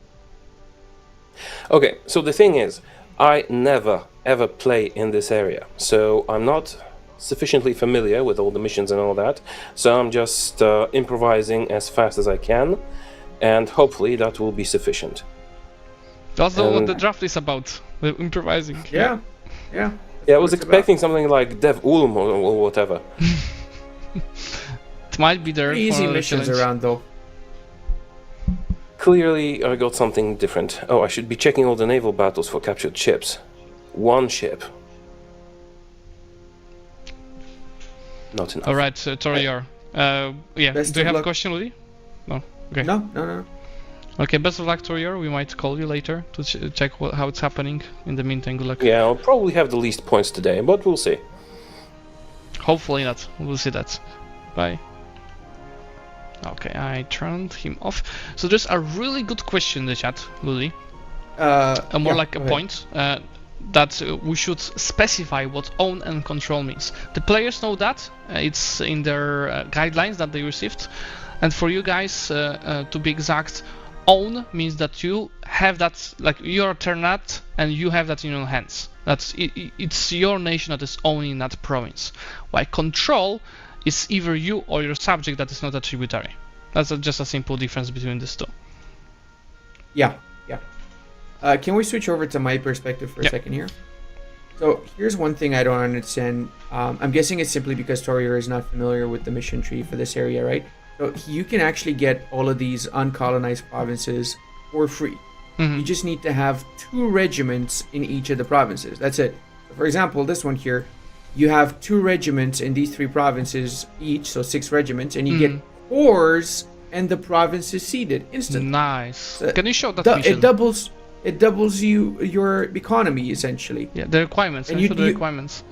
Okay, so the thing is, I never ever play in this area, so I'm not sufficiently familiar with all the missions and all that, so I'm just improvising as fast as I can, and hopefully that will be sufficient. That's what the draft is about. The improvising. Yeah. Yeah, I was expecting something like Dev Ulm or whatever. It might be there. Pretty easy for missions challenge. around though. Clearly, I got something different. Oh, I should be checking all the naval battles for captured ships. One ship. Not enough. All right, Torior. Yeah. Best Do you of have a luck. question, Lee? No. Okay. No. Okay. Best of luck, Torior. We might call you later to check how it's happening. In the meantime, good luck. Yeah, I'll probably have the least points today, but we'll see. Hopefully not. We'll see that. Bye. Okay, I turned him off. So there's a really good question in the chat, Lily. More Yeah, like a go ahead. point that we should specify what own and control means. The players know that. It's in their guidelines that they received. And for you guys, to be exact, own means that you have that, like you're a Ternat and you have that in your hands. It's your nation that is owning that province. While control is either you or your subject that is not a tributary. That's just a simple difference between these two. Yeah. Can we switch over to my perspective for a second here? So here's one thing I don't understand. I'm guessing it's simply because Torier is not familiar with the mission tree for this area, right? So you can actually get all of these uncolonized provinces for free. Mhm. You just need to have 2 regiments in each of the provinces. That's it. So for example, this one here, you have 2 regiments in these 3 provinces each, so 6 regiments, and you get corps, and the province is ceded instantly. Nice. Uh, Can you show that mission? It doubles your economy essentially. Yeah, the requirements. And And you- the you- requirements.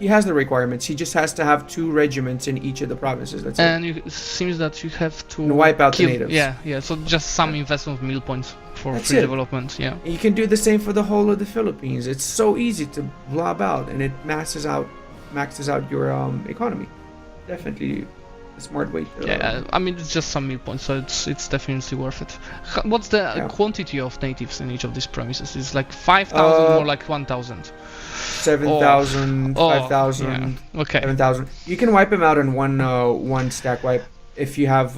He has the requirements. He just has to have 2 regiments in each of the provinces. That's it. And it seems that you have to And wipe out the kill, natives. Yeah. So just some investment of meal points for That's free it. development. Yeah. And you can do the same for the whole of the Philippines. It's so easy to blob out, and it maxes out your economy. Definitely a smart way to. Yeah, I mean it's just some meal points, so it's definitely worth it. What's the Yeah. quantity of natives in each of these provinces? It's like 5,000 or like 1,000. 7,000, Oh, 5,000, yeah. Okay. 7,000. You can wipe them out in one stack wipe if you have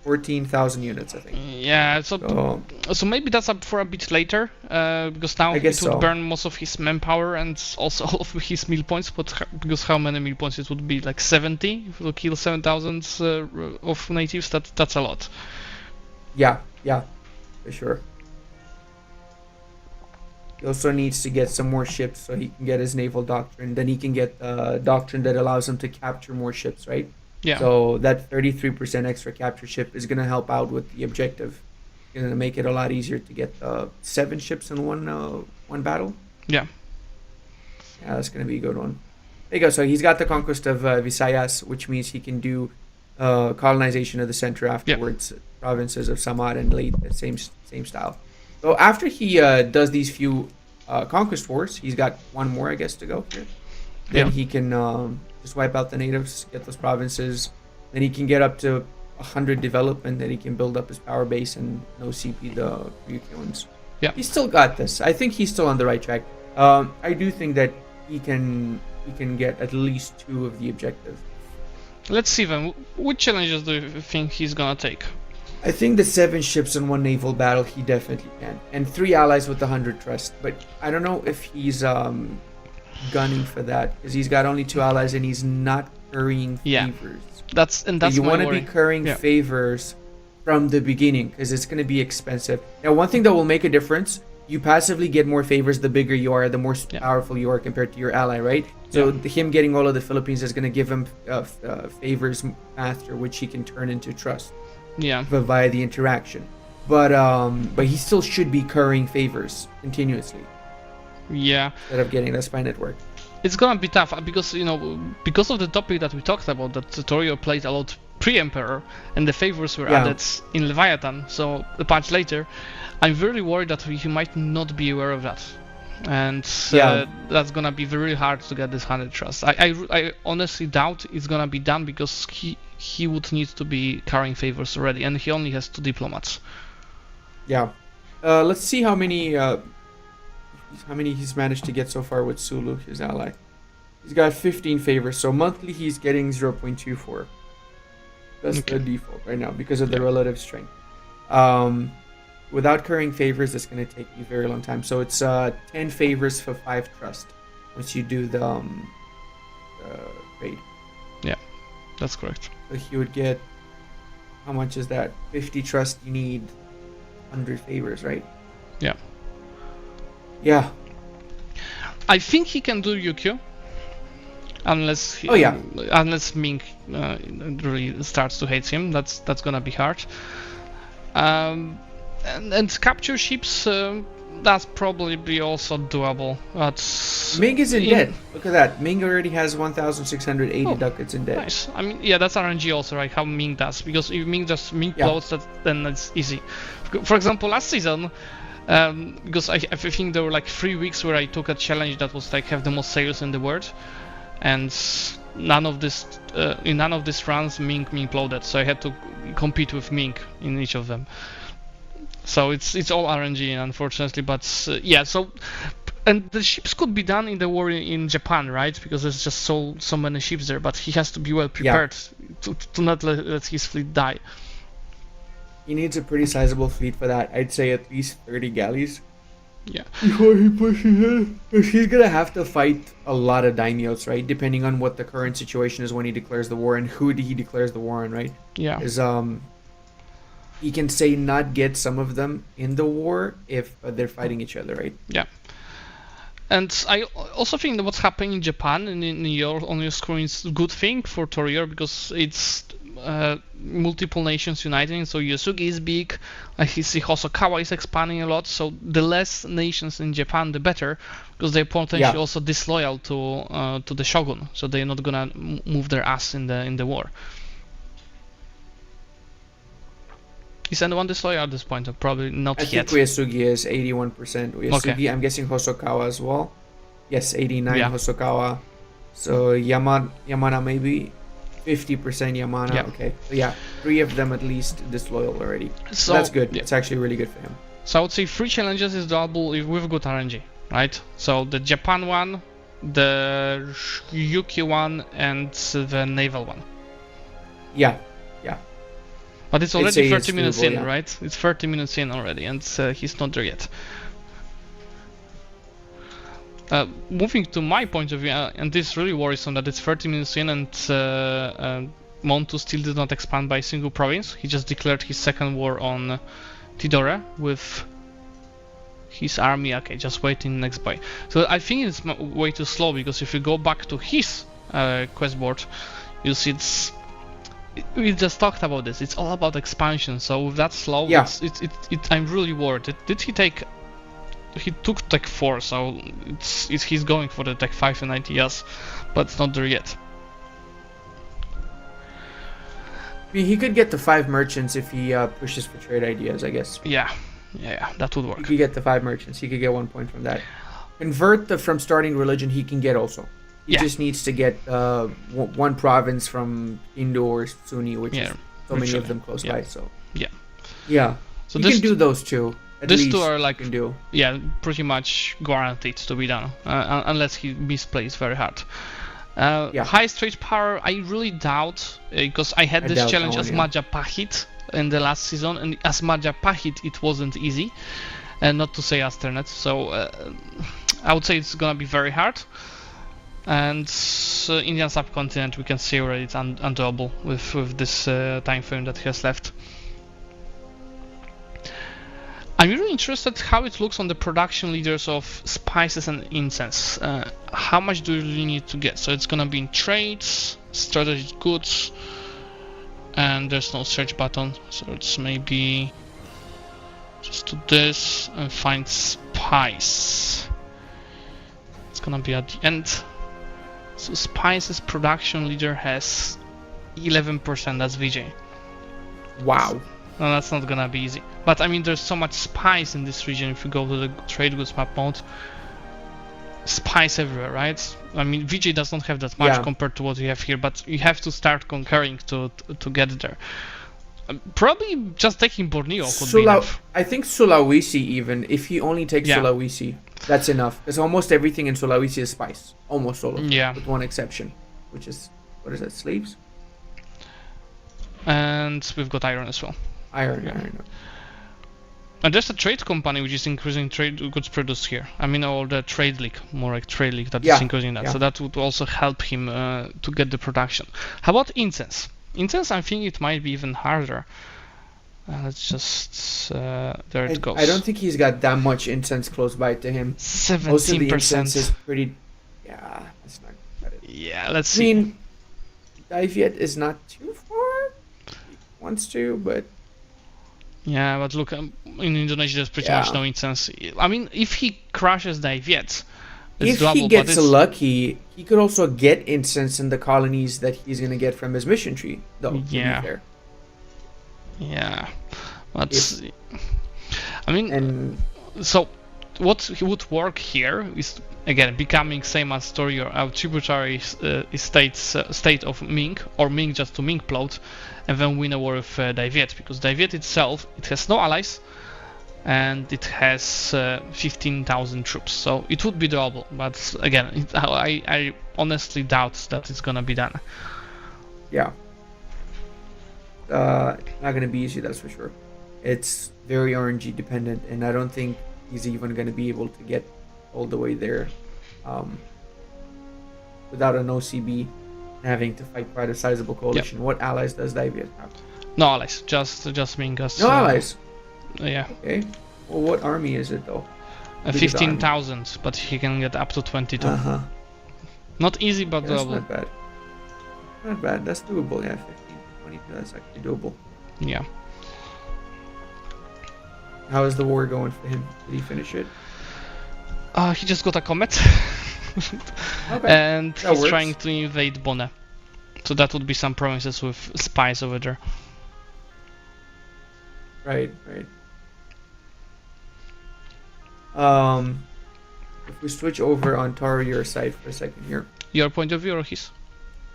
14,000 units, I think. Yeah, so maybe that's up for a bit later, because now I it guess would so. burn most of his manpower and also all of his meal points. But because how many meal points it would be? Like 70. If you kill 7,000 of natives, that's a lot. Yeah, for sure. He also needs to get some more ships so he can get his naval doctrine. Then he can get the doctrine that allows him to capture more ships, right? Yeah. So that 33% extra capture ship is going to help out with the objective. It's going to make it a lot easier to get 7 ships in one battle. Yeah. Yeah, that's going to be a good one. There you go. So he's got the conquest of Visayas, which means he can do colonization of the center afterwards. Provinces of Samar and Leyte, the same style. So after he does these few conquest wars, he's got one more, I guess, to go here. Then he can just wipe out the natives, get those provinces. Then he can get up to 100 development. Then he can build up his power base and no CP the Ryukyuans. Yeah. He's still got this. I think he's still on the right track. I do think that he can get at least 2 of the objectives. Let's see then. Which challenges do you think he's gonna take? I think the 7 ships in one naval battle he definitely can, and 3 allies with 100 trust. But I don't know if he's gunning for that because he's got only 2 allies and he's not currying favors. That's you my want to worry. be currying favors from the beginning because it's going to be expensive. Now, one thing that will make a difference: you passively get more favors the bigger you are, the more powerful you are compared to your ally, right? So him getting all of the Philippines is going to give him favors faster, which he can turn into trust. Yeah. Via the interaction, but he still should be currying favors continuously. Yeah. Instead of getting the spy network. It's gonna be tough because because of the topic that we talked about, that Torio played a lot pre-Emperor and the favors were added in Leviathan. So the patch later, I'm very worried that he might not be aware of that, and that's gonna be very hard to get this 100 trust. I honestly doubt it's gonna be done because he would need to be carrying favors already, and he only has 2 diplomats. Yeah. Let's see how many he's managed to get so far with Sulu, his ally. He's got 15 favors, so monthly he's getting 0.24. That's the default right now because of the relative strength. Without currying favors, it's going to take you a very long time. So it's 10 favors for 5 trust once you do the raid. Yeah, that's correct. So he would get, how much is that? 50 trust, you need 100 favors, right? Yeah. Yeah. I think he can do UQ. Unless unless Ming really starts to hate him, that's gonna be hard. And capture ships, that's probably also doable. But Ming is in debt. Look at that. Ming already has 1,680 ducats in debt. Nice. I mean, yeah, that's RNG also, right? How Ming does, because if Ming plots, then it's easy. For example, last season. Because I think there were like 3 weeks where I took a challenge that was like have the most sails in the world, and none of this in none of these runs Ming loaded, so I had to compete with Ming in each of them. So it's all RNG, unfortunately, but yeah. So and the ships could be done in the war in Japan, right? Because there's just so many ships there, but he has to be well prepared to not let his fleet die. He needs a pretty sizable fleet for that. I'd say at least 30 galleys. Yeah. Before he pushes in. He's gonna have to fight a lot of daimyos, right? Depending on what the current situation is when he declares the war and who he declares the war on, right? Yeah. Is he can say not get some of them in the war if they're fighting each other, right? Yeah. And I also think that what's happening in Japan and on your screen is a good thing for Torior, because it's multiple nations uniting. So Yosugi is big. I see Hosokawa is expanding a lot. So the less nations in Japan, the better, because they're potentially also disloyal to the shogun. So they're not gonna move their ass in the war. Is anyone disloyal at this point? Probably not yet. I think Uesugi is 81%. Uesugi, I'm guessing Hosokawa as well. Yes, 89 Hosokawa. So Yamana maybe 50% Yamana. Yeah. Okay. So yeah, 3 of them at least disloyal already. So that's good. Yeah. It's actually really good for him. So I would say 3 challenges is doable with good RNG, right? So the Japan one, the Yuki one, and the naval one. Yeah. But it's already 30 it's minutes doable, in, right? It's 30 minutes in already, and he's not there yet. Moving to my point of view, and this is really worrisome that it's 30 minutes in and Montu still did not expand by a single province. He just declared his second war on Tidore with his army. Okay, just waiting next buy. So I think it's way too slow, because if you go back to his quest board, you'll see we just talked about this. It's all about expansion. So with that slow, I'm really worried. Did he take? He took Tech 4, so he's going for the Tech 5 and ideas, but it's not there yet. I mean, he could get the 5 merchants if he pushes for trade ideas, I guess. Yeah, that would work. He could get the 5 merchants. He could get 1 point from that. Convert from starting religion, he can get also. He just needs to get 1 province from Indo or Sunni, which is so many of them close by. So so he can do those 2. These 2 are like pretty much guaranteed to be done, unless he misplays very hard. High trade power, I really doubt, because I had this challenge as Majapahit in the last season, and as Majapahit it wasn't easy, and not to say Asternet. So I would say it's gonna be very hard. And Indian subcontinent, we can see already it's undoable with this time frame that he has left. I'm really interested how it looks on the production leaders of spices and incense. How much do you really need to get? So it's gonna be in trades, strategic goods, and there's no search button. So it's maybe just do this and find spice. It's gonna be at the end. So Spice's production leader has 11%, that's VJ. Wow. No, that's not gonna be easy. But I mean, there's so much spice in this region. If you go to the trade goods map mode, spice everywhere, right? I mean, VJ does not have that much compared to what we have here, but you have to start conquering to get there. Probably just taking Borneo could be enough. I think Sulawesi even, if he only takes Sulawesi. That's enough. Because almost everything in Sulawesi is spice. Almost all of it, Yeah. with one exception, which is what is that? Slaves? And we've got iron as well. Iron. And there's a trade company which is increasing trade goods produced here. I mean, or the trade league, more like trade league that is increasing that. Yeah. So that would also help him to get the production. How about incense? Incense, I think it might be even harder. Let's just there it goes. I don't think he's got that much incense close by to him. 17%. Most of the incense is pretty. Yeah, that's not competitive. Yeah, let's I see. mean, Diviet is not too far. He wants to, but Yeah, but look, in Indonesia there's pretty Yeah. much no incense. I mean, if he crushes the Viet, it's if doable, he but gets it's, lucky, he could also get incense in the colonies that he's gonna get from his mission tree. Though, to be Yeah. fair. yeah, but I mean, And so what would work here is again becoming same as story or our tributary state of Ming, or Ming just to Ming plot, and then win a war with Diviet, because Diviet itself, it has no allies and it has 15,000 troops, so it would be doable, but again I honestly doubt that it's gonna be done. yeah, not gonna be easy, that's for sure. It's very RNG dependent, and I don't think he's even gonna be able to get all the way there without an OCB, having to fight quite a sizable coalition. What allies does Diviet have? No allies, just Ming as No allies. yeah, Okay. Well, what army is it though? 15,000, but he can get up to 22. Uh-huh. Not easy, but Yeah, that's doable. not bad. Not bad. That's doable. Yeah, 15 to 22. That's actually doable. Yeah. How is the war going for him? Did he finish it? He just got a comet. Okay. And That he's works. trying to invade Bone. So that would be some provinces with spies over there. Right. If we switch over on Taro your side for a second here, Your point of view or his?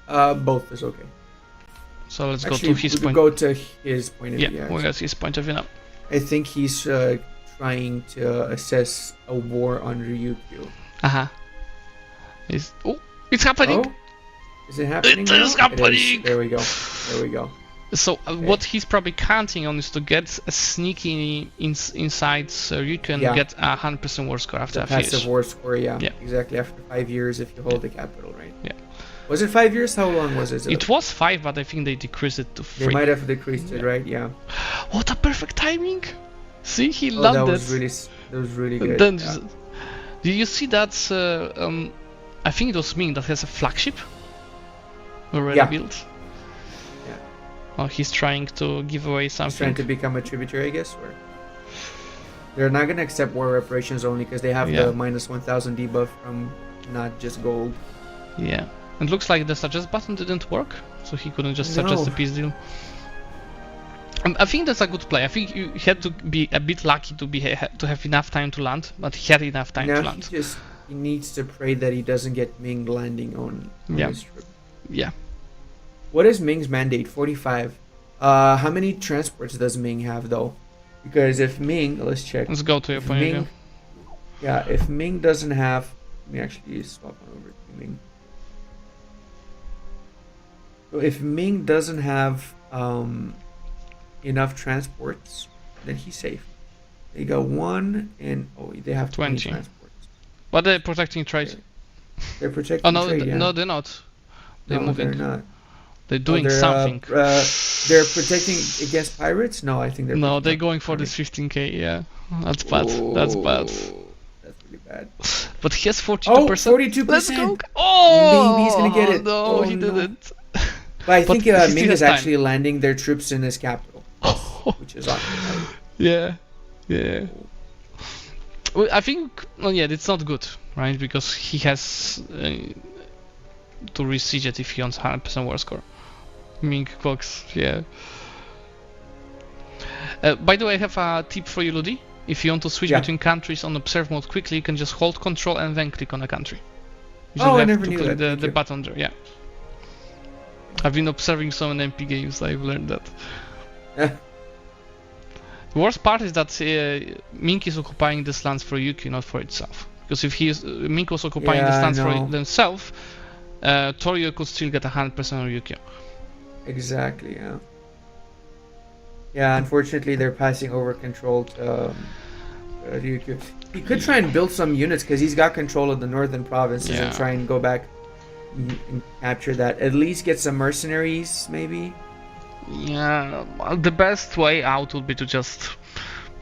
both is okay. So let's Actually, go to his we could point. go to his point of Yeah, view. we got his point of view now. I think he's trying to assess a war on Ryukyu. Uh-huh. It's happening! Oh, is it happening? It now? is happening! There we go. There we go. So what he's probably counting on is to get a sneaky inside so you can Yeah. get a 100% war score after The a few passive years. war score, yeah. Yeah. Exactly, after 5 years if you hold the capital, right? Yeah. Was it 5 years? How long was it? It was 5, but I think they decreased it to 3. They might have decreased it, right? Yeah. What a perfect timing! See, he Oh, landed. that was really good. Then, yeah. did you see that? I think it was Ming that has a flagship already Yeah. built. Yeah. Oh, he's trying to give away He's something. trying to become a tributary, I guess, or they're not gonna accept war reparations only because they have Yeah. the minus 1,000 debuff from not just gold. Yeah. It looks like the suggest button didn't work, so he couldn't just suggest a No. peace deal. I think that's a good play. I think you had to be a bit lucky to have enough time to land, but he had enough time to Now land. he needs to pray that he doesn't get Ming landing on Yeah. his trip. Yeah. What is Ming's mandate? 45. How many transports does Ming have though? Because if Ming, let's check. Let's go to your If point of Ming, view. yeah, if Ming doesn't have, let me actually swap on over to Ming. So if Ming doesn't have enough transports, then he's safe. They got 1 and they have 20 20. transports. But they're protecting trade. They're protecting Oh no, trade, yeah. no, they're not. They're No, moving. they're not. They're doing they're, something. They're protecting against pirates? No, I think they're No, protecting they're going for pirates. this 15k. Yeah, that's bad. That's bad. That's really bad. But he has 42%. Oh, 42%. Let's go. Oh, Maybe he's gonna get it. No, Oh, he no. didn't. But I But think he still Ming has is time. actually landing their troops in his capital, which is awesome. Yeah, yeah. Well, I think, well, yeah, it's not good, right? Because he has to re-siege it if he wants 100% war score. Ming Cox, yeah. By the way, I have a tip for you, Ludi. If you want to switch Yeah. between countries on observe mode quickly, you can just hold Control and then click on a country. You Oh, just I have never to knew click that. Thank the you. button there, yeah. I've been observing so many MP games, I've learned that. The worst part is that Ming is occupying this lands for Yuki, not for itself. Because if Ming was occupying this Yeah, I lands for know. themselves, Torio could still get 100% of Yuki. Exactly, yeah. Yeah, unfortunately, they're passing over control to Ryukyu. He could try and build some units because he's got control of the northern provinces and Yeah. try and go back and capture that. At least get some mercenaries, maybe. Yeah, well, the best way out would be to just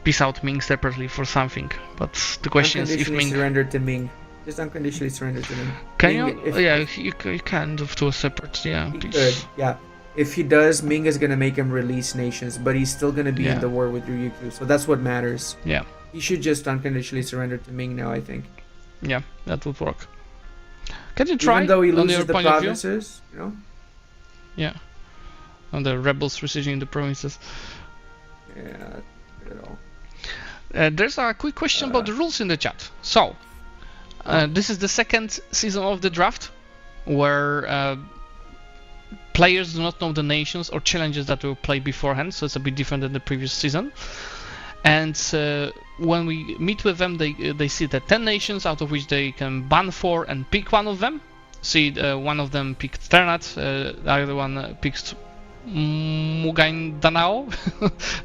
piece out Ming separately for something. But the question is if Unconditionally Ming surrender to Ming. Just unconditionally surrender to Ming. can Ming, you? if- Yeah, you can do a separate. Yeah, He piece. could, yeah. If he does, Ming is gonna make him release nations, but he's still gonna be Yeah. in the war with Ryukyu, so that's what matters. Yeah, He should just unconditionally surrender to Ming now, I think. yeah, that would work. Can you try Even though he on your loses the point of view? provinces, you know? Yeah, on the rebels resieging the provinces. Yeah, not good at all. There's a quick question about the rules in the chat. So, this is the second season of the draft, where players do not know the nations or challenges that will play beforehand, so it's a bit different than the previous season. And when we meet with them, they see the 10 nations out of which they can ban 4 and pick one of them. See, one of them picked Ternat, the other one picked Mugaindanao,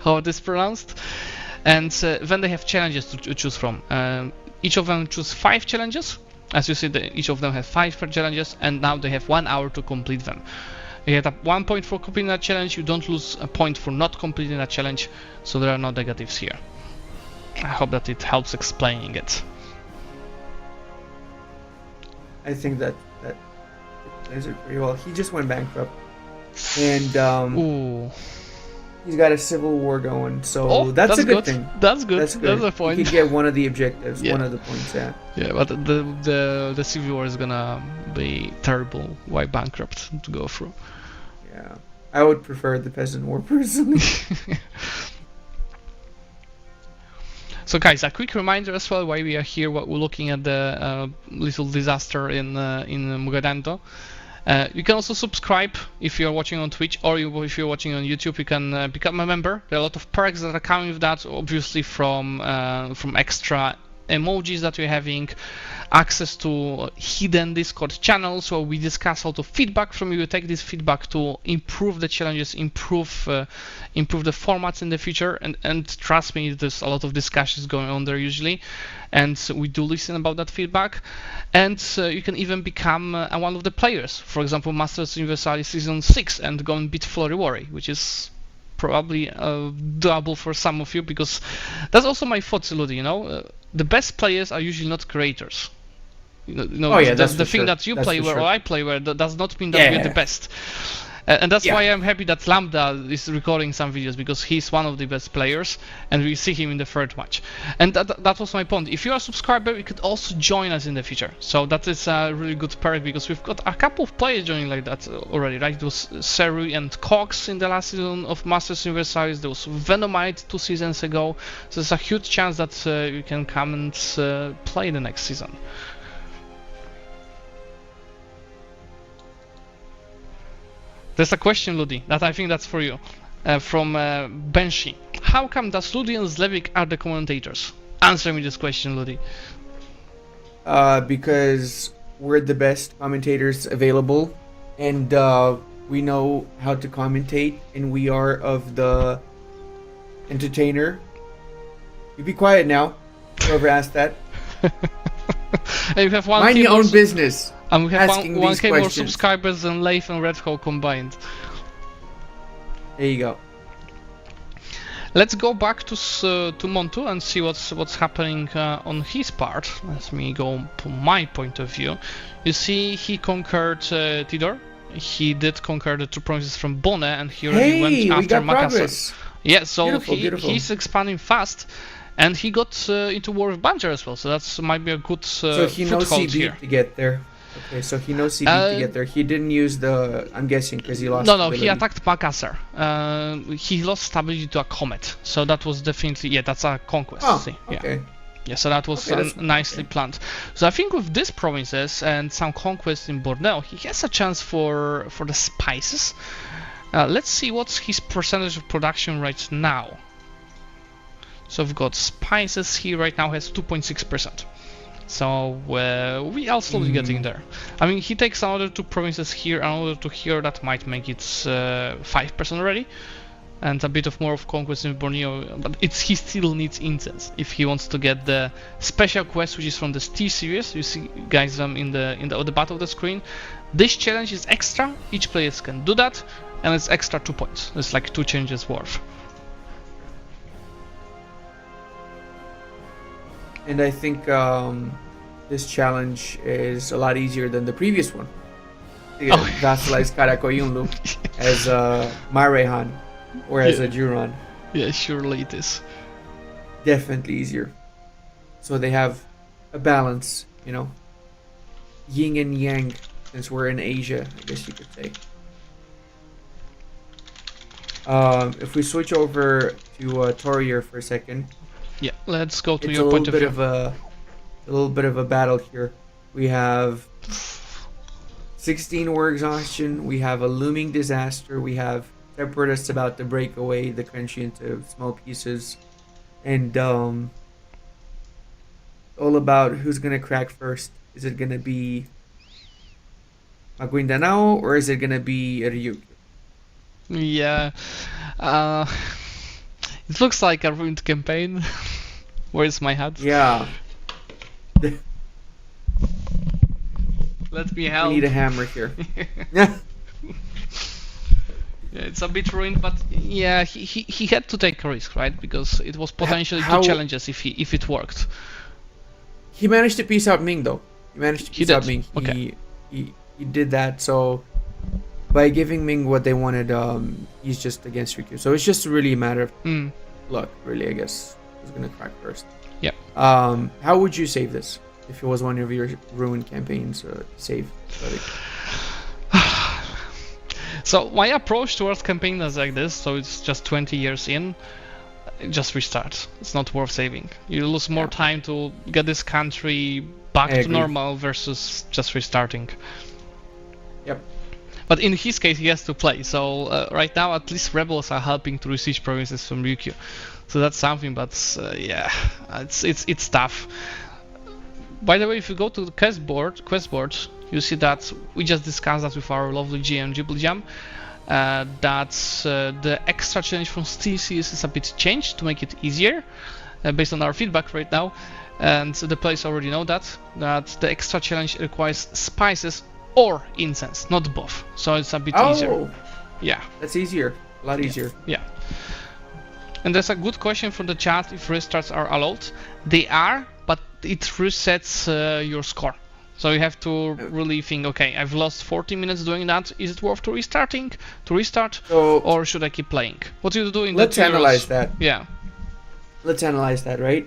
how it is pronounced. And then they have challenges to choose from. Each of them choose 5 challenges. As you see, each of them have 5 challenges, and now they have 1 hour to complete them. You get 1 point for completing a challenge, you don't lose a point for not completing a challenge, so there are no negatives here. I hope that it helps explaining it. I think that plays it pretty well. He just went bankrupt. And Ooh. he's got a civil war going, so Oh, that's a good thing. That's good. That's good. That's a point. He could get one of the objectives, Yeah. one of the points, yeah. Yeah, but the civil war is gonna be terrible. Why bankrupt to go through? Yeah. I would prefer the peasant war personally. So guys, a quick reminder as well why we are here. What we're looking at the little disaster in Mugadando. You can also subscribe if you're watching on Twitch, or if you're watching on YouTube, you can become a member. There are a lot of perks that are coming with that, obviously from extra emojis that we're having, access to hidden Discord channels where we discuss how to feedback from you. We take this feedback to improve the challenges, improve the formats in the future, and trust me, there's a lot of discussions going on there usually, and we do listen about that feedback. And you can even become one of the players, for example, Masters Universalis Season 6, and go and beat Floriwari, which is probably doable for some of you, because that's also my thoughts, Ludi, you know. The best players are usually not creators. Oh, yeah, that's the for thing sure. that you That's play for where sure. or I play where that does not mean that we're the Yeah. best. And that's Yeah. why I'm happy that Lambda is recording some videos, because he's one of the best players, and we see him in the third match. And that was my point. If you're a subscriber, you could also join us in the future. So that is a really good perk, because we've got a couple of players joining like that already, right? It was Seru and Cox in the last season of Masters Universalis. There was Venomite 2 seasons ago. So there's a huge chance that you can come and play the next season. There's a question, Ludi, that I think that's for you, from Benshi. How come that Ludi and Zlevik are the commentators? Answer me this question, Ludi. Because we're the best commentators available, and we know how to commentate, and we are of the entertainer. You be quiet now. Whoever asked that. And you have one Mind your more own business. and we have asking 1K these more questions. subscribers than Leif and Red Hole combined. There you go. Let's go back to Montu and see what's happening on his part. Let me go to my point of view. You see, he conquered Tidor. He did conquer the 2 provinces from Bone, and he already Hey, went we after got Makassar. progress. Yeah, so Beautiful, beautiful. he's expanding fast, and he got into war with Banjar as well. So that's might be a good So he knows foothold CB here. to get there. Okay, so he knows CB to get there. He didn't use the. I'm guessing because he lost. No, he stability. attacked Makassar. He lost stability to a comet, so that was definitely that's a conquest. Oh, see, yeah. okay. Yeah, so that was Okay, that's- nicely planned. So I think with these provinces and some conquests in Borneo, he has a chance for the spices. Let's see what's his percentage of production right now. So we've got spices. He right now has 2.6%. So we are slowly getting there. I mean, he takes another 2 provinces here, another 2 here. That might make it 5% already, and a bit of more of conquest in Borneo. But he still needs incense if he wants to get the special quest, which is from the Steel series. You see, guys, in the bottom of the screen. This challenge is extra. Each player can do that, and it's extra 2 points. It's like 2 changes worth. And I think this challenge is a lot easier than the previous one. To vassalize Karakoyunlu as Marehan or as a Juran. Yeah, surely it is. Definitely easier. So they have a balance, you know. Yin and yang, since we're in Asia, I guess you could say. If we switch over to Torier for a second. Yeah, let's go to It's your point of view. a little bit of a battle here. We have 16 war exhaustion. We have a looming disaster. We have separatists about to break away the country into small pieces, and all about who's gonna crack first. Is it gonna be Maguindanao or is it gonna be Ryukyu? Yeah, it looks like a ruined campaign. Where's my hat? Yeah. Let me help. We need a hammer here. Yeah, it's a bit ruined, but yeah, he had to take a risk, right? Because it was potentially 2 challenges if it worked. He managed to piece out Ming though. He managed to piece out Ming. Okay. He did that. So by giving Ming what they wanted, he's just against Ryukyu. So it's just really a matter of luck, really. I guess who's gonna crack first. Yeah. How would you save this if it was one of your ruined campaigns? Save. So my approach towards campaigns is like this. So it's just 20 years in. Just restart. It's not worth saving. You lose more time to get this country back to normal versus just restarting. Yep. But in his case, he has to play. So right now, at least rebels are helping to besiege provinces from Ryukyu. So that's something. But yeah, it's tough. By the way, if you go to the quest board, you see that we just discussed that with our lovely GM Jam. That the extra challenge from Steel Series is a bit changed to make it easier, based on our feedback right now, and the players already know that the extra challenge requires spices or incense, not both, so it's a bit easier. Yeah, that's easier, a lot easier. Yeah. And there's a good question from the chat if restarts are allowed. They are, but it resets your score. So you have to really think, okay, I've lost 40 minutes doing that. Is it worth to restart? Or should I keep playing? What do you do in Let's analyze that. Yeah. Let's analyze that, right?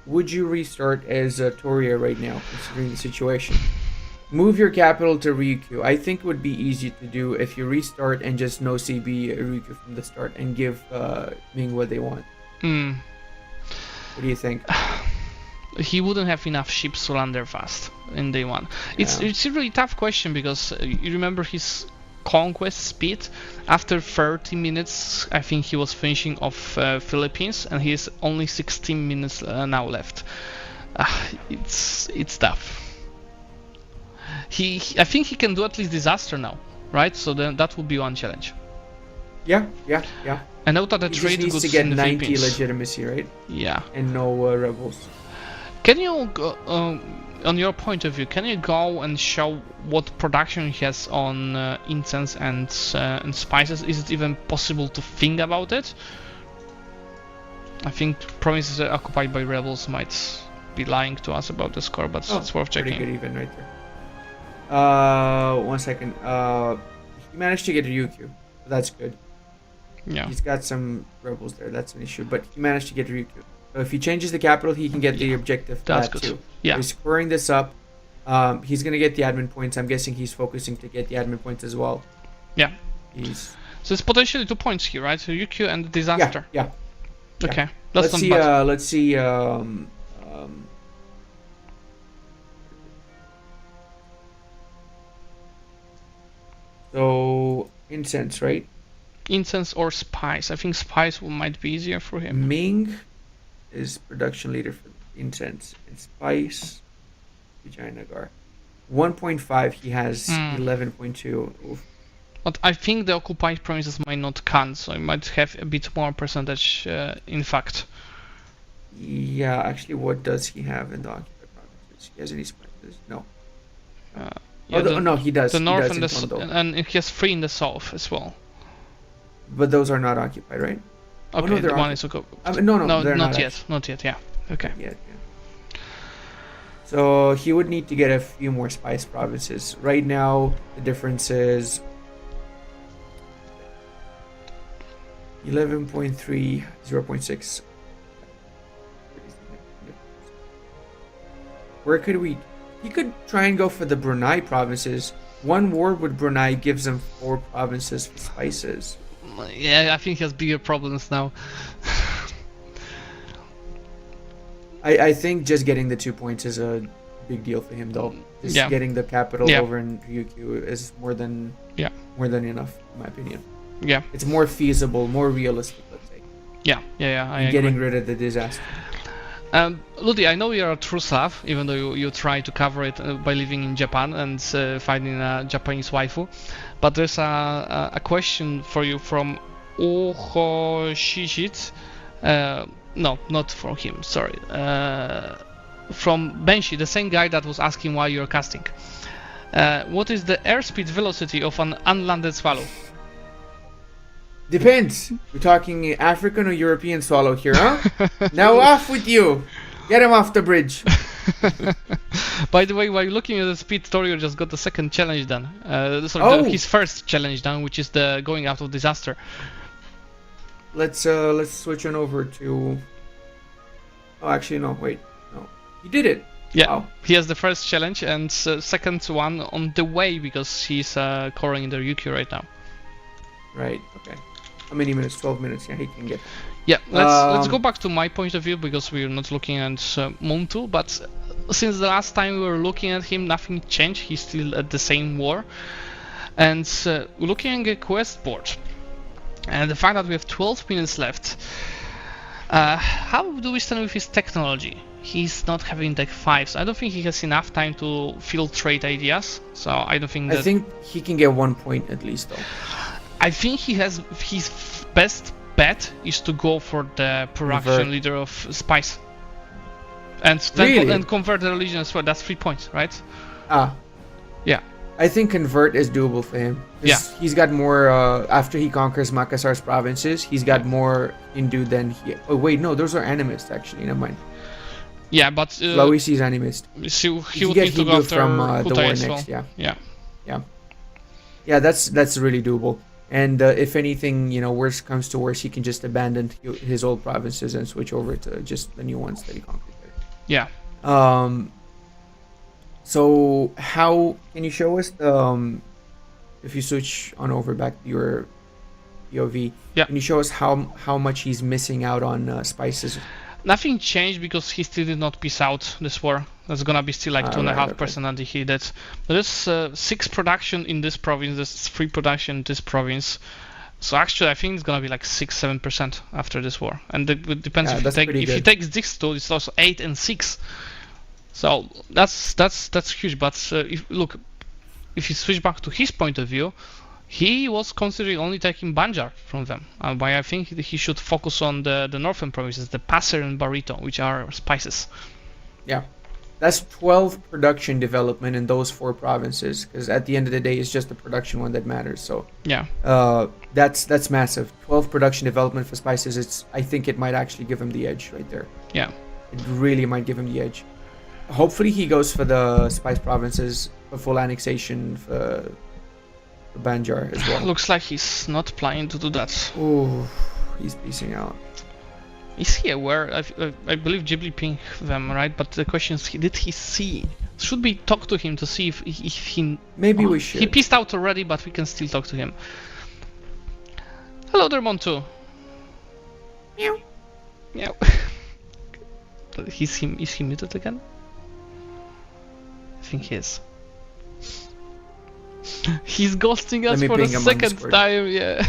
Would you restart as Torier right now, considering the situation? Move your capital to Ryukyu. I think it would be easy to do if you restart and just no CB Ryukyu from the start and give Ming what they want. What do you think? He wouldn't have enough ships to land there fast in day 1. It's a really tough question because you remember his conquest speed. After 30 minutes, I think he was finishing off Philippines, and he has only 16 minutes now left. It's tough. I think he can do at least disaster now, right? So then that would be one challenge. Yeah. I know that the he trade just needs goods to get in the 90 Philippines. legitimacy, right? Yeah. And no rebels. Can you go, on your point of view, can you go and show what production he has on incense and spices? Is it even possible to think about it? I think provinces occupied by rebels might be lying to us about the score, but it's worth checking. Pretty good even right there. 1 second. He managed to get Ryukyu. That's good. Yeah. He's got some rebels there. That's an issue, but he managed to get Ryukyu. So if he changes the capital, he can get the objective. That's good. Too. Yeah. So he's squaring this up. He's gonna get the admin points. I'm guessing he's focusing to get the admin points as well. Yeah. So it's potentially 2 points here, right? So Ryukyu and disaster. Yeah. Okay. Let's see. Let's see. So incense, right? Incense or spice. I think spice might be easier for him. Ming is production leader for incense and spice. Vijayanagar. 1.5. He has 11.2. Oof. But I think the occupied provinces might not count, so it might have a bit more percentage. In fact, Yeah, actually, what does he have in the occupied provinces? He has any spices? No. yeah, No, he does. the He north does and in the Tondo. and he has 3 in the south as well. But those are not occupied, right? Oh, Okay, no, the they're one occupied. is okay. No, they're not not yet, not yet. Yeah. Okay. Yeah. So he would need to get a few more spice provinces. Right now, the difference is 11.3, 0.6. Where could we? He could try and go for the Brunei provinces. One war with Brunei gives him 4 provinces for spices. Yeah, I think he has bigger problems now. I think just getting the 2 points is a big deal for him, though. Just Yeah. getting the capital Yeah. over in Ryukyu is more than enough, in my opinion. Yeah. It's more feasible, more realistic, let's say. Yeah. I agree. Getting rid of the disaster. Ludi, I know you're a true Slav, even though you try to cover it by living in Japan and finding a Japanese waifu. But there's a question for you from Ohoshishit. No, not from him, sorry. From Benshi, the same guy that was asking why you're casting. What is the airspeed velocity of an unlanded swallow? Depends. We're talking African or European swallow here, huh? Now off with you. Get him off the bridge. By the way, while you're looking at the speed story, you just got the second challenge done. His first challenge done, which is the going out of disaster. Let's switch on over to. Oh, actually, no. Wait, no. He did it. Yeah, Wow. he has the first challenge and second one on the way because he's coring in the Ryukyu right now. Right. Okay. How many minutes? 12 minutes. Yeah, he can get. Yeah, let's go back to my point of view because we're not looking at Montu, but since the last time we were looking at him, nothing changed. He's still at the same war. And looking at the quest board, and the fact that we have 12 minutes left, how do we stand with his technology? He's not having Tech 5, so I don't think he has enough time to filtrate ideas. So I don't think that... I think he can get 1 point at least, though. I think he has his best bet is to go for the production leader of Spice. And Really? and convert the religion as well. That's 3 points, right? Ah. Yeah. I think convert is doable for him. 'Cause Yeah. He's got more, after he conquers Makassar's provinces, he's got more Hindu than he... Oh, wait, no, those are animist, actually. Never mind. Yeah, but... Loisi's animist. So he would get need to go Hindu after from the Kutai war as well. next, yeah. Yeah. Yeah, that's really doable. And if anything, worse comes to worse, he can just abandon his old provinces and switch over to just the new ones that he conquered there. Yeah. So how can you show us if you switch on over back to your POV? Yeah. Can you show us how much he's missing out on spices? Nothing changed because he still did not piece out this war. That's gonna be still like 2.5% until he did. There's 6 production in this province. There's 3 production in this province. So actually, I think it's gonna be like 6-7% after this war. And it depends if he takes these two. It's also 8 and 6. So that's huge. But if you switch back to his point of view, he was considering only taking Banjar from them. But I think he should focus on the northern provinces, the Passer and Barito, which are spices. Yeah. That's 12 production development in those 4 provinces, because at the end of the day, it's just the production one that matters. So yeah, that's massive. 12 production development for spices. I think it might actually give him the edge right there. Yeah, it really might give him the edge. Hopefully, he goes for the spice provinces, for full annexation for Banjar as well. Looks like he's not planning to do that. Oh, he's piecing out. Is he aware? I believe Ghibli pinged them, right? But the question is, did he see? Should we talk to him to see if he... Maybe we should. He pieced out already, but we can still talk to him. Hello there, Montu. Meow. Meow. Is he muted again? I think he is. He's ghosting us for the second time, yeah.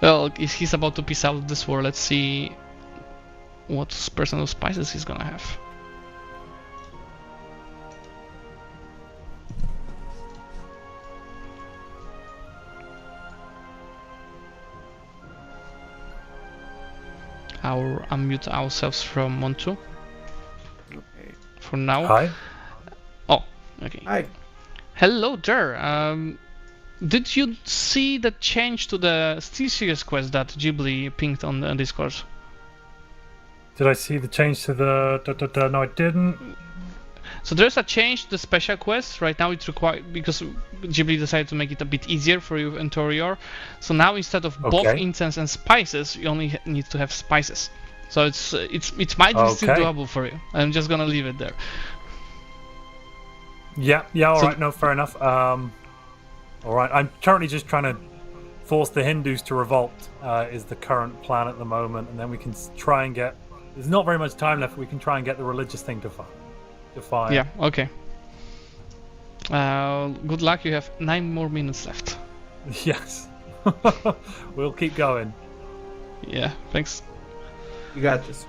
Well, he's about to piece out this war. Let's see what percent of spices he's gonna have. I'll unmute ourselves from Montu Okay. for now. Hi. Oh, okay. Hi. Hello there. Did you see the change to the SteelSeries quest that Ghibli pinged on the Discord? Did I see the change to the? No, I didn't. So there's a change to the special quest. Right now it's required because Ghibli decided to make it a bit easier for you in Torior. So now instead of both Okay. incense and spices, you only need to have spices. So it might be still Okay. doable for you. I'm just gonna leave it there. Yeah. All So- right. No, fair enough. All right. I'm currently just trying to force the Hindus to revolt. Is the current plan at the moment, and then we can try and get. There's not very much time left. We can try and get the religious thing to fire. Yeah. Okay. Good luck. You have 9 more minutes left. Yes. We'll keep going. Yeah. Thanks. You got this.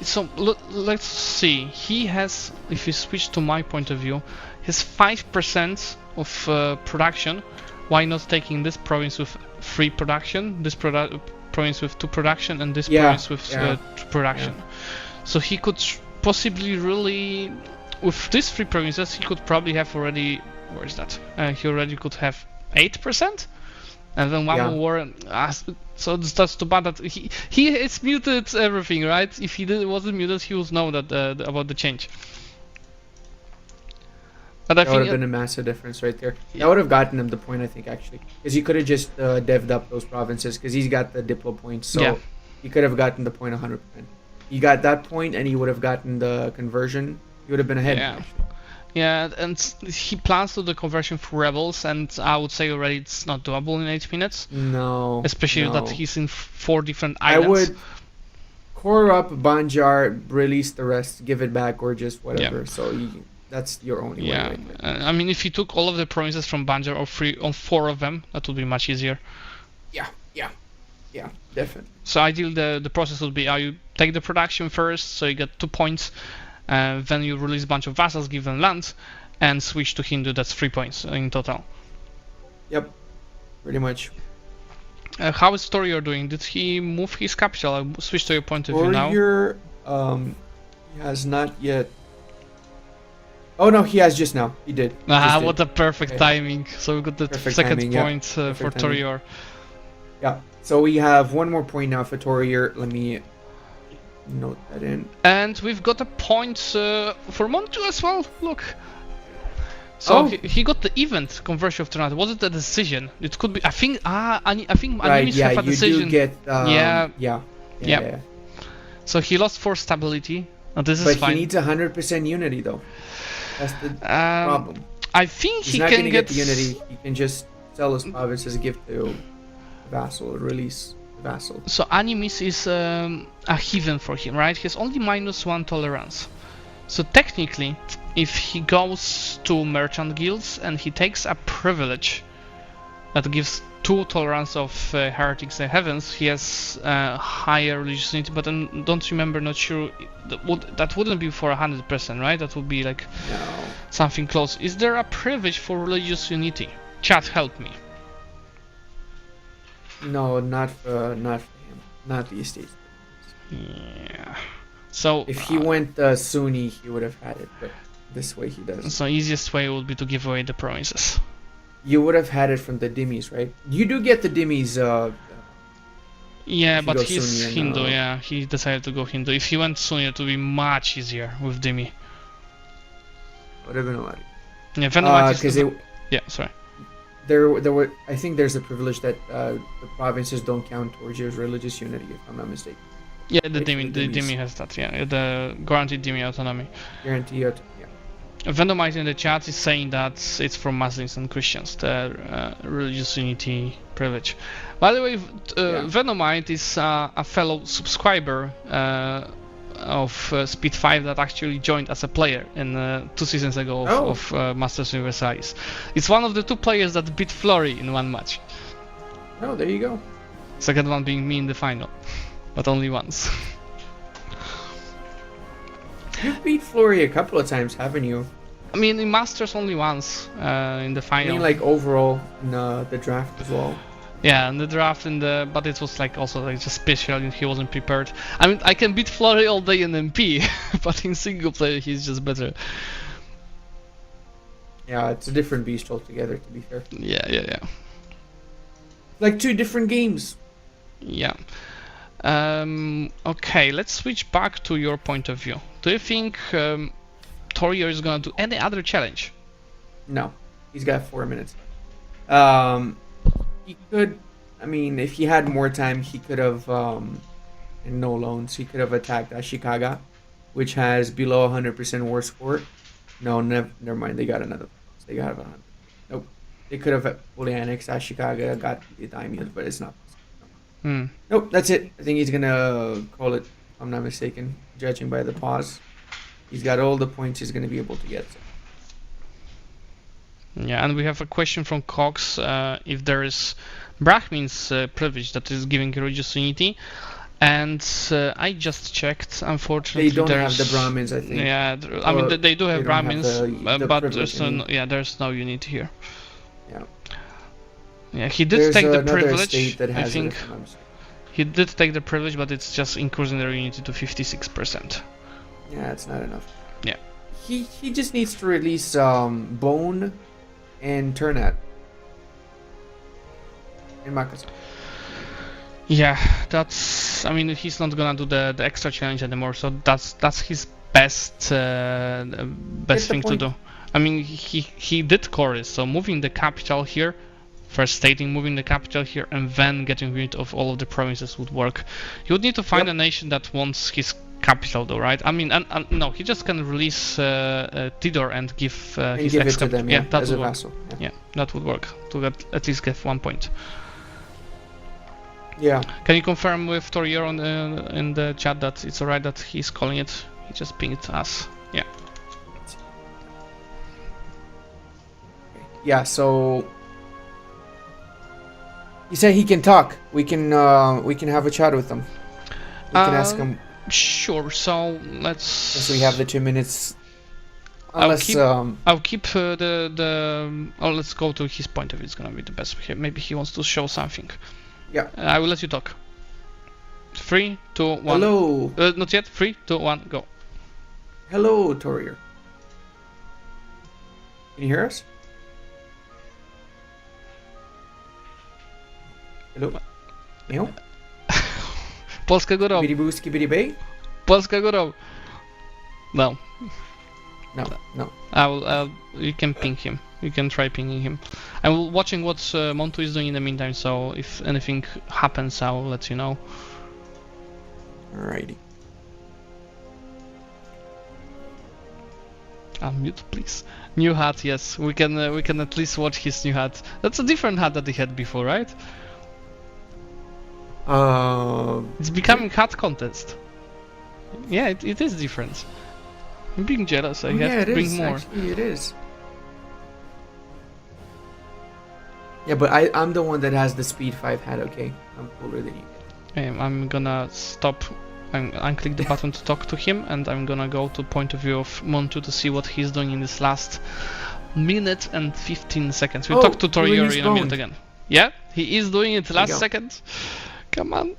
So let's see. He has, if you switch to my point of view, has 5% of production. Why not taking this province with 3 production, this province with 2 production, and this province with 2 production? So he could possibly really, with these 3 provinces, he could probably have already. Where is that? He already could have 8%. And then one more. So that's too bad that he is muted everything, right? If he wasn't muted, he would know that about the change. But I That would think have been a massive difference right there. That would have gotten him the point, I think, actually, because he could have just devved up those provinces because he's got the diplo points, so he could have gotten the point 100%. He got that point, and he would have gotten the conversion. He would have been ahead. Yeah. Actually. Yeah, and he plans to do the conversion for rebels, and I would say already it's not doable in 8 minutes. No. Especially no. that he's in 4 different I islands. would core up Banjar, release the rest, give it back, or just whatever. Yeah. So that's your only way. Yeah, Right there. I mean, if you took all of the provinces from Banjar on 4 of them, that would be much easier. Yeah, definitely. So ideally, the process would be you take the production first, so you get 2 points, then you release a bunch of vassals, give them land, and switch to Hindu. That's 3 points in total. Yep, pretty much. How is Torior doing? Did he move his capital? I'll switch to your point of view now. Warrior, he has not yet. Oh no, he has just now. He did. What a perfect timing. So we got the Perfect second timing, yeah. point for Perfect timing. Torior. Yeah. So we have one more point now for Torier. Let me note that in. And we've got a point for Montu as well. Look. So he got the event conversion of Tornado. Was it a decision? It could be. I think. I think Right. Animis Yeah. have a You decision. do get. Yeah. Yeah. So he lost 4 stability. This is But fine. he needs 100% unity though. That's the problem. I think He's he not can gonna get the unity. He can just sell his province as a gift to vassal, release vassal. So Animis is a heathen for him, right? He has only -1 tolerance. So technically, if he goes to merchant guilds and he takes a privilege that gives 2 tolerance of heretics and heavens, he has higher religious unity. But then don't remember, not sure. That wouldn't be for 100%, right? That would be like something close. Is there a privilege for religious unity? Chat, help me. No, not for him. Not the estates. Yeah. So If he went Sunni, he would have had it, but this way he doesn't. So easiest way would be to give away the provinces. You would have had it from the Dhimmis, right? You do get the Dhimmis. Yeah, If you but go he's Sunni and, Hindu. Yeah, he decided to go Hindu. If he went Sunni, it would be much easier with Dhimmi. Would have been a lot. Yeah, Venomite Because is. Yeah, sorry. there were. I think there's a privilege that the provinces don't count towards your religious unity, if I'm not mistaken. Yeah, the Right, Dhimmi, the the Dhimmis. Dhimmi has that. Yeah, the guaranteed Dhimmi autonomy. Guarantee it. Yeah. Venomite in the chat is saying that it's for Muslims and Christians, the religious unity privilege. By the way, Venomite is a fellow subscriber of Speed 5 that actually joined as a player in 2 seasons ago of Masters Universalis. It's one of the 2 players that beat Flory in 1 match. Oh, there you go. Second one being me in the final. but only once. You've beat Flory a couple of times, haven't you? I mean, in Masters only once in the I final. mean, like overall in the draft as well. Yeah, in the draft, but it was like also like just special, and he wasn't prepared. I mean, I can beat Flory all day in MP, but in single player he's just better. Yeah, it's a different beast altogether, to be fair. Yeah. Like 2 different games. Yeah. Okay, let's switch back to your point of view. Do you think Torier is gonna do any other challenge? No, he's got 4 minutes. He could. I mean, if he had more time, he could have. And no loans, he could have attacked Ashikaga, which has below 100% war score. No, never mind. They got another. They got 100. Nope. They could have fully annexed Ashikaga, got the daimyo, but it's not. Nope, that's it. I think he's gonna call it. If I'm not mistaken, judging by the pause. He's got all the points he's gonna be able to get. Yeah, and we have a question from Cox. If there is Brahmin's privilege that is giving religious unity, and I just checked. Unfortunately, They don't have the Brahmins, I think. Yeah, I mean they do have Brahmins, the but privilege, there's no unity here. Yeah. Yeah, he did There's take the another privilege. state that I has think it, if I'm not mistaken. he did take the privilege, but it's just increasing their unity to 56%. Yeah, it's not enough. Yeah. He just needs to release Bone and Turnat. And Makasa. Yeah, that's. I mean, he's not gonna do the extra challenge anymore, so that's his best thing to do. I mean, he did chorus, so moving the capital here, first stating moving the capital here, and then getting rid of all of the provinces would work. You would need to find a nation that wants his capital, though, right? I mean, and no, he just can release Tidor and give his give it extra. to them, that as would a work. vassal. Yeah, that would work to at least get 1 point. Yeah. Can you confirm with Torier in the chat that it's alright that he's calling it? He just pinged us. Yeah. Yeah. So he said he can talk. We can have a chat with him. We can ask him. Sure. So let's. So we have the 2 minutes. Unless I'll keep the. Oh, let's go to his point of view. It's gonna be the best. Maybe he wants to show something. Yeah. I will let you talk. 3, 2, 1. Hello. Not yet. 3, 2, 1. Go. Hello, Torier. Can you hear us? Hello. Meow. Polska górą. Skibidi boo, skibidi bay. Polska górą. No. No. You can ping him. You can try pinging him. I'm watching what Montu is doing in the meantime, so if anything happens, I'll let you know. Alrighty. Unmute, please. New hat, yes. We can at least watch his new hat. That's a different hat that he had before, right? It's becoming hat contest. Yeah, it is different. I'm being jealous. I have to bring more. Actually, it is. Yeah, but I'm the one that has the speed 5 hat, okay? I'm cooler than you. Okay, I'm gonna stop. Unclick the button to talk to him, and I'm gonna go to point of view of Montu to see what he's doing in this last minute and 15 seconds. We'll talk to Toriori in a minute again. Yeah, he is doing it last second. Come on.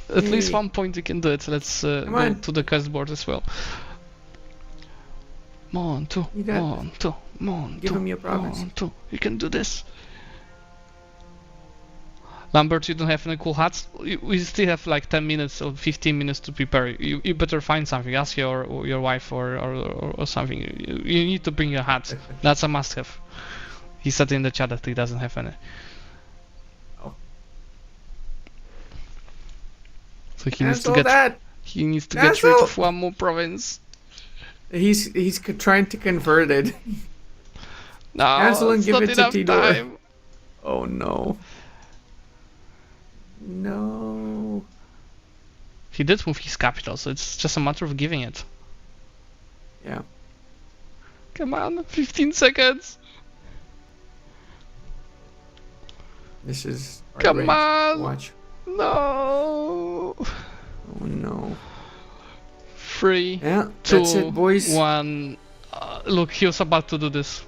At least 1 point you can do it. Let's go to the quest board as well. Montu. Give him your province. Montu. You can do this. Lambert, you don't have any cool hats? We still have like 10 minutes or 15 minutes to prepare. You better find something. Ask your wife or something. You need to bring your hat. That's a must-have. He said in the chat that he doesn't have any. Oh. So he needs to get. He needs to get rid of 1 more province. He's trying to convert it. No, Cancel and it's give not it to enough Tidor. time. Oh no. No. He did move his capital, so it's just a matter of giving it. Yeah. Come on, 15 seconds. This is. Come on. Watch. No. no. 3, Yeah, 2, that's it, boys. 1. Look, he was about to do this.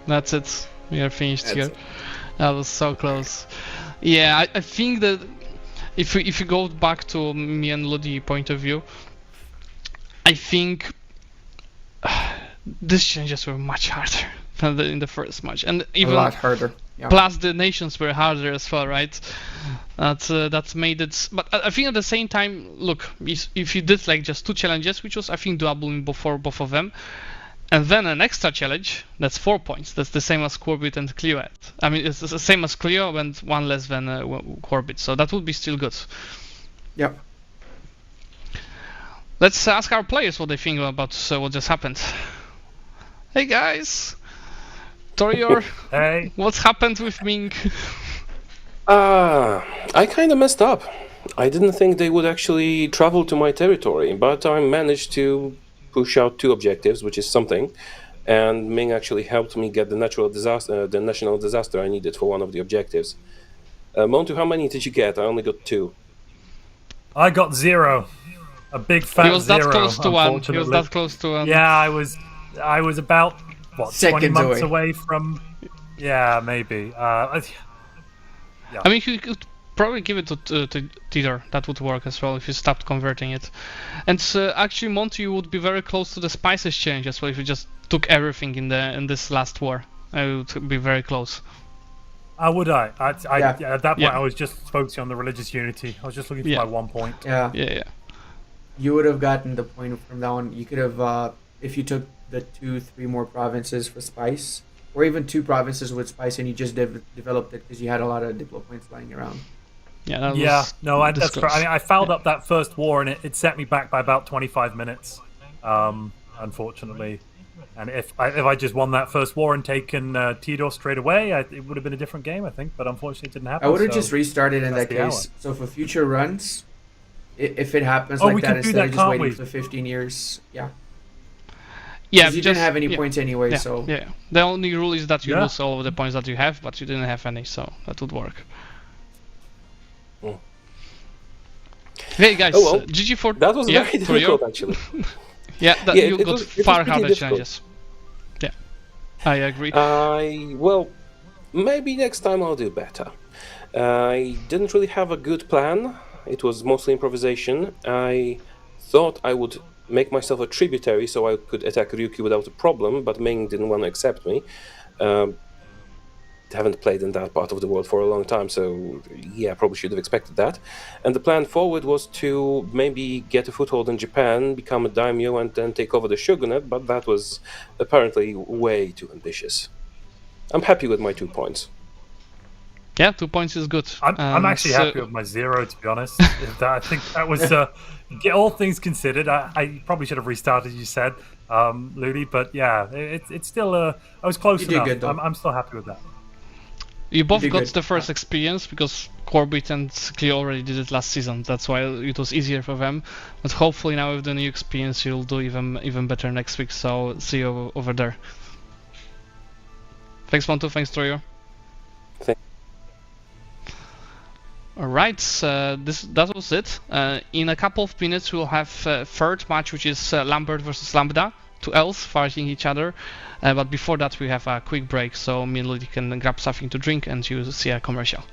That's it. We are finished That's here. it. That was so close. Yeah, I think that if you go back to me and Ludi point of view, I think these changes were much harder than in the first match, and even A lot harder. Yeah. plus the nations were harder as well, right? That's made it. But I think at the same time, look, if you did like just 2 challenges, which was I think doable for both of them, and then an extra challenge, that's 4 points. That's the same as Corbett and Cleo had. I mean, it's the same as Cleo and 1 less than Corbett, so that would be still good. Yep. Let's ask our players what they think about what just happened. Hey guys, Torior, Hey. what's happened with Ming? I kind of messed up. I didn't think they would actually travel to my territory, but I managed to push out 2 objectives, which is something. And Ming actually helped me get the national disaster I needed for one of the objectives. Montu, how many did you get? I only got 2. I got 0. A big fat 0. He was that close to 1. He was unfortunately. that close to 1. Yeah, I was about what 20 Seconds months away. away from. Yeah, maybe. I mean, you could probably give it to Theater. That would work as well if you stopped converting it. And actually, Monty, you would be very close to the spices change as well if you just took everything in this last war. I would be very close. Would I? Yeah. At that point, Yeah. I was just focusing on the religious unity. I was just looking for Yeah. my 1 point. Yeah. Yeah. You would have gotten the point from that one. You could have, if you took the 2-3 more provinces for spice, or even 2 provinces with spice, and you just developed it because you had a lot of diplo points lying around. Yeah. That Yeah, was no, this that's close. correct. I mean, I fouled up that first war, and it set me back by about 25 minutes, unfortunately. And if I just won that first war and taken Tidor straight away, it would have been a different game, I think. But unfortunately, it didn't happen. I would have so just restarted in that's that the case. So for future runs, if it happens Oh, like we that, can do instead that, of just can't waiting we? for 15 years, yeah. Yeah, 'Cause you didn't have any points anyway, yeah, so yeah. The only rule is that you Yeah. lose all of the points that you have, but you didn't have any, so that would work. Mm. Hey guys, Oh, well, GG for That was yeah, very for you. difficult, actually. Yeah, Yeah, you it got was far pretty harder difficult. challenges. Yeah, I agree. Well, maybe next time I'll do better. I didn't really have a good plan. It was mostly improvisation. I thought I would make myself a tributary so I could attack Ryuki without a problem, but Ming didn't want to accept me. Haven't played in that part of the world for a long time, so yeah, probably should have expected that. And the plan forward was to maybe get a foothold in Japan, become a daimyo, and then take over the shogunate, but that was apparently way too ambitious. I'm happy with my 2 points. Yeah, 2 points is good. I'm actually happy with my 0, to be honest. I think that was, all things considered, I probably should have restarted, you said, Ludi, but yeah, it's still, I was close You did enough. good, though. I'm still happy with that. You both did got good. the first experience because Corbett and Cleo already did it last season. That's why it was easier for them. But hopefully now with the new experience, you'll do even better next week. So see you over there. Thanks, Montu. Thanks, Troyer. Thank- Alright, that was it. In a couple of minutes, we'll have third match, which is Lambert versus Lambda. 2 elves fighting each other. But before that, we have a quick break, so me and Ludi can grab something to drink and you see a commercial.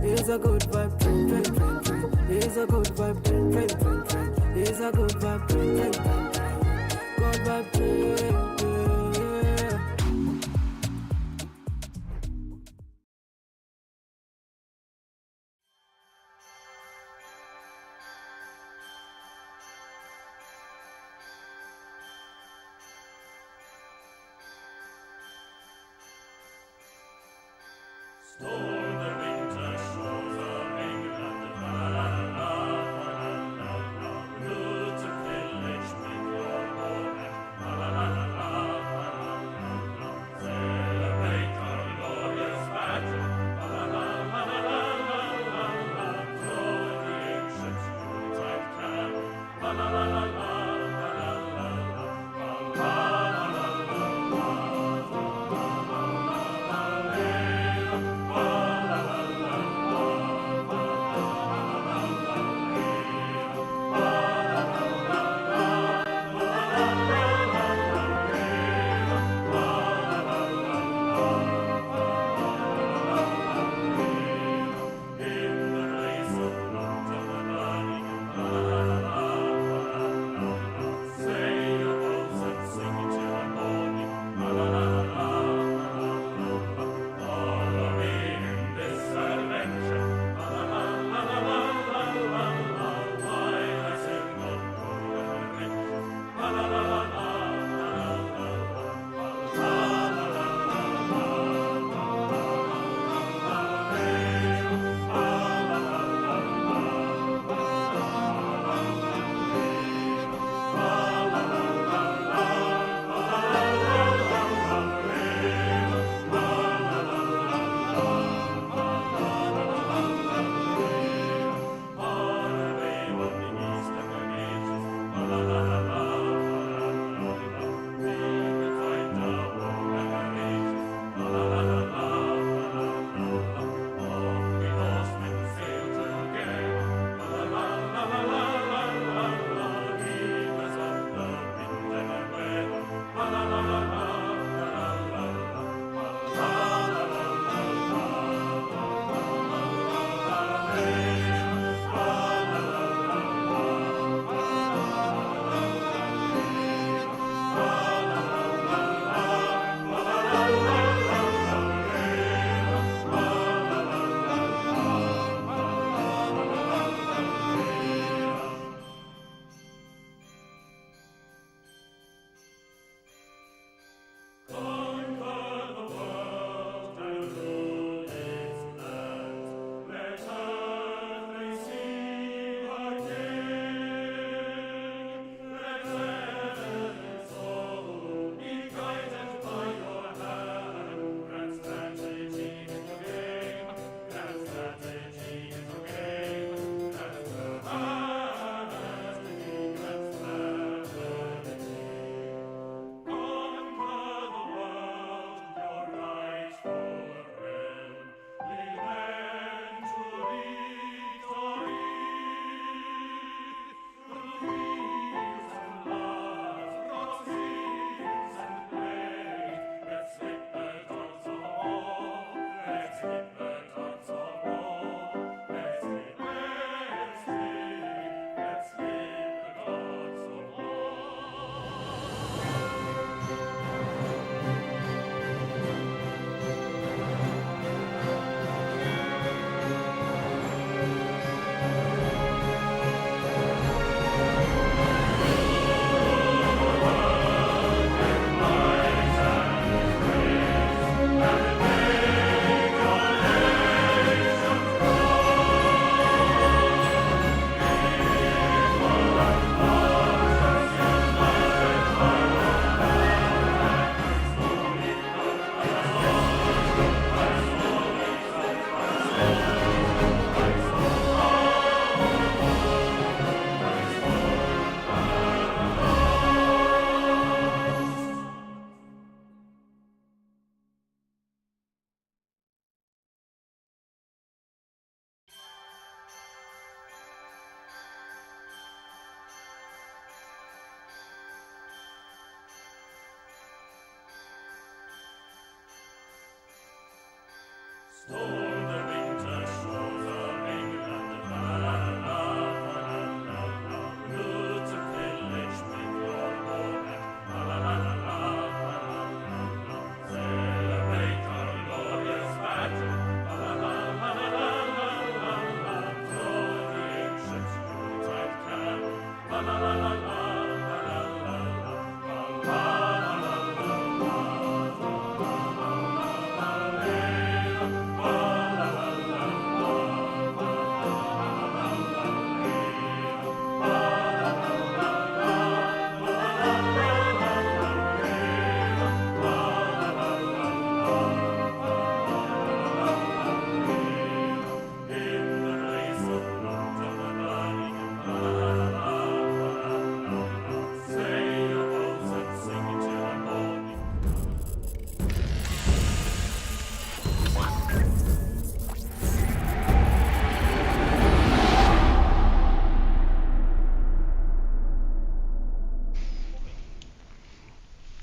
Here's a good vibe, drink, drink, drink, drink. Here's a good vibe, drink, drink, drink, drink. Here's a good vibe, drink, drink, drink, drink. Good vibe, drink, yeah. la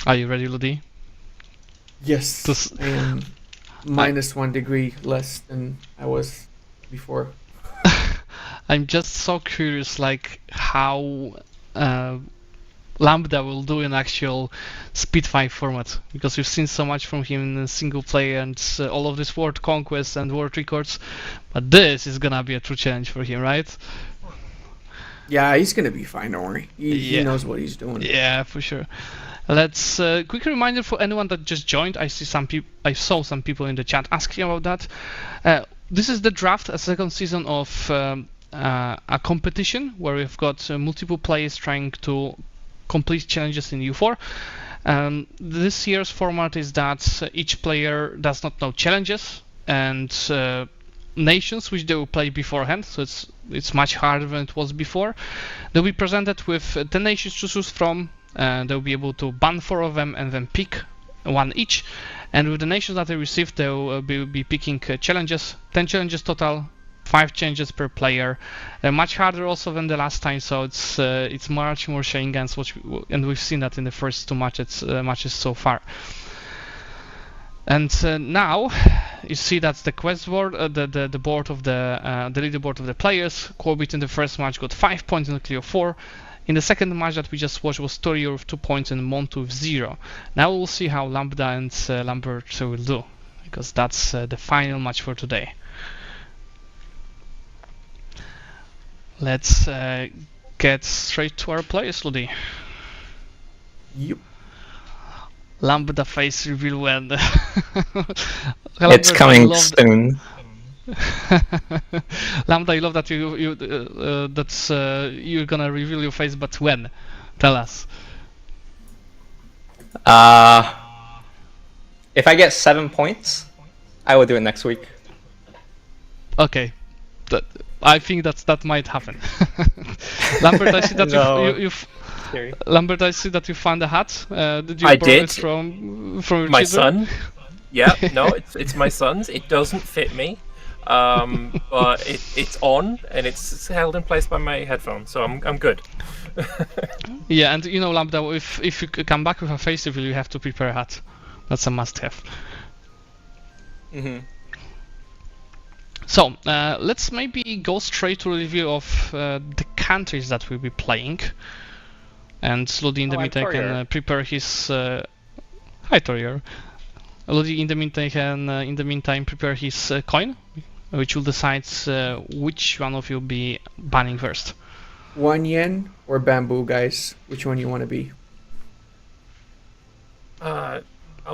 Are you ready, Ludi? Yes, This- I am minus 1 degree less than I was before. I'm just so curious, like how Lambda will do in actual Spitfire format, because we've seen so much from him in single player and all of this world conquest and world records, but this is gonna be a true challenge for him, right? Yeah, he's gonna be fine. Don't worry. He Yeah. knows what he's doing. Yeah, for sure. Let's quick reminder for anyone that just joined. I saw some people in the chat asking about that. This is the draft, a second season of a competition where we've got multiple players trying to complete challenges in EU4. This year's format is that each player does not know challenges and nations which they will play beforehand, so it's much harder than it was before. They'll be presented with 10 nations to choose from. They'll be able to ban 4 of them and then pick 1 each. And with the nations that they receive, they'll be picking challenges, 10 challenges total, 5 challenges per player. Much harder also than the last time, so it's much more sharing guns, and we've seen that in the first 2 matches so far. And now you see that's the quest board, the board of the leaderboard of the players. Corbett in the first match got 5 points and Cleo 4. In the second match that we just watched was Torier with 2 points and Montu with 0. Now we'll see how Lambda and Lambert will do, because that's the final match for today. Let's get straight to our players, Ludi. Yep. Lambda face reveal when. It's coming soon. Lambda, you love that you're gonna reveal your face, but when? Tell us. If I get 7 points, I will do it next week. Okay, I think that might happen. Lambert, I see that No. you've. Scary. Lambert, I see that you found a hat. Did you I borrow did. it from your My children? son. Yeah, no, it's my son's. It doesn't fit me, but it's on and it's held in place by my headphones, so I'm good. Yeah, and you know, Lambda, if you come back with a face reveal, you have to prepare a hat. That's a must-have. Mm-hmm. So let's maybe go straight to a review of the countries that we'll be playing. And Ludi in the I'm meantime can Torier. prepare his. Hi, Torier. Ludi in the meantime prepare his coin, which will decide which one of you will be banning first. 1 yen or bamboo, guys? Which one you want to be? I'll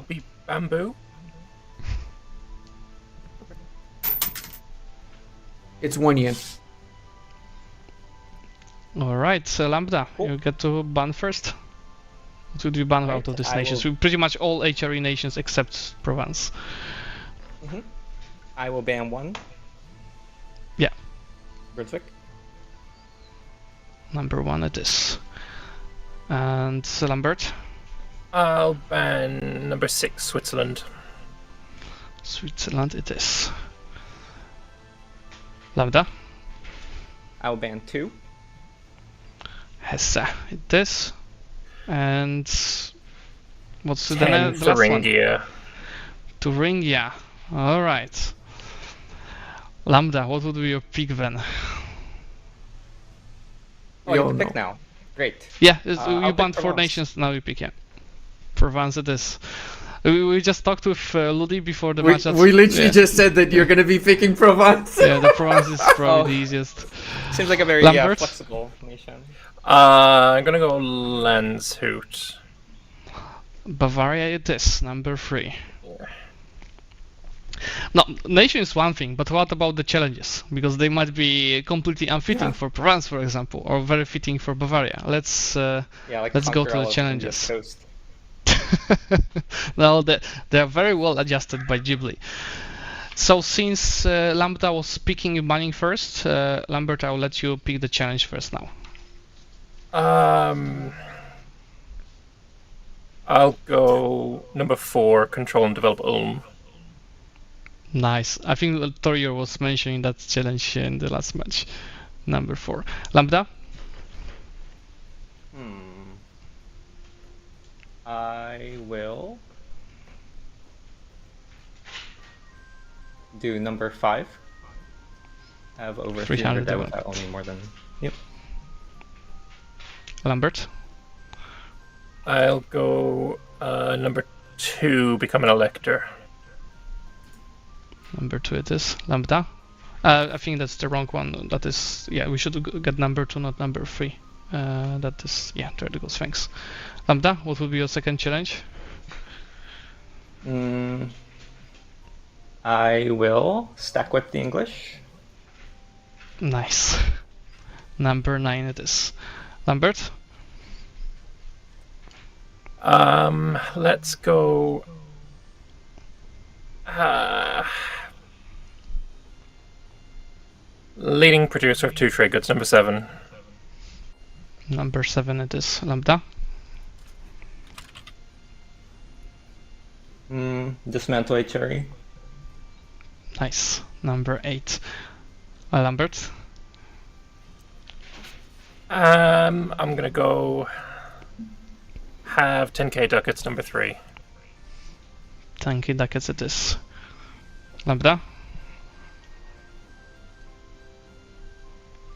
be bamboo. It's 1 yen. All right, Lambda, Cool. you get to ban first. What would you ban out Right, of these I nations? will- We pretty much all HRE nations except Provence. Mm-hmm. I will ban 1. Yeah. Brunswick. Number 1 it is. And Lambert, I'll ban number 6, Switzerland. Switzerland it is. Lambda, I will ban 2. Hesse it is. And what's the 10, last one? Thuringia. Thuringia. All right. Lambda, what would be your pick then? Oh, We I all can pick know. now. Great. Yeah, I'll you pick banned 4 Provence. nations, now you pick, yeah. Provence it is. We just talked with Ludi before the We match. literally yeah. just said that you're gonna be picking Provence. Yeah, the Provence is probably Oh. the easiest. Seems like a very Lambert? flexible nation. I'm gonna go Landshut. Bavaria it is, number 3. No, nation is one thing, but what about the challenges? Because they might be completely unfitting for Provence, for example, or very fitting for Bavaria. Let's Yeah, like Let's go conquer to the all of challenges. India's coast. no, they are very well adjusted by Ghibli. So since Lambda was picking and banning first, Lambert, I will let you pick the challenge first now. I'll go number 4, control and develop Ulm. Nice. I think Torier was mentioning that challenge in the last match. Number 4. Lambda? I will do number 5. Have over 300 that without owning more than. Yep. Lambert? I'll go number 2, become an elector. Number 2 it is. Lambda? I think that's the wrong one. That is, yeah, we should get number 2, not number 3. That is, yeah, there it goes, thanks. Lambda, what will be your second challenge? I will stack whip the English. Nice. Number 9 it is. Lambert? Let's go. Leading producer of 2 trade goods, number 7. Number 7 it is. Lambda? Dismantle a cherry. Nice. Number 8. Lambert? I'm gonna go have 10k ducats, number 3. 10k ducats it is. Lambda?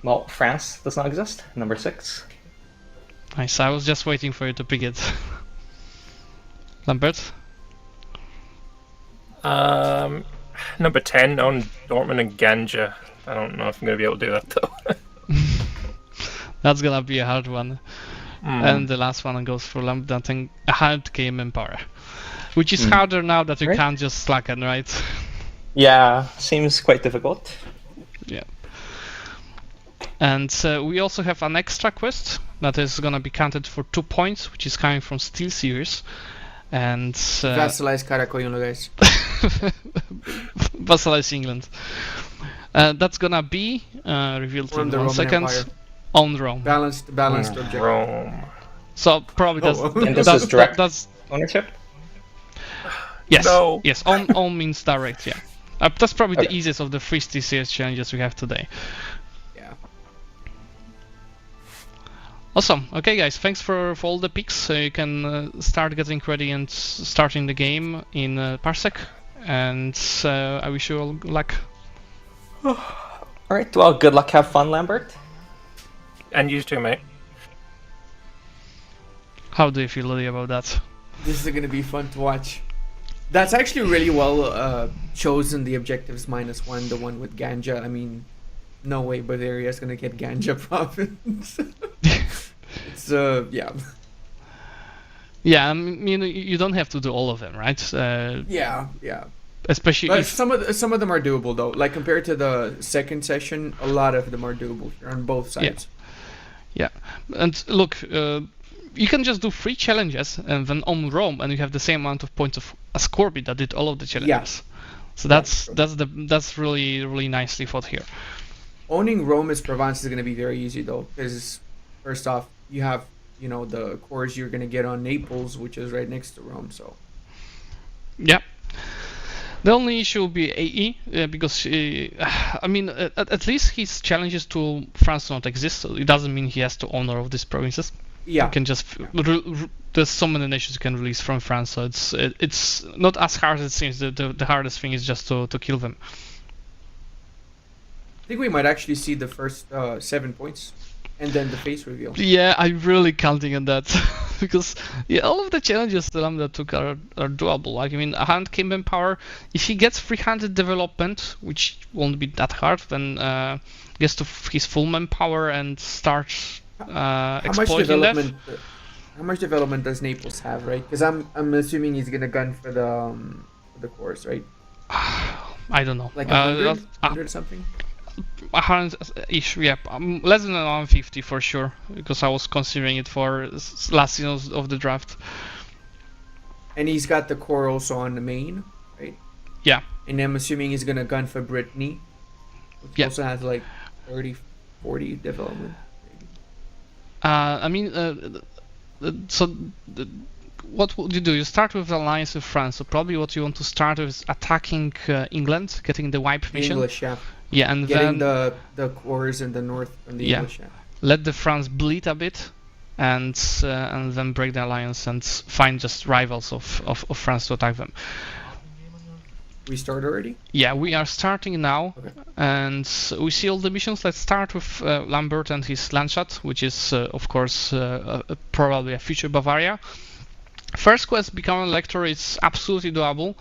Well, France does not exist. Number 6. Nice, I was just waiting for you to pick it. Lambert? Number 10 on Dortmund and Ganja. I don't know if I'm gonna be able to do that though. That's gonna be a hard one. And the last one goes for Lambda, thing, a hard game Empire. Which is harder now that you can't just slacken, right? Yeah, seems quite difficult. Yeah. And we also have an extra quest that is gonna be counted for 2 points, which is coming from Steel Series. And Vassalize Karakoyunlu, guys. Vassalize England. That's gonna be revealed From in the 1 Roman second. Empire. On Rome. Balanced objective. Rome. So probably that's And this is direct that's ownership? yes. No. Yes, on means direct, yeah. That's probably the easiest of the 3 TCS challenges we have today. Yeah. Awesome. Okay, guys, thanks for all the picks. So you can start getting ready and starting the game in Parsec. And I wish you all luck. Alright, well, good luck, have fun, Lambert. And you too, mate. How do you feel, Lily, about that? This is gonna be fun to watch. That's actually really well chosen, the objectives -1, the one with Ganja. I mean, no way Bavaria is gonna get Ganja province. It's yeah. Yeah, I mean, you don't have to do all of them, right? Yeah. Especially But if some of them are doable though. Like compared to the second session, a lot of them are doable here on both sides. Yeah, and look, you can just do 3 challenges and then on Rome, and you have the same amount of points as Corby that did all of the challenges. So that's really nicely thought here. Owning Rome as Provence is going to be very easy though, because first off, you have the cores you're going to get on Naples, which is right next to Rome. So yeah. The only issue will be AE, because, I mean, at least his challenges to France do not exist, so it doesn't mean he has to own all of these provinces. Yeah. You can just, there's so many nations you can release from France, so it's not as hard as it seems. The hardest thing is just to kill them. I think we might actually see the first 7 points, and then the face reveal. Yeah, I'm really counting on that. Because all of the challenges that Lambda took are doable. Like, I mean, a hand Kingdom Power, if he gets 300 development, which won't be that hard, then gets to his full manpower and starts exploiting that. How much development does Naples have, right? Because I'm assuming he's gonna gun for the course, right? I don't know. Like 100 something. 100-ish, yeah. Less than 150 for sure, because I was considering it for last season of the draft. And he's got the core also on the main, right? Yeah. And I'm assuming he's gonna gun for Brittany, which also has like 30, 40 development. I mean, what would you do? You start with the alliance with France, so probably what you want to start with is attacking England, getting the wipe mission. English, yeah. Yeah, and getting then the cores in the north from the English. Yeah. Let the France bleed a bit, and then break the alliance and find just rivals of France to attack them. We start already? Yeah, we are starting now, Okay. and we see all the missions. Let's start with Lambert and his Landshut, which is, of course, probably a future Bavaria. First quest, become an elector, is absolutely doable,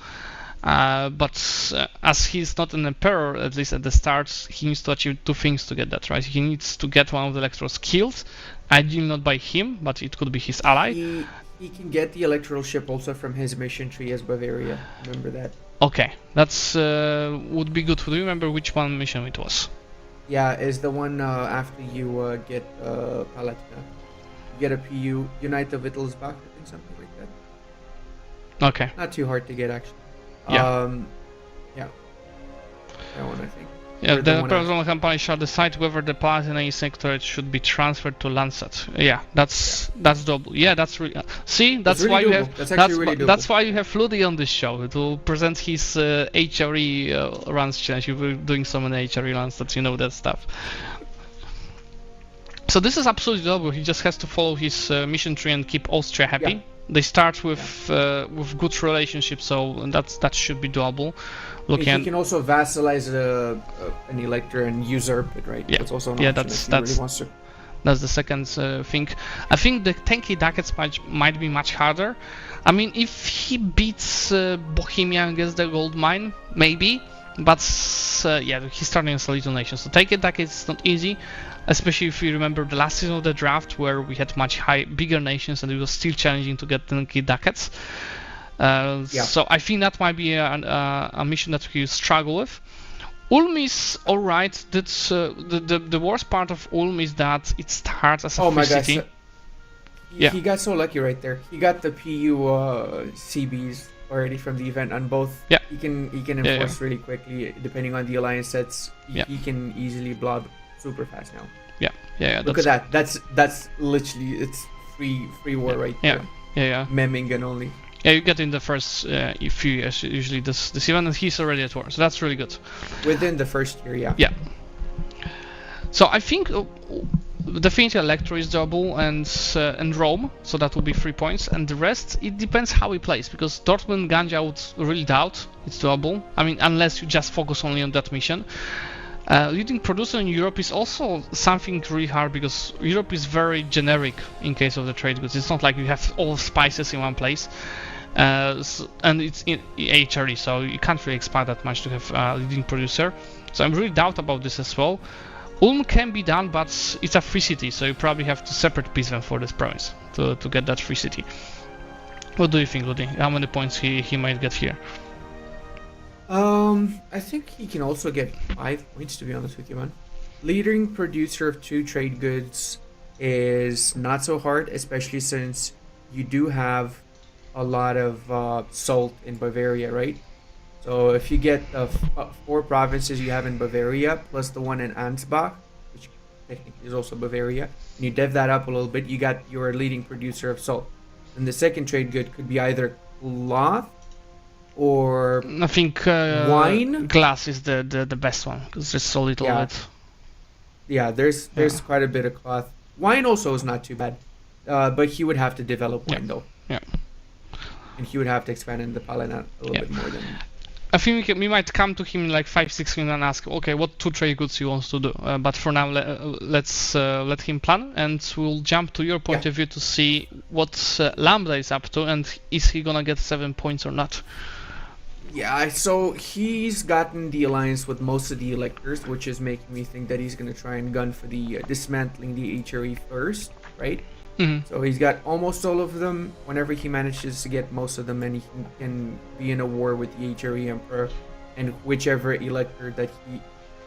but as he's not an emperor, at least at the start, he needs to achieve two things to get that, right? He needs to get one of the electors killed, ideally not by him, but it could be his ally. He can get the electoral ship also from his mission tree as Bavaria. Remember that. Okay, that's would be good. Do you remember which one mission it was? Yeah, is the one after you get Palatina. You get a PU, Unite the Wittelsbach, I think, something like that. Okay. Not too hard to get, actually. Yeah. Yeah. That one, I think. Yeah, Or the one personal company shall decide whether the Palatinate sectorate should be transferred to Lancet. Yeah, that's doable. Yeah, that's really. See, that's really why you doable. have. That's actually really doable. That's why you have Ludi on this show to present his HRE runs challenge. You were doing so many HRE runs that you know that stuff. So this is absolutely doable. He just has to follow his mission tree and keep Austria happy. Yeah. They start with good relationships, so that should be doable. He can also vassalize an elector and usurp it, right? Yeah. That's also an Yeah, option if he really wants to. That's the second thing. I think the tanky ducats might be much harder. I mean, if he beats Bohemia and gets the gold mine, maybe. But yeah, he's starting as a little nation. So tanky ducats is not easy, especially if you remember the last season of the draft where we had much bigger nations and it was still challenging to get tanky ducats. So I think that might be a mission that we struggle with. Ulm is alright. That's the worst part of Ulm is that it starts as a free city. So he got so lucky right there. He got the PU CBs already from the event on both. Yeah. He can enforce really quickly depending on the alliance sets. He can easily blob super fast now. Yeah. Look at that. That's literally it's free war right there. Yeah. Memmingen only. Yeah, you get in the first few years usually this event, and he's already at war, so that's really good. Within the first year, yeah. Yeah. So I think definitely Electro is doable, and Rome, so that will be 3 points, and the rest it depends how he plays, because Dortmund Ganja I would really doubt it's doable. I mean, unless you just focus only on that mission. Leading producer in Europe is also something really hard because Europe is very generic in case of the trade goods. It's not like you have all spices in one place, and it's in HRE, so you can't really expect that much to have a leading producer. So I'm really doubt about this as well. Ulm can be done, but it's a free city, so you probably have to separate piece them for this province to get that free city. What do you think, Ludi? How many points he might get here? I think he can also get 5 points, to be honest with you, man. Leading producer of 2 trade goods is not so hard, especially since you do have a lot of salt in Bavaria, right? So if you get the 4 provinces you have in Bavaria, plus the one in Ansbach, which technically is also Bavaria, and you dev that up a little bit, you got your leading producer of salt. And the second trade good could be either cloth, or I think wine. Glass is the best one because there's so little of it. Yeah, there's quite a bit of cloth. Wine also is not too bad, but he would have to develop wine though. Yeah. And he would have to expand in the Palanat a little bit more than. I think we might come to him in like 5-6 minutes and ask, okay, what 2 trade goods he wants to do. But for now, let's let him plan, and we'll jump to your point of view to see what Lambda is up to, and is he gonna get 7 points or not? Yeah, so he's gotten the alliance with most of the electors, which is making me think that he's going to try and gun for the dismantling the HRE first, right? Mm-hmm. So he's got almost all of them. Whenever he manages to get most of them, and he can be in a war with the HRE Emperor, and whichever elector that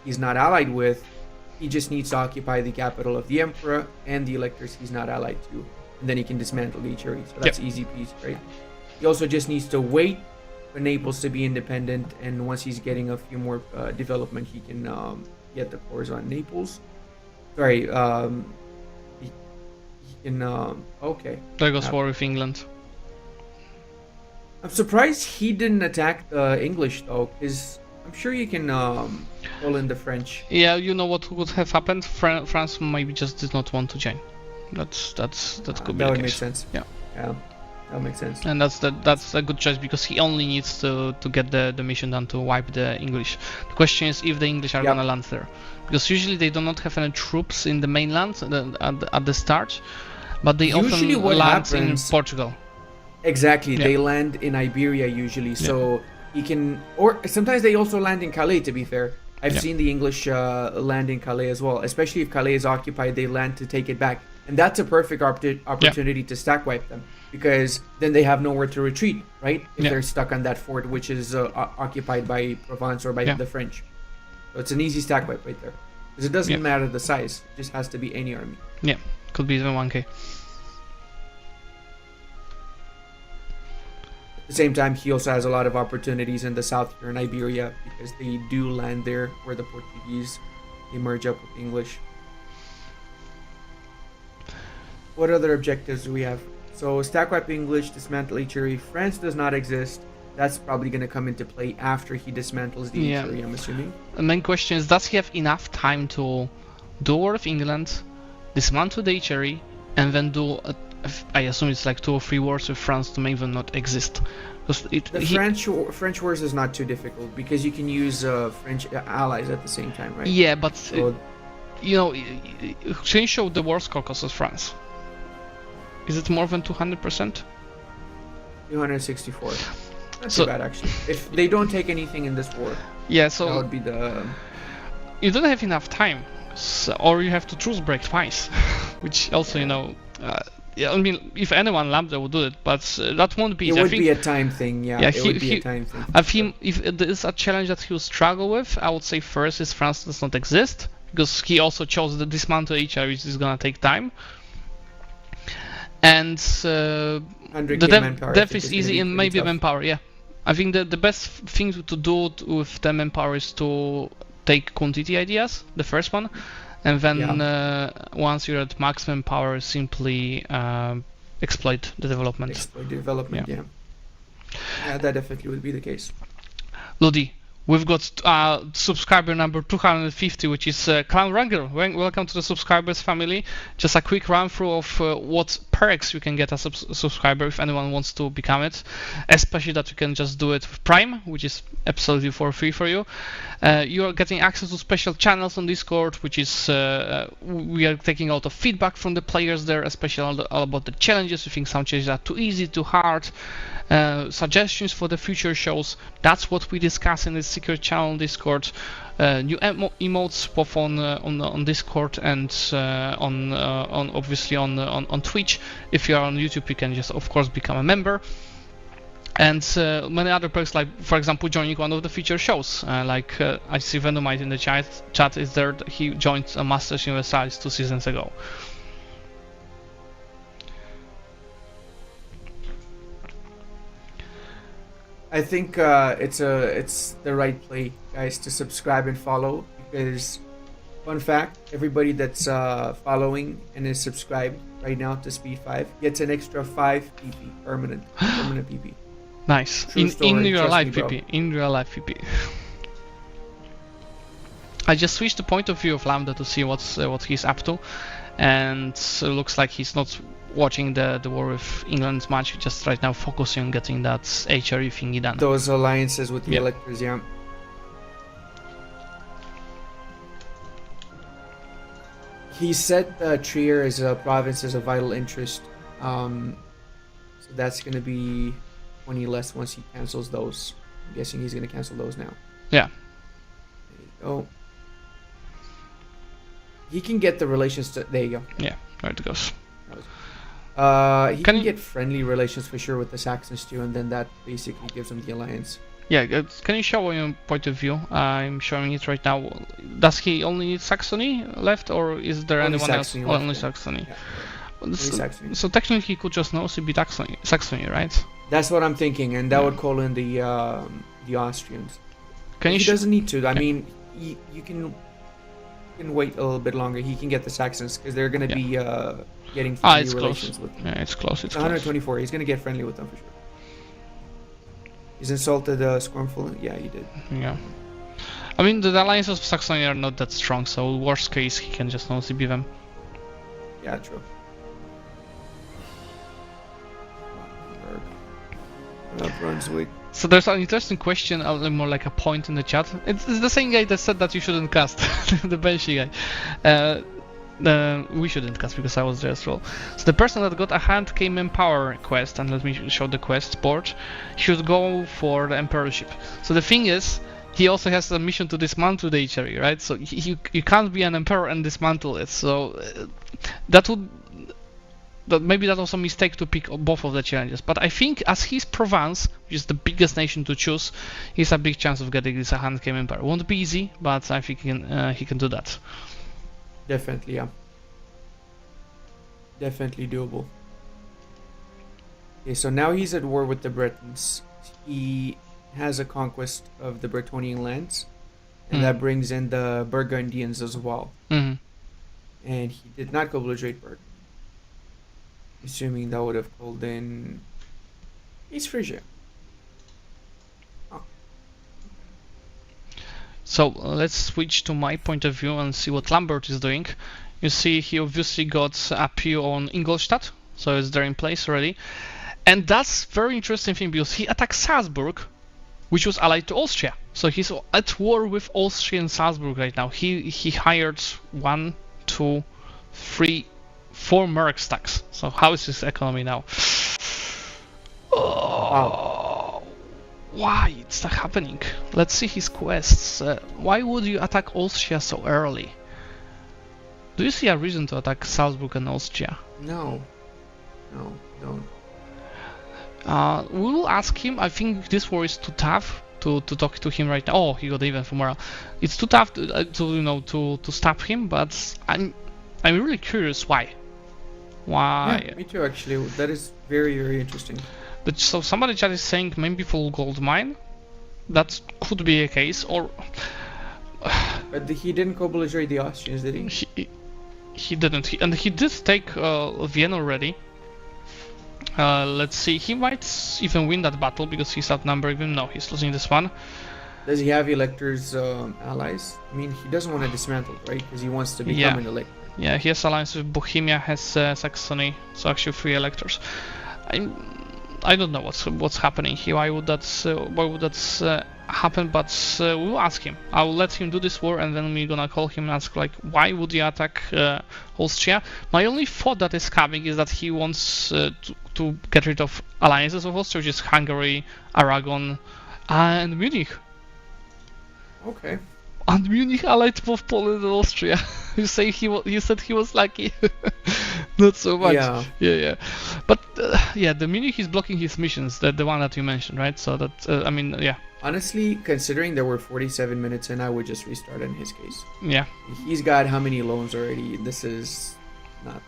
he's not allied with, he just needs to occupy the capital of the Emperor and the electors he's not allied to, and then he can dismantle the HRE. So that's easy peasy, right? He also just needs to wait for Naples to be independent, and once he's getting a few more development, he can get the cores on Naples. Sorry, he can. Okay. There goes war with England. I'm surprised he didn't attack the English though, because I'm sure you can pull in the French. Yeah, you know what would have happened? France maybe just did not want to join. that could be That the would case. make sense. Yeah. Yeah, that makes sense. And that's a good choice because he only needs to get the mission done to wipe the English. The question is if the English are Yep. gonna land there, because usually they do not have any troops in the mainland at the start, but they Usually often what land happens- in Portugal. Exactly, Yeah. they land in Iberia usually, so he can, or sometimes they also land in Calais. To be fair, I've Yeah. seen the English land in Calais as well. Especially if Calais is occupied, they land to take it back, and that's a perfect opportunity to stack wipe them because then they have nowhere to retreat, right? If Yeah. they're stuck on that fort, which is occupied by Provence or by Yeah. the French. So it's an easy stack wipe right there, because it doesn't Yeah. matter the size; it just has to be any army. Yeah, could be even 1k. At the same time, he also has a lot of opportunities in the south here in Iberia because they do land there where the Portuguese they merge up with the English. What other objectives do we have? So stack wipe English, dismantle HRE. France does not exist. That's probably going to come into play after he dismantles the Yeah. HRE, I'm assuming. The main question is, does he have enough time to do War of England, dismantle the HRE, and then do, I assume it's like 2 or 3 wars with France to make them not exist? Because The French wars is not too difficult because you can use French allies at the same time, right? Yeah, but So, you know, can you show the war score cost of France? Is it more than 200%? 264. Not So- too bad actually. If they don't take anything in this war, Yeah, that so would be the. you don't have enough time, or you have to truce break twice, which also, you know, yeah, I mean, if anyone Lambda would do it, but that won't be. It I would think, be a time thing, yeah. Yeah, It would be a time thing. I think if there is a challenge that he will struggle with, I would say first is France does not exist, because he also chose the dismantle HR, which is gonna take time. And 100K the manpower, I death think is gonna easy be and pretty maybe tough. manpower, yeah. I think the best thing to do with the manpower is to take quantity ideas, the first one, and then once you're at maximum power, simply exploit the development. Exploit development, yeah. Yeah, that definitely would be the case. Ludi, we've got subscriber number 250, which is Clown Wrangler. Welcome to the subscribers family. Just a quick run through of what perks you can get as a subscriber if anyone wants to become it. Especially that you can just do it with Prime, which is absolutely for free for you. You are getting access to special channels on Discord, which is we are taking a lot of feedback from the players there, especially all about the challenges. We think some challenges are too easy, too hard. Suggestions for the future shows. That's what we discuss in the secret channel on Discord. New emotes both on Discord and on obviously on Twitch. If you are on YouTube, you can just of course become a member. And many other perks, like for example joining one of the feature shows. Like I see Venomite in the chat is there. He joined Masters Universalis 2 seasons ago. I think it's the right play, guys, to subscribe and follow because, fun fact, everybody that's following and is subscribed right now to Speed 5 gets an extra 5 PP, permanent PP. Nice. True In story, real trust life me, bro. PP. In real life PP. I just switched the point of view of Lambda to see what he's up to, and it looks like he's not watching the war with England much. Just right now focusing on getting that HRE thingy done. Those alliances with the Yeah. electors, yeah. He set Trier as a province as a vital interest, so that's gonna be 20 less once he cancels those. I'm guessing he's gonna cancel those now. Yeah. There you go. He can get the relations to. There you go. Yeah, there it goes. He Can can you- get friendly relations for sure with the Saxons too, and then that basically gives him the alliance. Yeah, can you show your point of view? I'm showing it right now. Does he only need Saxony left, or is there Only anyone Saxony else? left, Only yeah. Saxony. Yeah. Well, Only Saxony. So technically, he could just also be Saxony, right? That's what I'm thinking, and that Yeah. would call in the Austrians. Can you? He doesn't need to. I Yeah. mean, you can wait a little bit longer. He can get the Saxons because they're gonna be getting friendly it's relations close. with them. Yeah, it's close. It's close. 124. He's gonna get friendly with them for sure. He's insulted Scornful. Yeah, he did. Yeah. I mean, the alliances of Saxony are not that strong, so worst case, he can just mostly be them. Yeah, true. Brunswick. So there's an interesting question, more like a point in the chat. It's the same guy that said that you shouldn't cast, the Banshee guy. We shouldn't cast because I was there as well. So the person that got a hand came Empower quest, and let me show the quest board, should go for the Emperorship. So the thing is, he also has a mission to dismantle the HRE, right? So you can't be an Emperor and dismantle it. So maybe that was a mistake to pick both of the challenges. But I think as he's Provence, which is the biggest nation to choose, he has a big chance of getting this hand came Emperor. Won't be easy, but I think he can do that. Definitely, yeah. Definitely doable. Okay, so now he's at war with the Bretons. He has a conquest of the Bretonnian lands, and that brings in the Burgundians as well. Mm-hmm. And he did not belligerate Burgundy. Assuming that would have called in East Frisia. Oh. So let's switch to my point of view and see what Lambert is doing. You see he obviously got a PO on Ingolstadt, so it's there in place already. And that's very interesting thing because he attacked Salzburg, which was allied to Austria. So he's at war with Austria and Salzburg right now. He hired 1, 2, 3, 4 Merc stacks. So how is his economy now? Oh, why is that happening? Let's see his quests. Why would you attack Austria so early? Do you see a reason to attack Salzburg and Austria? No, don't. We will ask him. I think this war is too tough to talk to him right now. Oh, he got even for morale. It's too tough to stop him. But I'm really curious why. Why? Yeah, me too. Actually, that is very, very interesting. But so somebody chat is saying maybe full gold mine. That could be a case, or. But he didn't co-belligerate the Austrians, did he? He didn't. And he did take Vienna already. Let's see. He might even win that battle because he's outnumbered him. No, he's losing this one. Does he have electors allies? I mean, he doesn't want to dismantle, right? Because he wants to become an elector. Yeah, he has alliance with Bohemia, has Saxony, so actually 3 electors. I don't know what's happening here. Why would that happen? But we'll ask him. I'll let him do this war, and then we're gonna call him and ask like, why would you attack Austria? My only thought that is coming is that he wants to get rid of alliances of Austria, which is Hungary, Aragon, and Munich. Okay. And Munich allied both Poland and Austria. You said he was lucky. Not so much. Yeah. But the Munich is blocking his missions. The one that you mentioned, right? So that yeah. Honestly, considering there were 47 minutes in, I would just restart in his case. Yeah. He's got how many loans already? This is not.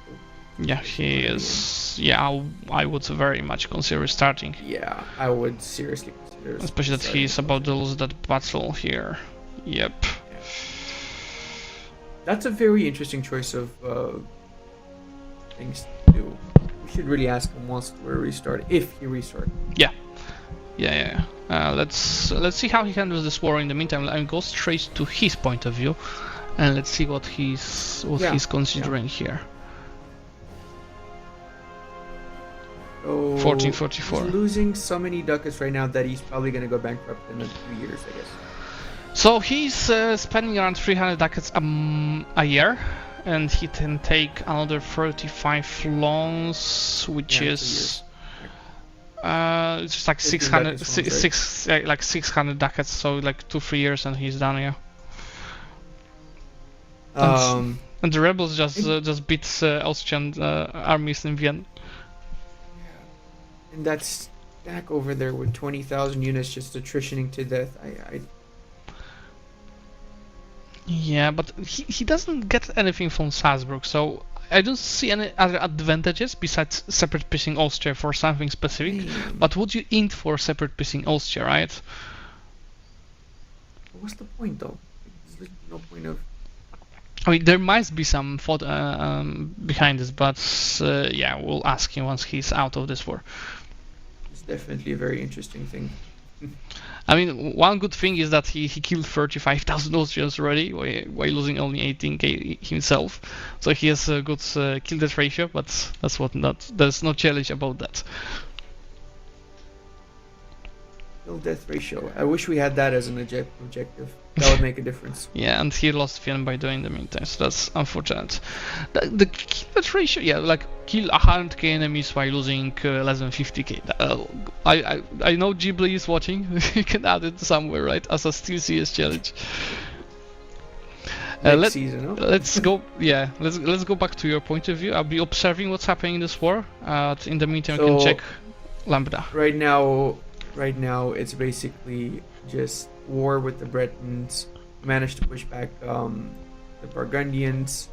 Yeah, he is. Yeah, I would very much consider restarting. Yeah, I would seriously consider. Especially that he's about to lose that battle here. Yep. Yeah. That's a very interesting choice of things to do. We should really ask him once we're restart, if he restarts. Yeah. Let's see how he handles this war. In the meantime, I'll go straight to his point of view, and let's see what he's considering here. So 1444. He's losing so many ducats right now that he's probably gonna go bankrupt in a few years, I guess. So he's spending around 300 ducats a year, and he can take another 35 loans, which is it's just like 600, like 600 ducats. So like 2-3 years, and he's done. Yeah. And the rebels just beat Austrian armies in Vienna. And that stack over there with 20,000 units just attritioning to death. Yeah, but he doesn't get anything from Salzburg, so I don't see any other advantages besides separate piecing Austria for something specific. But would you int for separate piecing Austria, right? What's the point, though? There's no point of. I mean, there might be some thought behind this, but yeah, we'll ask him once he's out of this war. It's definitely a very interesting thing. I mean, one good thing is that he killed 35,000 Austrians already, while losing only 18k himself. So he has a good kill death ratio, but there's no challenge about that. Kill-death ratio. I wish we had that as an objective. That would make a difference. Yeah, and he lost Fionn by doing the meantime, so that's unfortunate. The kill-death ratio, yeah, like kill 100k enemies while losing less than 50k. I know Ghibli is watching. You can add it somewhere, right? As a Steel CS challenge. Season, no? Let's go. Yeah, let's go back to your point of view. I'll be observing what's happening in this war. In the meantime, we can check Lambda. Right now, it's basically just war with the Bretons. We managed to push back the Burgundians.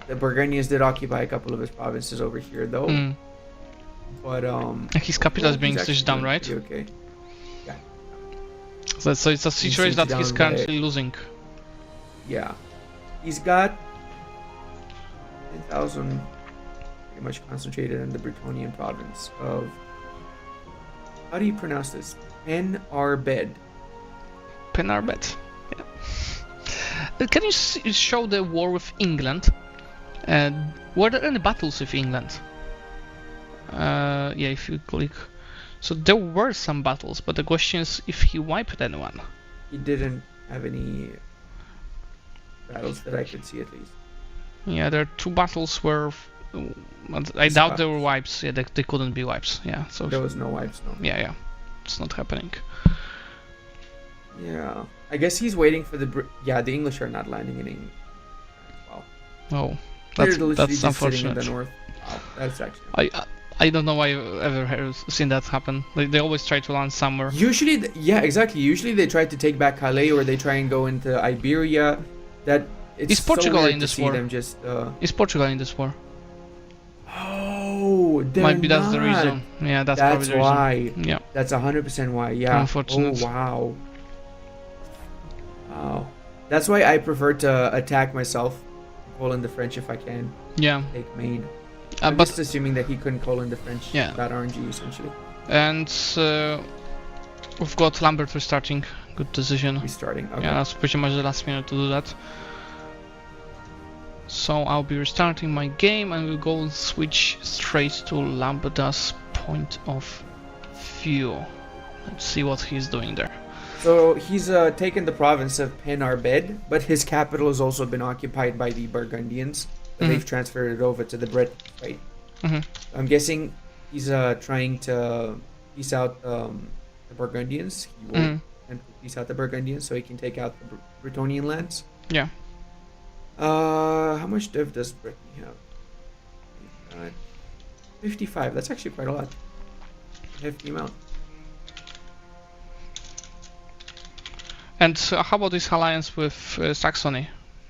The Burgundians did occupy a couple of his provinces over here, though. But his capital is being sieged down, right? Okay. Yeah. So it's a situation that he's currently losing. Yeah, he's got 10,000 pretty much concentrated in the Bretonian province of, how do you pronounce this? Penarbed. Penarbed. Yeah. Can you show the war with England? Were there any battles with England? Yeah, if you click. So there were some battles, but the question is if he wiped anyone. He didn't have any battles that I could see, at least. Yeah, there are 2 battles where I doubt there were wipes. Yeah, they couldn't be wipes. Yeah, so there was no wipes. No. Yeah, it's not happening. Yeah, I guess he's waiting for the the English are not landing in England. Wow. Oh, that's unfortunate. In the north. Wow, that's actually. I don't know why I've ever seen that happen. They always try to land somewhere. Usually, yeah, exactly. Usually they try to take back Calais, or they try and go into Iberia. Is Portugal so in this war? Is Portugal in this war? Oh, maybe that's the reason. Yeah, that's probably the why. reason. Yeah, that's 100% why. Yeah. Unfortunate. Oh wow. Wow. That's why I prefer to attack myself, call in the French if I can. Yeah. Take Maine. I'm just assuming that he couldn't call in the French. Yeah. That RNG essentially. And we've got Lambert restarting. Good decision. Restarting. Okay. Yeah, that's pretty much the last minute to do that. So I'll be restarting my game and we'll go and switch straight to Lambda's point of view. Let's see what he's doing there. So he's taken the province of Penarbed, but his capital has also been occupied by the Burgundians. They've transferred it over to the Brit, right? I'm guessing he's trying to peace out the Burgundians. He will and peace out the Burgundians so he can take out the Bretonian lands. Yeah. How much div does Brittany have? 55. That's actually quite a lot. Hefty amount. And how about his alliance with Saxony?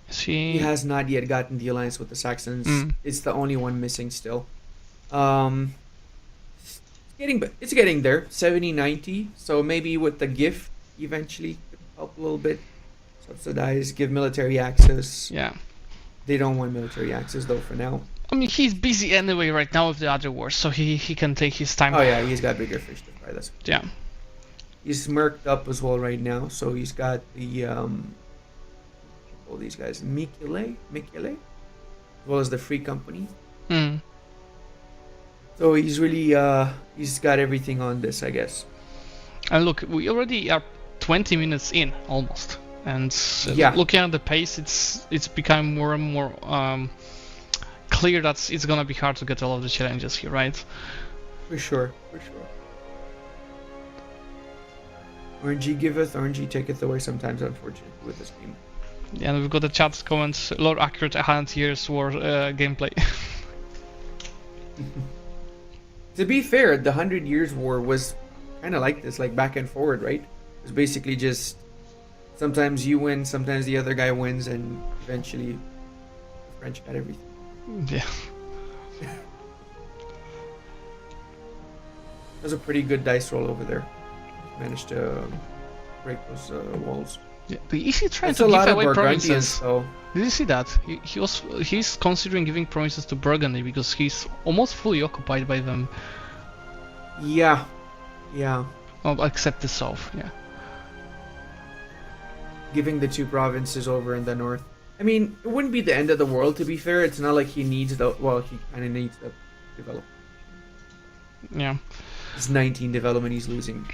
He has not yet gotten the alliance with the Saxons. It's the only one missing still. It's getting there. 70-90. So maybe with the gift eventually could help a little bit. Subsidize, give military access. Yeah. They don't want military access though for now. I mean, he's busy anyway right now with the other wars, so he can take his time. Oh yeah, he's got bigger fish to fry. That's yeah. He's smirked up as well right now, so he's got the all these guys, Mikele, as well as the Free Company. So he's really he's got everything on this, I guess. And look, we already are 20 minutes in almost, and looking at the pace, it's becoming more and more clear that it's gonna be hard to get all of the challenges here, right? For sure. RNG giveth, RNG taketh away sometimes, unfortunately, with this game. Yeah, and we've got the chat comments, Lord accurate 100 years war gameplay. To be fair, the 100 Years War was kind of like this, like back and forward, right? It was basically just sometimes you win, sometimes the other guy wins, and eventually the French got everything. Yeah. That was a pretty good dice roll over there. Managed to break those walls. Yeah, but is he trying to give away provinces? Did you see that? He's considering giving provinces to Burgundy because he's almost fully occupied by them. Yeah. Well, except the south, yeah. Giving the 2 provinces over in the north. I mean, it wouldn't be the end of the world, to be fair. It's not like he needs he kind of needs the development. Yeah. It's 19 development he's losing.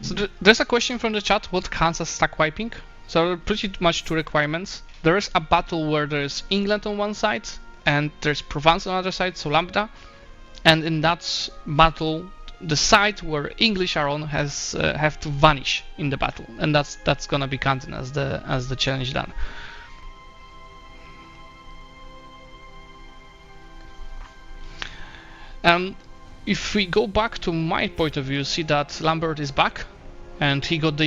So there's a question from the chat. What counts as stack wiping? So there are pretty much two requirements. There is a battle where there's England on one side and there's Provence on the other side, so Lambda. And in that battle, the side where English are on have to vanish in the battle, and that's gonna be counted as the challenge done. If we go back to my point of view, see that Lambert is back, and he got the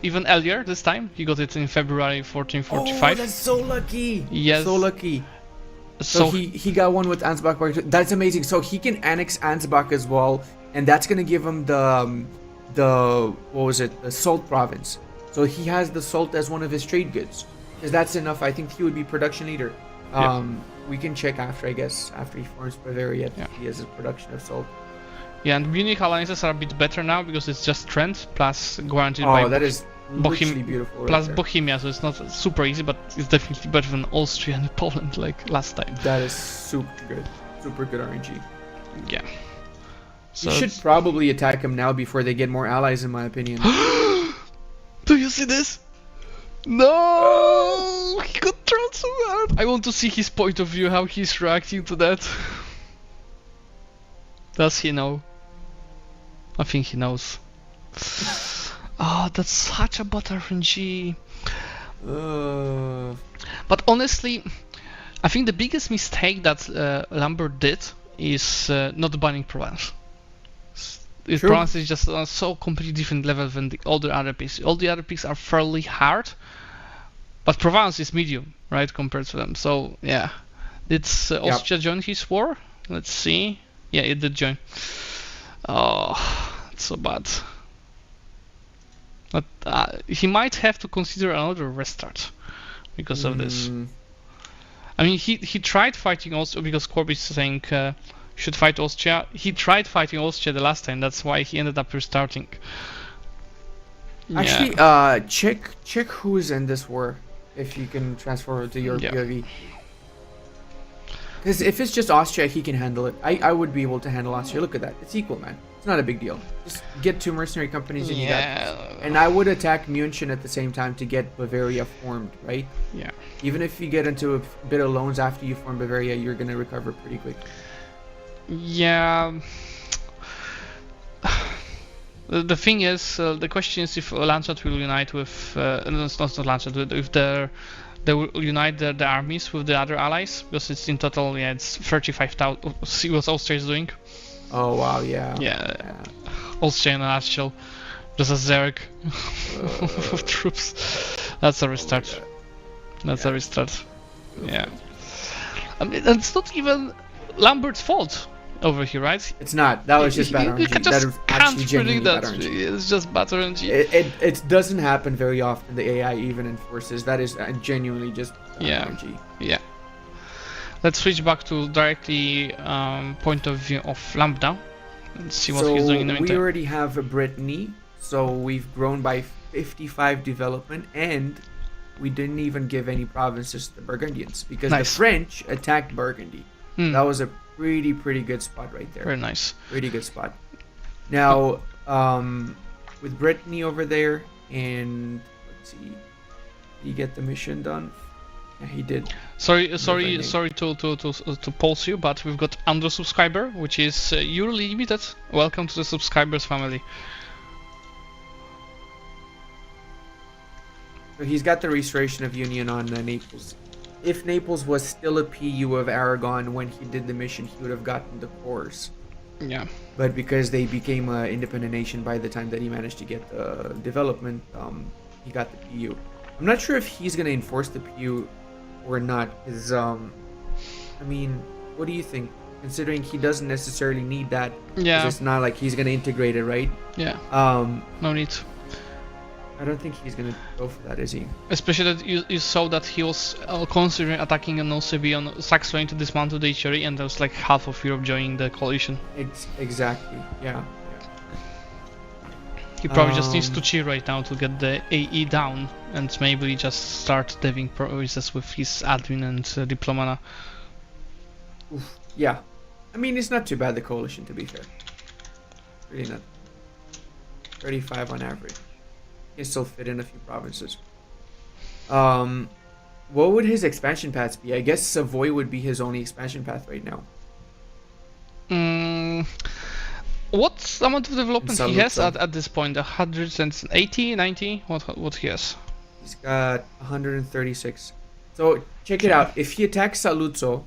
even earlier this time. He got it in February 1445. Oh, that's so lucky! Yes, so lucky. So he got one with Ansbach. That's amazing. So he can annex Ansbach as well, and that's gonna give him the what was it? The Salt province. So he has the Salt as one of his trade goods, because that's enough. I think he would be production leader. We can check after, I guess, after he forms Bavaria, he has a production of Salt. Yeah, and Munich alliances are a bit better now because it's just Trent plus guaranteed by that is beautiful. Plus Bohemia, so it's not super easy, but it's definitely better than Austria and Poland like last time. That is super good RNG. Yeah. So you should probably attack him now before they get more allies, in my opinion. Do you see this? No! He got trolled so hard! I want to see his point of view, how he's reacting to that. Does he know? I think he knows. Oh, that's such a bad RNG. But honestly, I think the biggest mistake that Lambert did is not banning Provence. Provence is just on so completely different level than all the other picks. All the other picks are fairly hard, but Provence is medium, right, compared to them. So yeah, did Austria join his war? Let's see. Yeah, it did join. Oh, it's so bad. But he might have to consider another restart because of this. I mean, he tried fighting Austria because Corby is saying should fight Austria. He tried fighting Austria the last time. That's why he ended up restarting. Actually, check who is in this war, if you can transfer to your POV. Because if it's just Austria, he can handle it. I would be able to handle Austria. Look at that. It's equal, man. It's not a big deal. Just get 2 mercenary companies and you got this. And I would attack München at the same time to get Bavaria formed, right? Yeah. Even if you get into a bit of loans after you form Bavaria, you're going to recover pretty quick. Yeah. The thing is, the question is if Landshut will unite with... not Landshut, if they will unite the armies with the other allies, because it's in total, it's 35,000. See what Austria is doing. Oh wow, yeah. Yeah. Austria in a nutshell. Just a Zerg of troops. That's a restart. That's a restart. Yeah. I mean, it's not even Lambert's fault over here, right? It's not. That was just bad RNG. You can just can't predict that. It's just bad RNG. It doesn't happen very often. The AI even enforces. That is genuinely just RNG. Yeah. Let's switch back to directly point of view of Lambda and see what he's doing in the meantime. We already have a Brittany, so we've grown by 55 development, and we didn't even give any provinces to the Burgundians because the French attacked Burgundy. That was a pretty good spot right there. Very nice. Pretty good spot. Now, with Brittany over there, and let's see, did he get the mission done? Yeah, he did. Sorry to pulse you, but we've got under subscriber, which is yearly limited. Welcome to the subscribers family. So he's got the restoration of union on Naples. If Naples was still a PU of Aragon when he did the mission, he would have gotten the cores. Yeah. But because they became an independent nation by the time that he managed to get the development, he got the PU. I'm not sure if he's going to enforce the PU or not. Because, I mean, what do you think? Considering he doesn't necessarily need that. Yeah. It's not like he's going to integrate it, right? Yeah. No need. I don't think he's gonna go for that, is he? Especially that you saw that he was considering attacking an OCB on Saxony to dismantle the HRE, and there was like half of Europe joining the coalition. Exactly, yeah. He probably just needs to cheer right now to get the AE down, and maybe just start deving provinces with his admin and Diplomana. Yeah. I mean, it's not too bad, the coalition, to be fair. Really not. 35 on average. He can still fit in a few provinces. What would his expansion paths be? I guess Savoy would be his only expansion path right now. What amount of development he has Saluzzo. at this point? 180, 90? What he has? He's got 136. So check it out. If he attacks Saluzzo,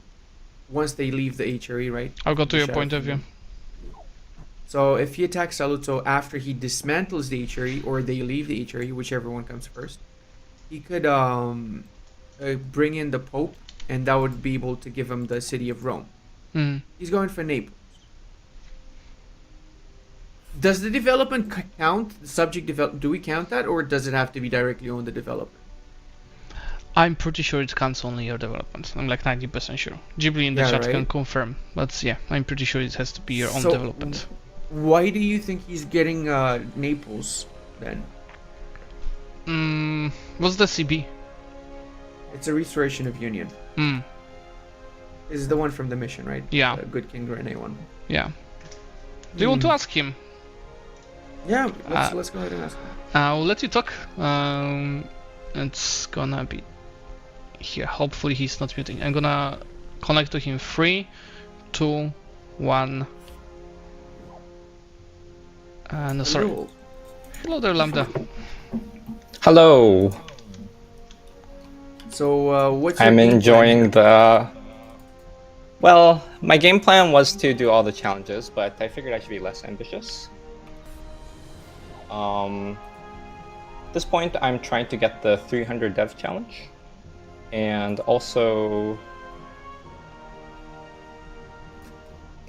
once they leave the HRE, right? I'll go to The your Sheriff point of view. Kingdom. So if he attacks Saluzzo after he dismantles the HRE, or they leave the HRE, whichever one comes first, he could bring in the Pope, and that would be able to give him the city of Rome. He's going for Naples. Does the development count? The subject do we count that, or does it have to be directly on the developer? I'm pretty sure it counts only your development. I'm like 90% sure. Ghibli in the chat can confirm, but yeah, I'm pretty sure it has to be your own development. Why do you think he's getting Naples then? What's the CB? It's a restoration of union. This is the one from the mission, right? Yeah. The Good King Rene one. Yeah. Do you want to ask him? Yeah, let's go ahead and ask him. I'll let you talk. It's gonna be here. Hopefully he's not muting. I'm gonna connect to him. 3, 2, 1. No, sorry. Hello there, Lambda. Hello. So, what's your I'm game enjoying plan? Well, my game plan was to do all the challenges, but I figured I should be less ambitious. At this point, I'm trying to get the 300 dev challenge, and also...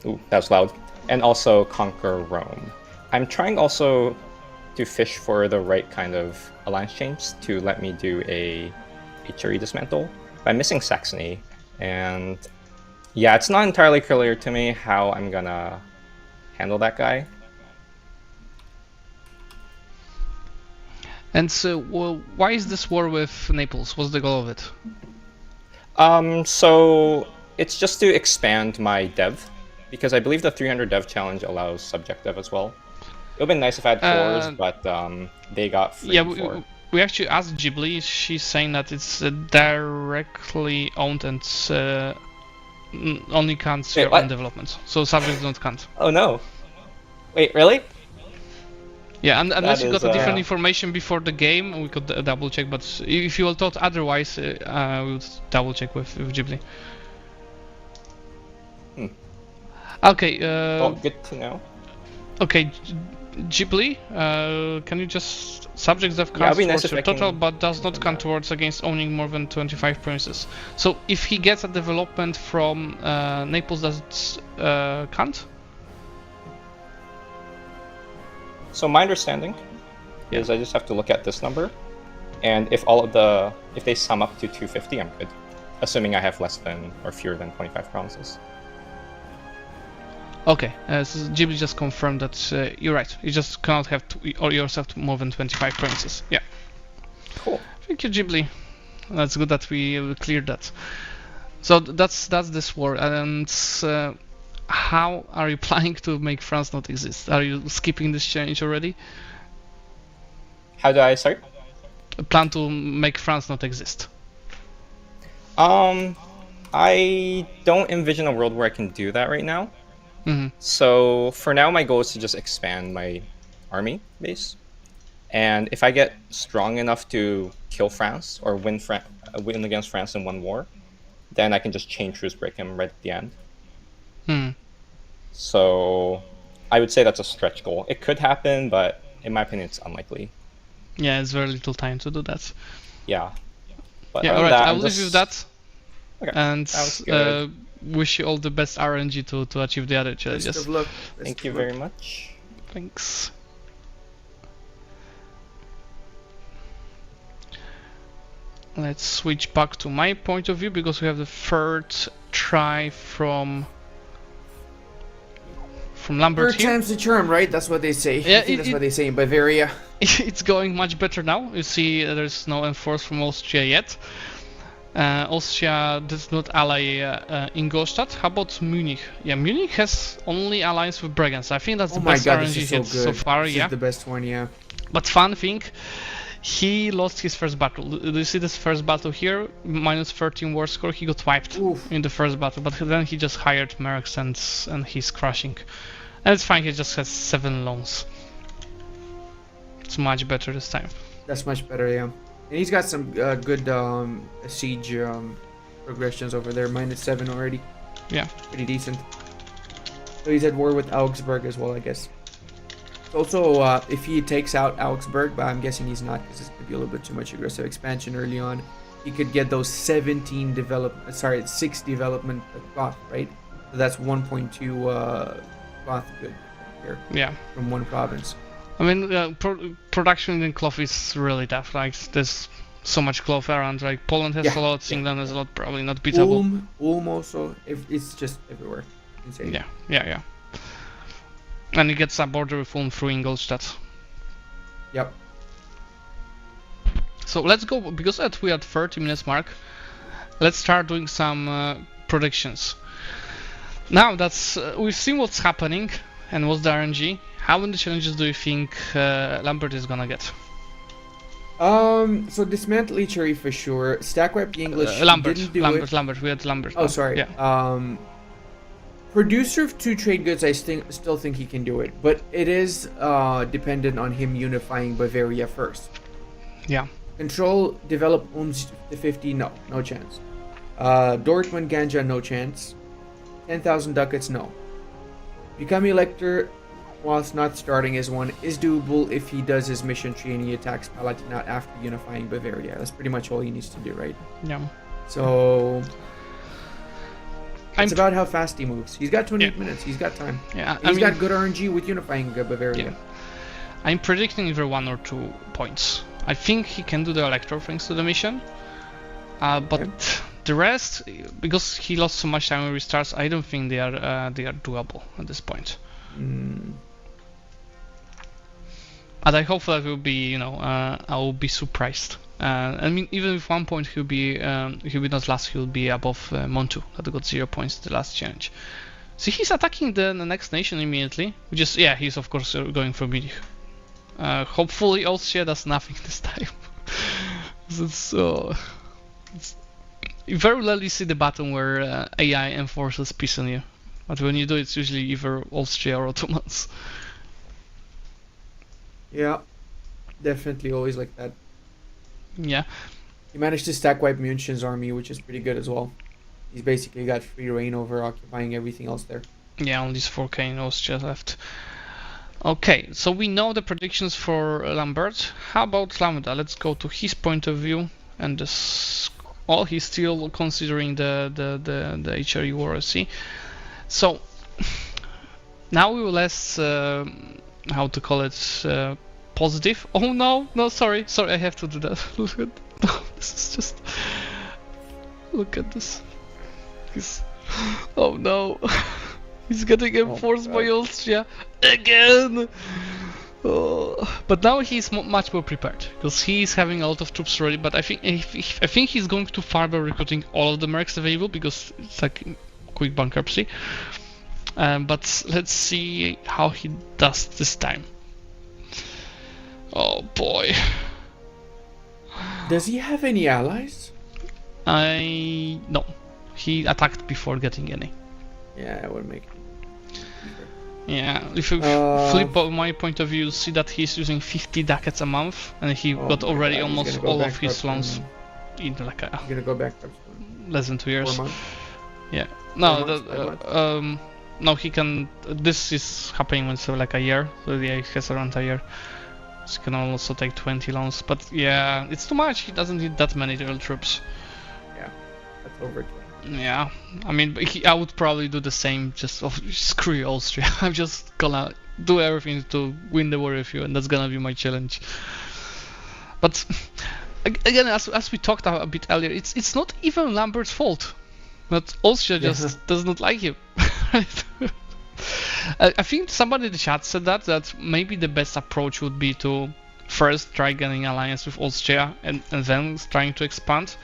Ooh, that was loud. And also conquer Rome. I'm trying also to fish for the right kind of alliance change to let me do a HRE dismantle. But I'm missing Saxony, and yeah, it's not entirely clear to me how I'm gonna handle that guy. And so, well, why is this war with Naples? What's the goal of it? So it's just to expand my dev, because I believe the 300 dev challenge allows subject dev as well. It would have been nice if I had fours, but they got free. Yeah, we actually asked Ghibli. She's saying that it's directly owned and only counts your own development. So subjects don't count. Oh no! Wait, really? Yeah, and unless you got a different information before the game, we could double check. But if you were told otherwise, we would double check with Ghibli. Okay. Well, good to know. Okay, Ghibli, can you just subjects that counts towards your total, but does not count towards against owning more than 25 provinces. So if he gets a development from Naples, does it count? So my understanding is I just have to look at this number, and if they sum up to 250, I'm good, assuming I have less than or fewer than 25 provinces. Okay, so Ghibli just confirmed that you're right. You just cannot have yourself more than 25 provinces. Yeah. Cool. Thank you, Ghibli. That's good that we cleared that. So that's this war. And how are you planning to make France not exist? Are you skipping this change already? How do I start? Plan to make France not exist. I don't envision a world where I can do that right now. So for now, my goal is to just expand my army base, and if I get strong enough to kill France or win against France in one war, then I can just chain truce break him right at the end. So I would say that's a stretch goal. It could happen, but in my opinion, it's unlikely. Yeah, it's very little time to do that. Yeah. But yeah, alright, I'll leave you with that. Okay. And wish you all the best RNG to achieve the other challenges. Best of luck. Thank you very much. Thanks. Let's switch back to my point of view because we have the third try from Lambert Third here. time's the charm, right? That's what they say. Yeah, I think that's what they say in Bavaria. It's going much better now. You see, there's no enforce from Austria yet. Austria does not ally Ingolstadt. How about Munich? Yeah, Munich has only alliance with Bregenz. I think that's the best RNG this is hit so so good. far. This Yeah, is the best one, yeah. but fun thing, he lost his first battle. Do you see this first battle here? Minus 13 war score. He got wiped in the first battle, but then he just hired mercs and he's crushing. And it's fine. He just has 7 loans. It's much better this time. That's much better, yeah. And he's got some good siege progressions over there. -7 already. Yeah. Pretty decent. So he's at war with Augsburg as well, I guess. Also, if he takes out Augsburg, but I'm guessing he's not because it's going to be a little bit too much aggressive expansion early on, he could get those 6 development cloth, right? So that's 1.2 cloth good here. Yeah. From one province. I mean, production in cloth is really tough. Like, there's so much cloth around. Like, Poland has a lot, England has a lot, probably not beatable. Ulm also, it's just everywhere. Insane. Yeah. And he gets a border with Ulm through Ingolstadt. Yep. So let's go, because we're at 30 minutes mark, let's start doing some predictions. Now that's, we've seen what's happening and what's the RNG. How many challenges do you think Lambert is gonna get? So dismantle Cherry for sure. Stack wipe the English. Lambert. We had Lambert. Oh, sorry. Yeah. Producer of 2 trade goods, I still think he can do it, but it is dependent on him unifying Bavaria first. Yeah. Control, develop Ulm's to 50, no chance. Dortmund, Ganja, no chance. 10,000 ducats, no. Become Elector, whilst not starting as one, is doable if he does his mission tree and he attacks Palatinate after unifying Bavaria. That's pretty much all he needs to do, right? Yeah. So it's about how fast he moves. He's got 28 minutes. He's got time. Yeah, He's got good RNG with unifying Bavaria. Yeah. I'm predicting either 1 or 2 points. I think he can do the Electro thanks to the mission. But the rest, because he lost so much time when restarts, I don't think they are doable at this point. But I hope that will be, I will be surprised. I mean, even with 1 point, he'll be not last. He'll be above Montu that got 0 points the last challenge. See, he's attacking the next nation immediately. Which is, he's of course going for Munich. Hopefully, Austria does nothing this time. You very rarely see the button where AI enforces peace on you, but when you do, it's usually either Austria or Ottomans. Yeah, definitely always like that. Yeah. He managed to stack wipe München's army, which is pretty good as well. He's basically got free reign over occupying everything else there. Yeah, only 4k in Austria left. Okay, so we know the predictions for Lambert. How about Lambda? Let's go to his point of view and this. Well, he's still considering the HRU RSC. So now we will less how to call it positive. Oh no, sorry, I have to do that. Look at this is just look at this. Oh no, he's getting enforced by Austria again. Oh. But now he's much more prepared because he's having a lot of troops ready. But I think he's going too far by recruiting all of the mercs available because it's like quick bankruptcy. But let's see how he does this time. Oh boy. Does he have any allies? No. He attacked before getting any. Yeah, it would make. Yeah, if you flip my point of view, see that he's using 50 ducats a month, and he got already almost all of his loans in like a. He's gonna go back less than 2 years. 4 months? Yeah. No, no, he can. This is happening when it's like a year, so yeah, he has around a year. So he can also take 20 loans, but yeah, it's too much. He doesn't need that many real troops. Yeah, that's overkill. Yeah, I mean, I would probably do the same. Just screw Austria. I'm just gonna do everything to win the war with you, and that's gonna be my challenge. But again, as we talked about a bit earlier, it's not even Lambert's fault, but Austria just does not like him. I think somebody in the chat said that maybe the best approach would be to first try getting alliance with Austria and then trying to expand.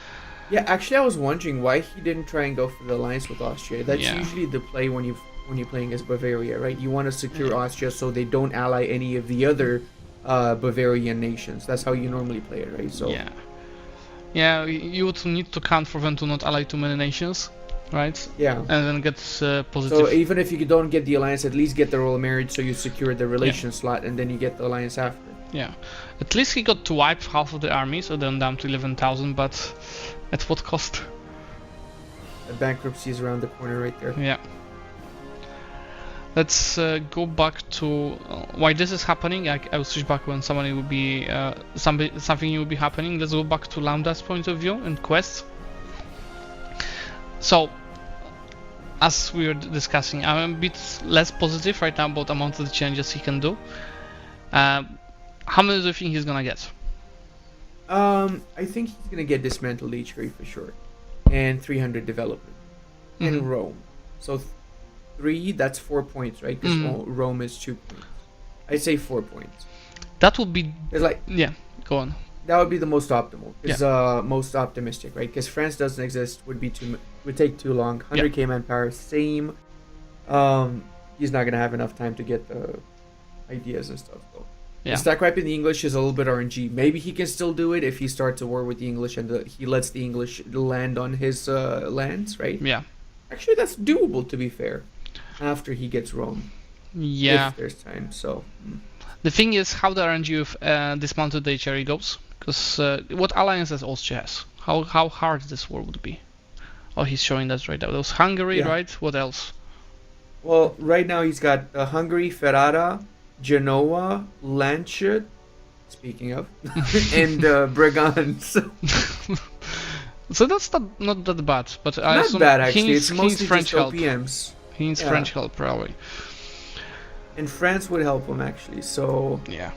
Yeah, actually, I was wondering why he didn't try and go for the alliance with Austria. That's Yeah. usually the play when you're playing as Bavaria, right? You want to secure Austria so they don't ally any of the other Bavarian nations. That's how you normally play it, right? So Yeah. Yeah, you would need to count for them to not ally too many nations, right? yeah. And then get positive. So even if you don't get the alliance, at least get the royal marriage so you secure the relation slot, and then you get the alliance after. Yeah. At least he got to wipe half of the army, so then down to 11,000, but at what cost? The bankruptcy is around the corner right there. Yeah. Let's go back to why this is happening. I will switch back when somebody will be something will be happening. Let's go back to Lambda's point of view and quests. So, as we were discussing, I'm a bit less positive right now about the amount of the changes he can do. How many do you think he's gonna get? I think he's gonna get dismantled H3 for sure, and 300 development in Rome. So 3, that's 4 points, right? Because Rome is 2 points. I'd say 4 points. That would be It's like yeah. Go on. that would be the most optimal. It's most optimistic, right? Because France doesn't exist would take too long. 100k manpower, same. He's not gonna have enough time to get the ideas and stuff though. Yeah. Stack wiping the English is a little bit RNG. Maybe he can still do it if he starts a war with the English and he lets the English land on his lands, right? Yeah. Actually, that's doable to be fair. After he gets Rome, Yeah. if there's time. So The thing is how the RNG of dismounted HRE goes, because what alliances Austria has? How hard this war would be? Oh, he's showing that right now. That was Hungary, Yeah. right? What else? well, right now he's got Hungary, Ferrara, Genoa, Landshut. Speaking of, and Brabant. So that's not that bad, but I Not assume bad he actually. needs, It's he needs mostly French just help. OPMs. He needs Yeah. French help probably. And France would help him actually. So Yeah.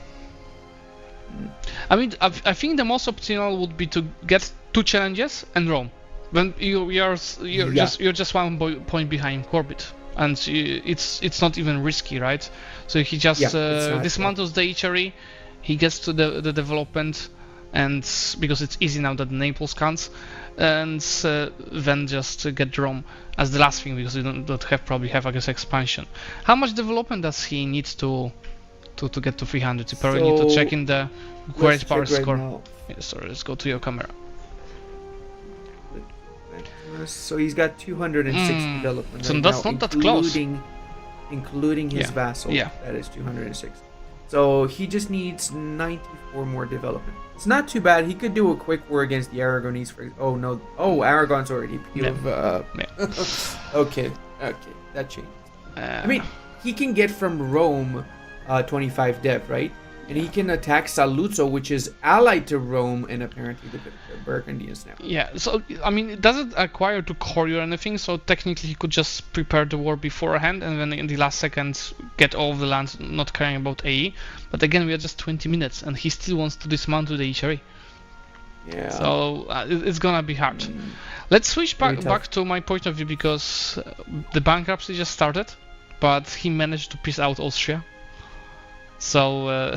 I mean, I think the most optimal would be to get 2 challenges and Rome. When you're just 1 point behind Corbett, and it's not even risky, right? So he just Yeah, it's not, dismantles the HRE, he gets to the development, and because it's easy now that Naples counts, and then just get Rome as the last thing because we don't probably have I guess expansion. How much development does he need to get to 300? You probably need to check in the let's great check power right score. now. Yeah, sorry, let's go to your camera. So he's got 206 development. So right that's now, not that close. Including his Yeah, vassal. yeah. That is 206. So he just needs 94 more development. It's not too bad. He could do a quick war against the Aragonese. Oh no! Oh, Aragon's already. Okay, that changed. I mean, he can get from Rome 25 dev, right? And he can attack Saluzzo, which is allied to Rome and apparently the Burgundians now. Yeah, so I mean, it doesn't acquire to core you or anything, so technically he could just prepare the war beforehand and then in the last seconds get all of the lands, not caring about AE. But again, we are just 20 minutes and he still wants to dismantle the HRE. Yeah. So it's gonna be hard. Let's switch Very back to my point of view because the bankruptcy just started, but he managed to piece out Austria. So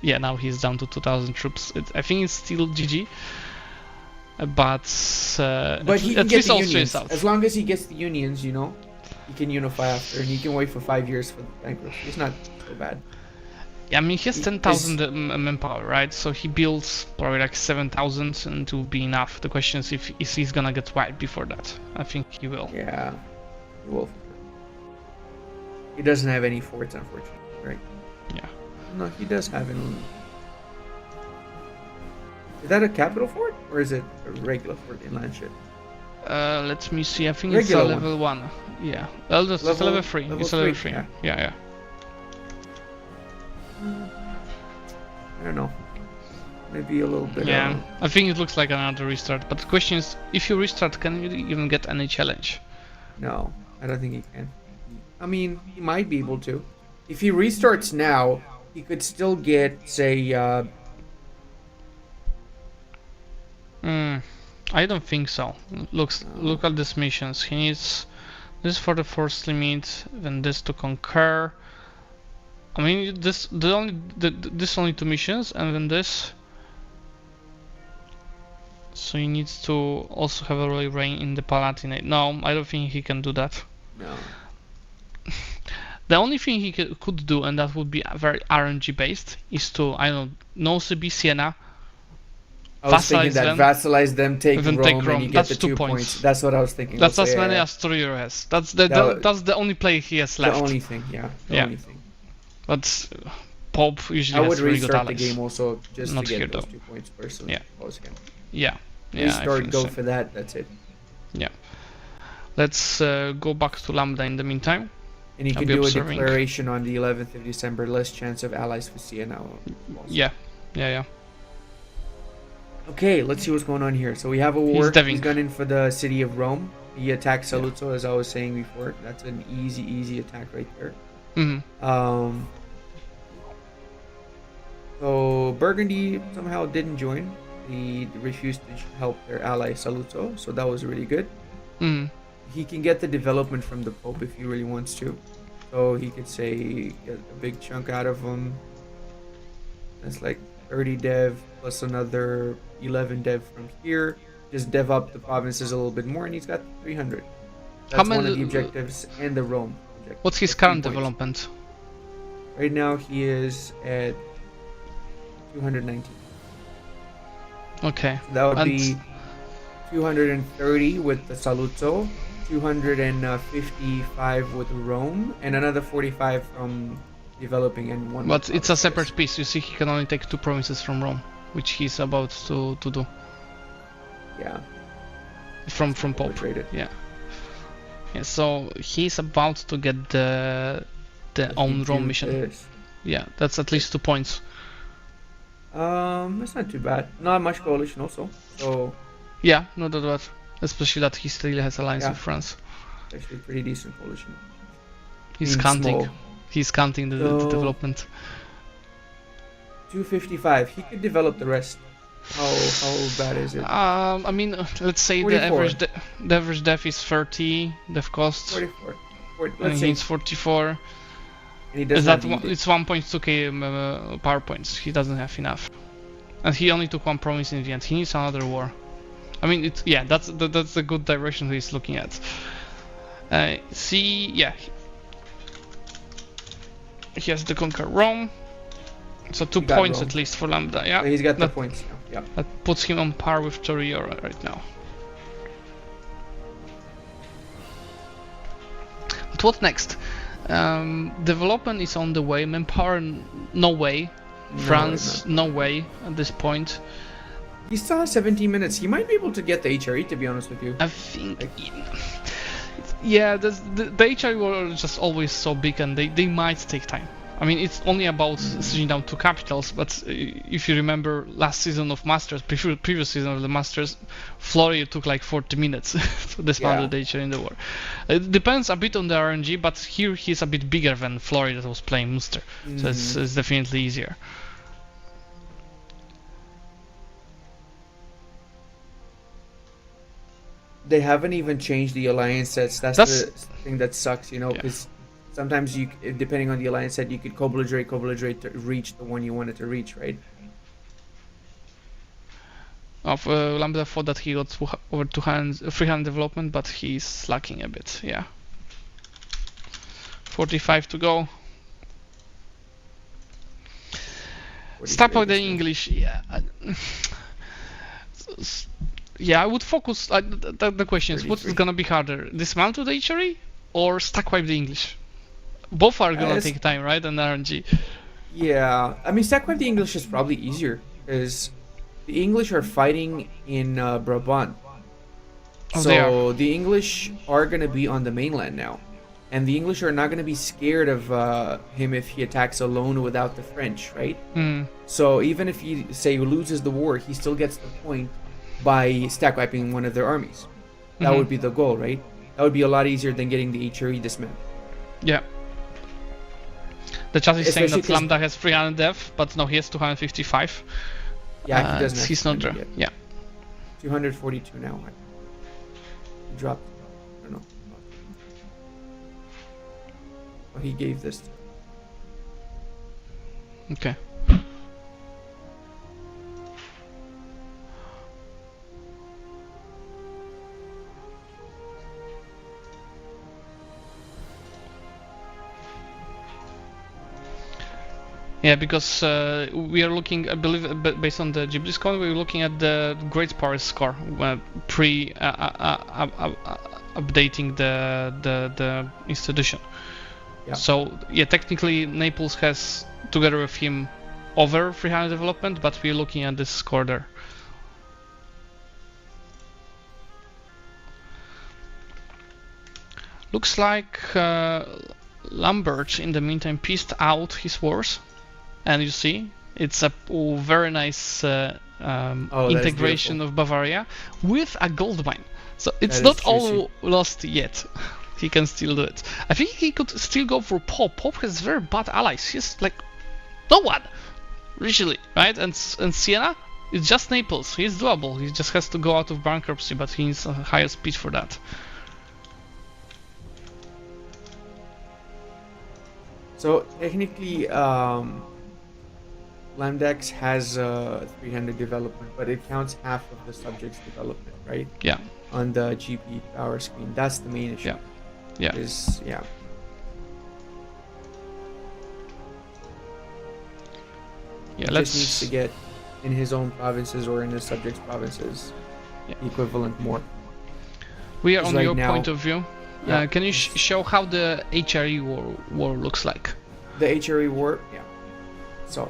yeah, now he's down to 2,000 troops. I think it's still GG, but he can at get least the Austria unions. is out. As long as he gets the unions, you know, he can unify after, and he can wait for 5 years for the bankruptcy. It's not so bad. Yeah, I mean he has 10,000 manpower, right? So he builds probably like 7,000, and it will be enough. The question is if he's gonna get wiped before that. I think he will. Yeah, he will. He doesn't have any forts, unfortunately, right? Yeah. No, he does have an. Is that a capital fort or is it a regular fort in Landshut? Let me see. I think Regular it's a level 1. Yeah. Well, it's level 3. It's a level 3. yeah. Yeah. I don't know. Maybe a little bit. Yeah, I think it looks like another restart. But the question is, if you restart, can you even get any challenge? No, I don't think he can. I mean, he might be able to. If he restarts now, he could still get, say, I don't think so. Look at these missions. He needs this for the force limit, then this to conquer. I mean, this only 2 missions, and then this. So he needs to also have a really reign in the Palatinate. No, I don't think he can do that. No. The only thing he could do, and that would be very RNG based, is to, I don't know, no CB Siena, I was thinking vassalize that them, vassalize them, take then Rome, take and Rome. you get That's the 2 2 points. points. That's what I was thinking. That's also, as many yeah. as Torrio has. That's the only play he has The left. only thing, yeah. The Yeah. only thing. But Pope usually I has would really good restart the allies. game also just Not to here, get those though. 2 points personally. Yeah. Always again. Yeah. Yeah. I Restart, think go so. for that. That's it. Yeah. Let's go back to Lambda in the meantime. And you I'll can be do observing. a declaration on the 11th of December. Less chance of allies for Siena. Yeah. Yeah. Okay, let's see what's going on here. So we have a war. He's deving. He's gunning for the city of Rome. He attacks Saluzzo, as I was saying before. That's an easy attack right there. Mm-hmm. So Burgundy somehow didn't join. He refused to help their ally Saluzzo, so that was really good. Mm-hmm. He can get the development from the Pope if he really wants to. So he could say get a big chunk out of him. That's like 30 dev plus another 11 dev from here. Just dev up the provinces a little bit more, and he's got 300. That's one of the objectives, and the Rome objective. What's his That's 3 current points. development? Right now he is at 219. Okay. So that would And- be 230 with the Saluzzo, 255 with Rome, and another 45 from developing and one. But it's a province. separate piece. You see, he can only take 2 provinces from Rome, which he's about to do Yeah. from Pope. Overtraded. Yeah. Yeah. So he's about to get the If own you Rome do mission. this. Yeah, that's at least 2 points. It's not too bad. Not much coalition also. So Yeah, not that bad. Especially that he still has alliance Yeah. with France. actually pretty decent coalition. He's Being counting. small. He's counting the So- development. 255. He could develop the rest. How bad is it? I mean, let's say 44. the average def is 30, def cost, 44. and Let's he say. needs 44. And he does Is not that need it. it's 1.2k power points. He doesn't have enough, and he only took 1 province in the end. He needs another war. I mean, it's yeah, that's a good direction he's looking at. See, yeah, he has to conquer Rome, so 2 He got points Rome. at least for Lambda. Yeah, So he's got the that, points now. Yeah. that puts him on par with Torrio right now. But what next? Development is on the way. Manpower, no way. France, no way at this point. He still has 17 minutes. He might be able to get the HRE, to be honest with you. I think, yeah, the HRE were just always so big, and they might take time. I mean, it's only about sitting down 2 capitals, but if you remember last season of Masters, previous season of the Masters, Florio took like 40 minutes to disband the HRE in the war. It depends a bit on the RNG, but here he's a bit bigger than Florio that was playing Munster, so it's definitely easier. They haven't even changed the alliance sets. That's the thing that sucks, you know, because sometimes you, depending on the alliance set, you could co-belligerate to reach the one you wanted to reach, right? Lambda thought that he got over 300 development, but he's lacking a bit, yeah. 45 to go. Stop with the English, yeah. Yeah, I would focus. The question is, what's gonna be harder, dismantle the HRE or stack wipe the English? Both are gonna take time, right? And RNG. Yeah, I mean, stack wipe the English is probably easier because the English are fighting in Brabant, so the English are gonna be on the mainland now, and the English are not gonna be scared of him if he attacks alone without the French, right? So even if he loses the war, he still gets the point by stack wiping one of their armies. That would be the goal, right? That would be a lot easier than getting the HRE dismantled. Yeah. The chat is saying Especially that Lambda has 300 def, but no, he has 255. Yeah, he doesn't. He's not there. Yeah. 242 now. He dropped. I don't know. Oh, he gave this. Okay. Yeah, because we are looking, I believe, based on the Ghibli score, we're looking at the Great Paris score pre updating the institution. Yeah. So yeah, technically Naples has, together with him, over 300 development, but we're looking at this score there. Looks like Lambert in the meantime pieced out his wars, and you see it's a very nice integration of Bavaria with a gold mine. So it's not all lost yet. He can still do it. I think he could still go for Pope. Pope has very bad allies. He's like no one, usually, right? And Siena, it's just Naples. He's doable. He just has to go out of bankruptcy, but he needs a higher speed for that. So technically, Landex has 300 development, but it counts half of the subject's development, right? Yeah. On the GP power screen. That's the main issue. Yeah. Yeah. Yeah. Yeah, He just needs to get in his own provinces or in his subjects' provinces equivalent more. We are on right your now, point of view. Can you show how the HRE war looks like? The HRE war, yeah. So,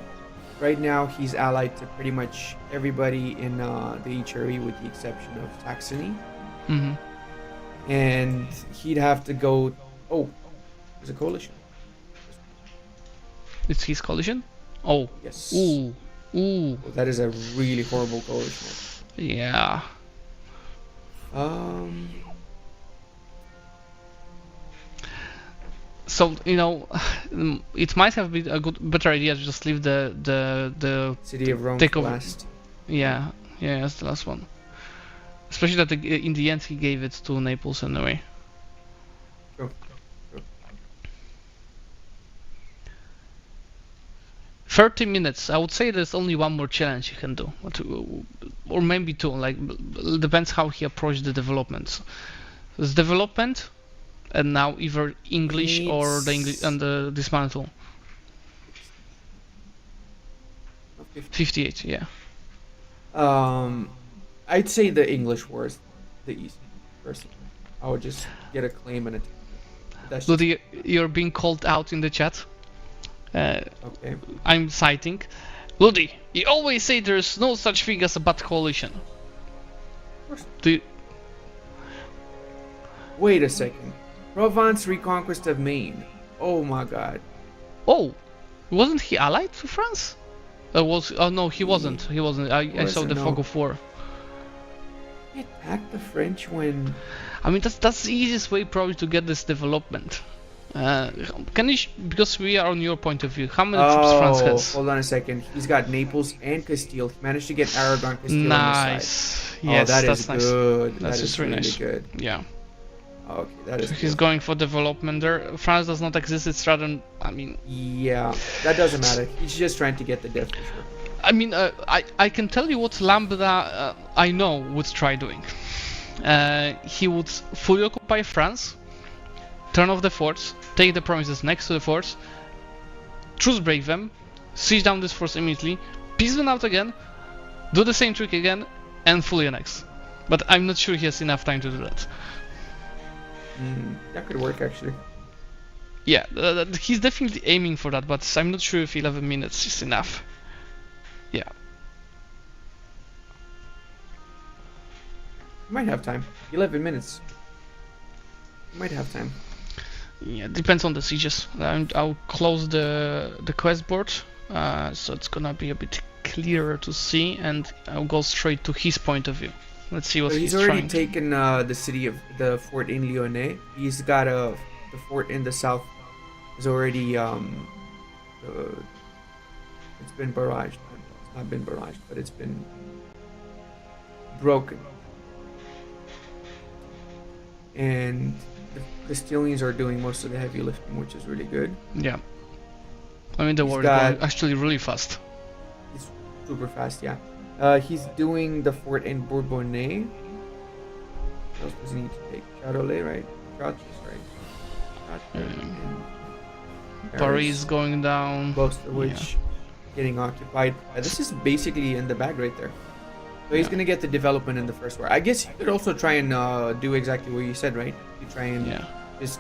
right now he's allied to pretty much everybody in the HRE with the exception of Saxony. Mm-hmm. And he'd have to go. Oh, there's a coalition. It's his coalition? Oh. Yes. Ooh. Ooh. Well, that is a really horrible coalition. Yeah. So you know, it might have been a better idea to just leave the city of Rome last. Yeah, that's the last one. Especially that in the end he gave it to Naples anyway. True. 30 minutes. I would say there's only one more challenge you can do, or maybe two. Like depends how he approached the developments. There's development, and now either English or the English and the dismantle. 58, yeah. I'd say the English war is the easy, personally. I would just get a claim and attack. Ludi, you're being called out in the chat. Okay. I'm citing. Ludi, you always say there's no such thing as a bad coalition. Wait a second. Provence reconquest of Maine. Oh my god. Oh, wasn't he allied to France? Oh no, he wasn't. He wasn't. I saw the Fog of War. He attacked the French when... I mean, that's the easiest way probably to get this development. Can you, because we are on your point of view, how many troops France has? Hold on a second. He's got Naples and Castile. He managed to get Aragon, Castile nice. On the side. Yes, that that's is nice. good. That's that just is really really nice. good. Yeah. Okay, that is He's good. going for development there. France does not exist, it's rather, I mean... Yeah, that doesn't matter. He's just trying to get the death for sure. I mean, I can tell you what Lambda, I know, would try doing. He would fully occupy France, turn off the forts, take the provinces next to the forts, truce break them, siege down this force immediately, piece them out again, do the same trick again, and fully annex. But I'm not sure he has enough time to do that. That could work, actually. Yeah, he's definitely aiming for that, but I'm not sure if 11 minutes is enough. Yeah. Might have time. 11 minutes. Might have time. Yeah, depends on the sieges. I'll close the quest board, so it's gonna be a bit clearer to see, and I'll go straight to his point of view. Let's see what he's already taken the city of the fort in Lyonnais. He's got the fort in the south. Is already it's been barraged. It's not been barraged, but it's been broken. And the Castilians are doing most of the heavy lifting, which is really good. Yeah. I mean, the war is going actually really fast. It's super fast, yeah. He's doing the fort in Bourbonnais. What else does he need to take? Châtelet, right? Chartres, right? Paris going down. Most of which getting occupied. This is basically in the bag right there. So he's gonna get the development in the first war. I guess you could also try and do exactly what you said, right? You try and just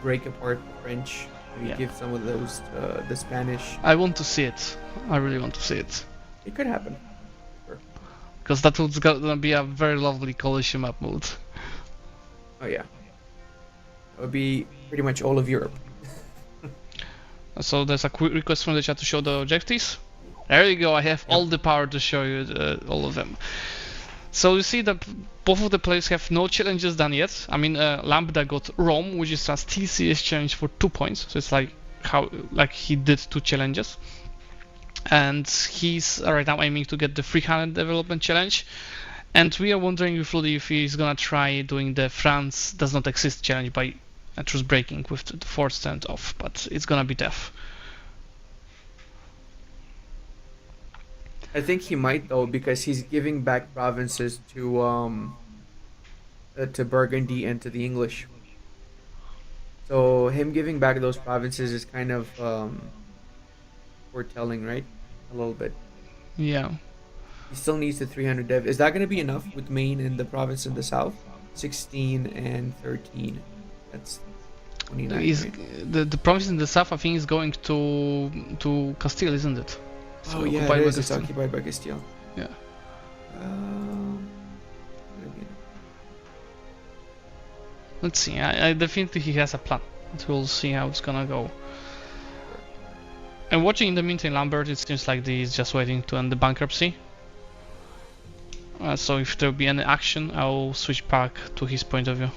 break apart the French. Maybe give some of those the Spanish. I want to see it. I really want to see it. It could happen. Because that would gonna be a very lovely coalition map mode. Oh yeah. That would be pretty much all of Europe. So there's a quick request from the chat to show the objectives. There you go, I have all the power to show you all of them. So you see that both of the players have no challenges done yet. I mean, Lambda got Rome, which is a still serious challenge for 2 points. So it's like he did 2 challenges. And he's right now aiming to get the 300 development challenge. And we are wondering with Ludi if he's gonna try doing the France does not exist challenge by truce breaking with the 4th stand off, but it's gonna be tough. I think he might though, because he's giving back provinces to Burgundy and to the English. So him giving back those provinces is kind of foretelling, right? A little bit. Yeah. He still needs the 300 dev. Is that going to be enough with Maine and the province in the south? 16 and 13. That's 29. Right? The province in the south, I think, is going to Castile, isn't it? So oh yeah, it is. It's occupied by Castile. Yeah. Let's see. I definitely he has a plan. We'll see how it's gonna go. And watching in the meantime, Lambert, it seems like he's just waiting to end the bankruptcy. So if there'll be any action, I'll switch back to his point of view.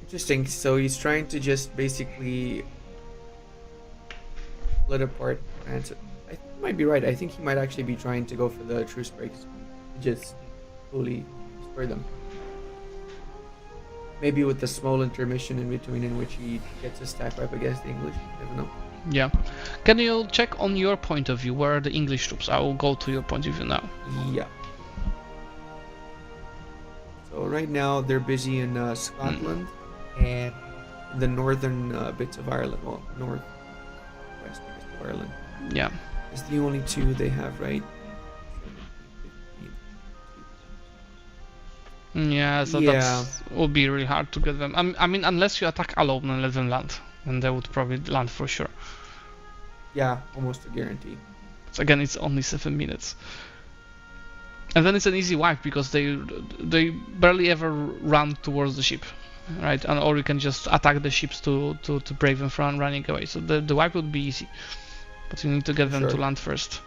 Interesting. So he's trying to just basically split apart France. I think he might be right. I think he might actually be trying to go for the truce breaks, just fully destroy them. Maybe with the small intermission in between, in which he gets a stack up against the English. You never know. Yeah. Can you check on your point of view where are the English troops? I will go to your point of view now. Yeah. So right now they're busy in Scotland and the northern bits of Ireland. Well, north west of Ireland. Yeah. It's the only 2 they have, right? Yeah, so that will be really hard to get them. I mean, unless you attack alone and let them land, and they would probably land for sure. Yeah, almost a guarantee. So again, it's only 7 minutes. And then it's an easy wipe because they barely ever run towards the ship, right? And or you can just attack the ships to break them from running away. So the wipe would be easy, but you need to get them to land first.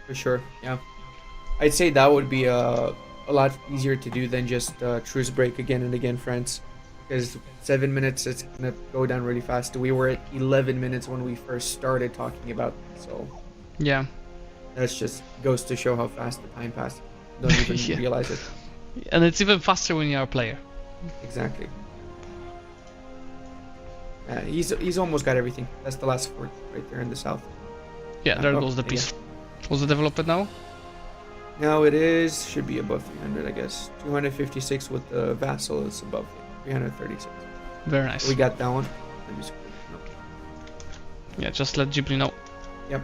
For sure, yeah. I'd say that would be a lot easier to do than just truce break again and again, France. Because 7 minutes, it's gonna go down really fast. We were at 11 minutes when we first started talking about it, so yeah, that's just goes to show how fast the time passes. Don't even realize it. And it's even faster when you're a player. Exactly. He's almost got everything. That's the last fort right there in the south. Yeah, there goes the piece. What's the development now? Now it is should be above 300, I guess. 256 with the vassal is above 336. Very nice. So we got that one. Let me scroll. Yeah, just let Ghibli know. Yep.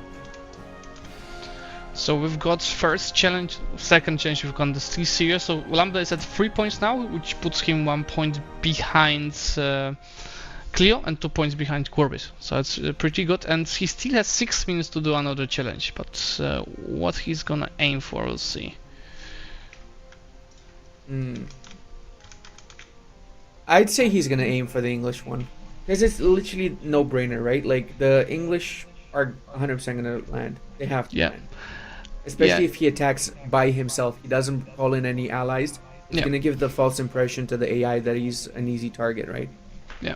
So we've got first challenge, second challenge, we've got the Steel Series. So Lambda is at 3 points now, which puts him 1 point behind Cleo and 2 points behind Corbett. So it's pretty good, and he still has 6 minutes to do another challenge, but what he's gonna aim for, we'll see. I'd say he's gonna aim for the English one, because it's literally no-brainer, right? Like, the English are 100% gonna land. They have to land. Especially if he attacks by himself. He doesn't call in any allies. He's gonna give the false impression to the AI that he's an easy target, right? Yeah.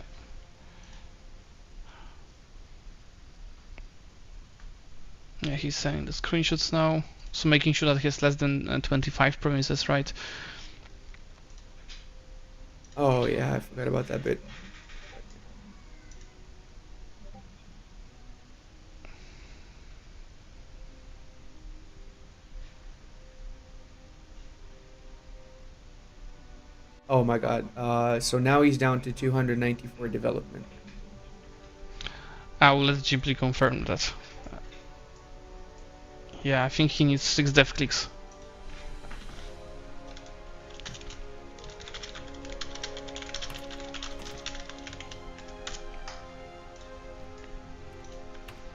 Yeah, he's sending the screenshots now. So making sure that he has less than 25 provinces, right? Oh yeah, I forgot about that bit. Oh my god. So now he's down to 294 development. I will let Ghibli confirm that. Yeah, I think he needs 6 dev clicks.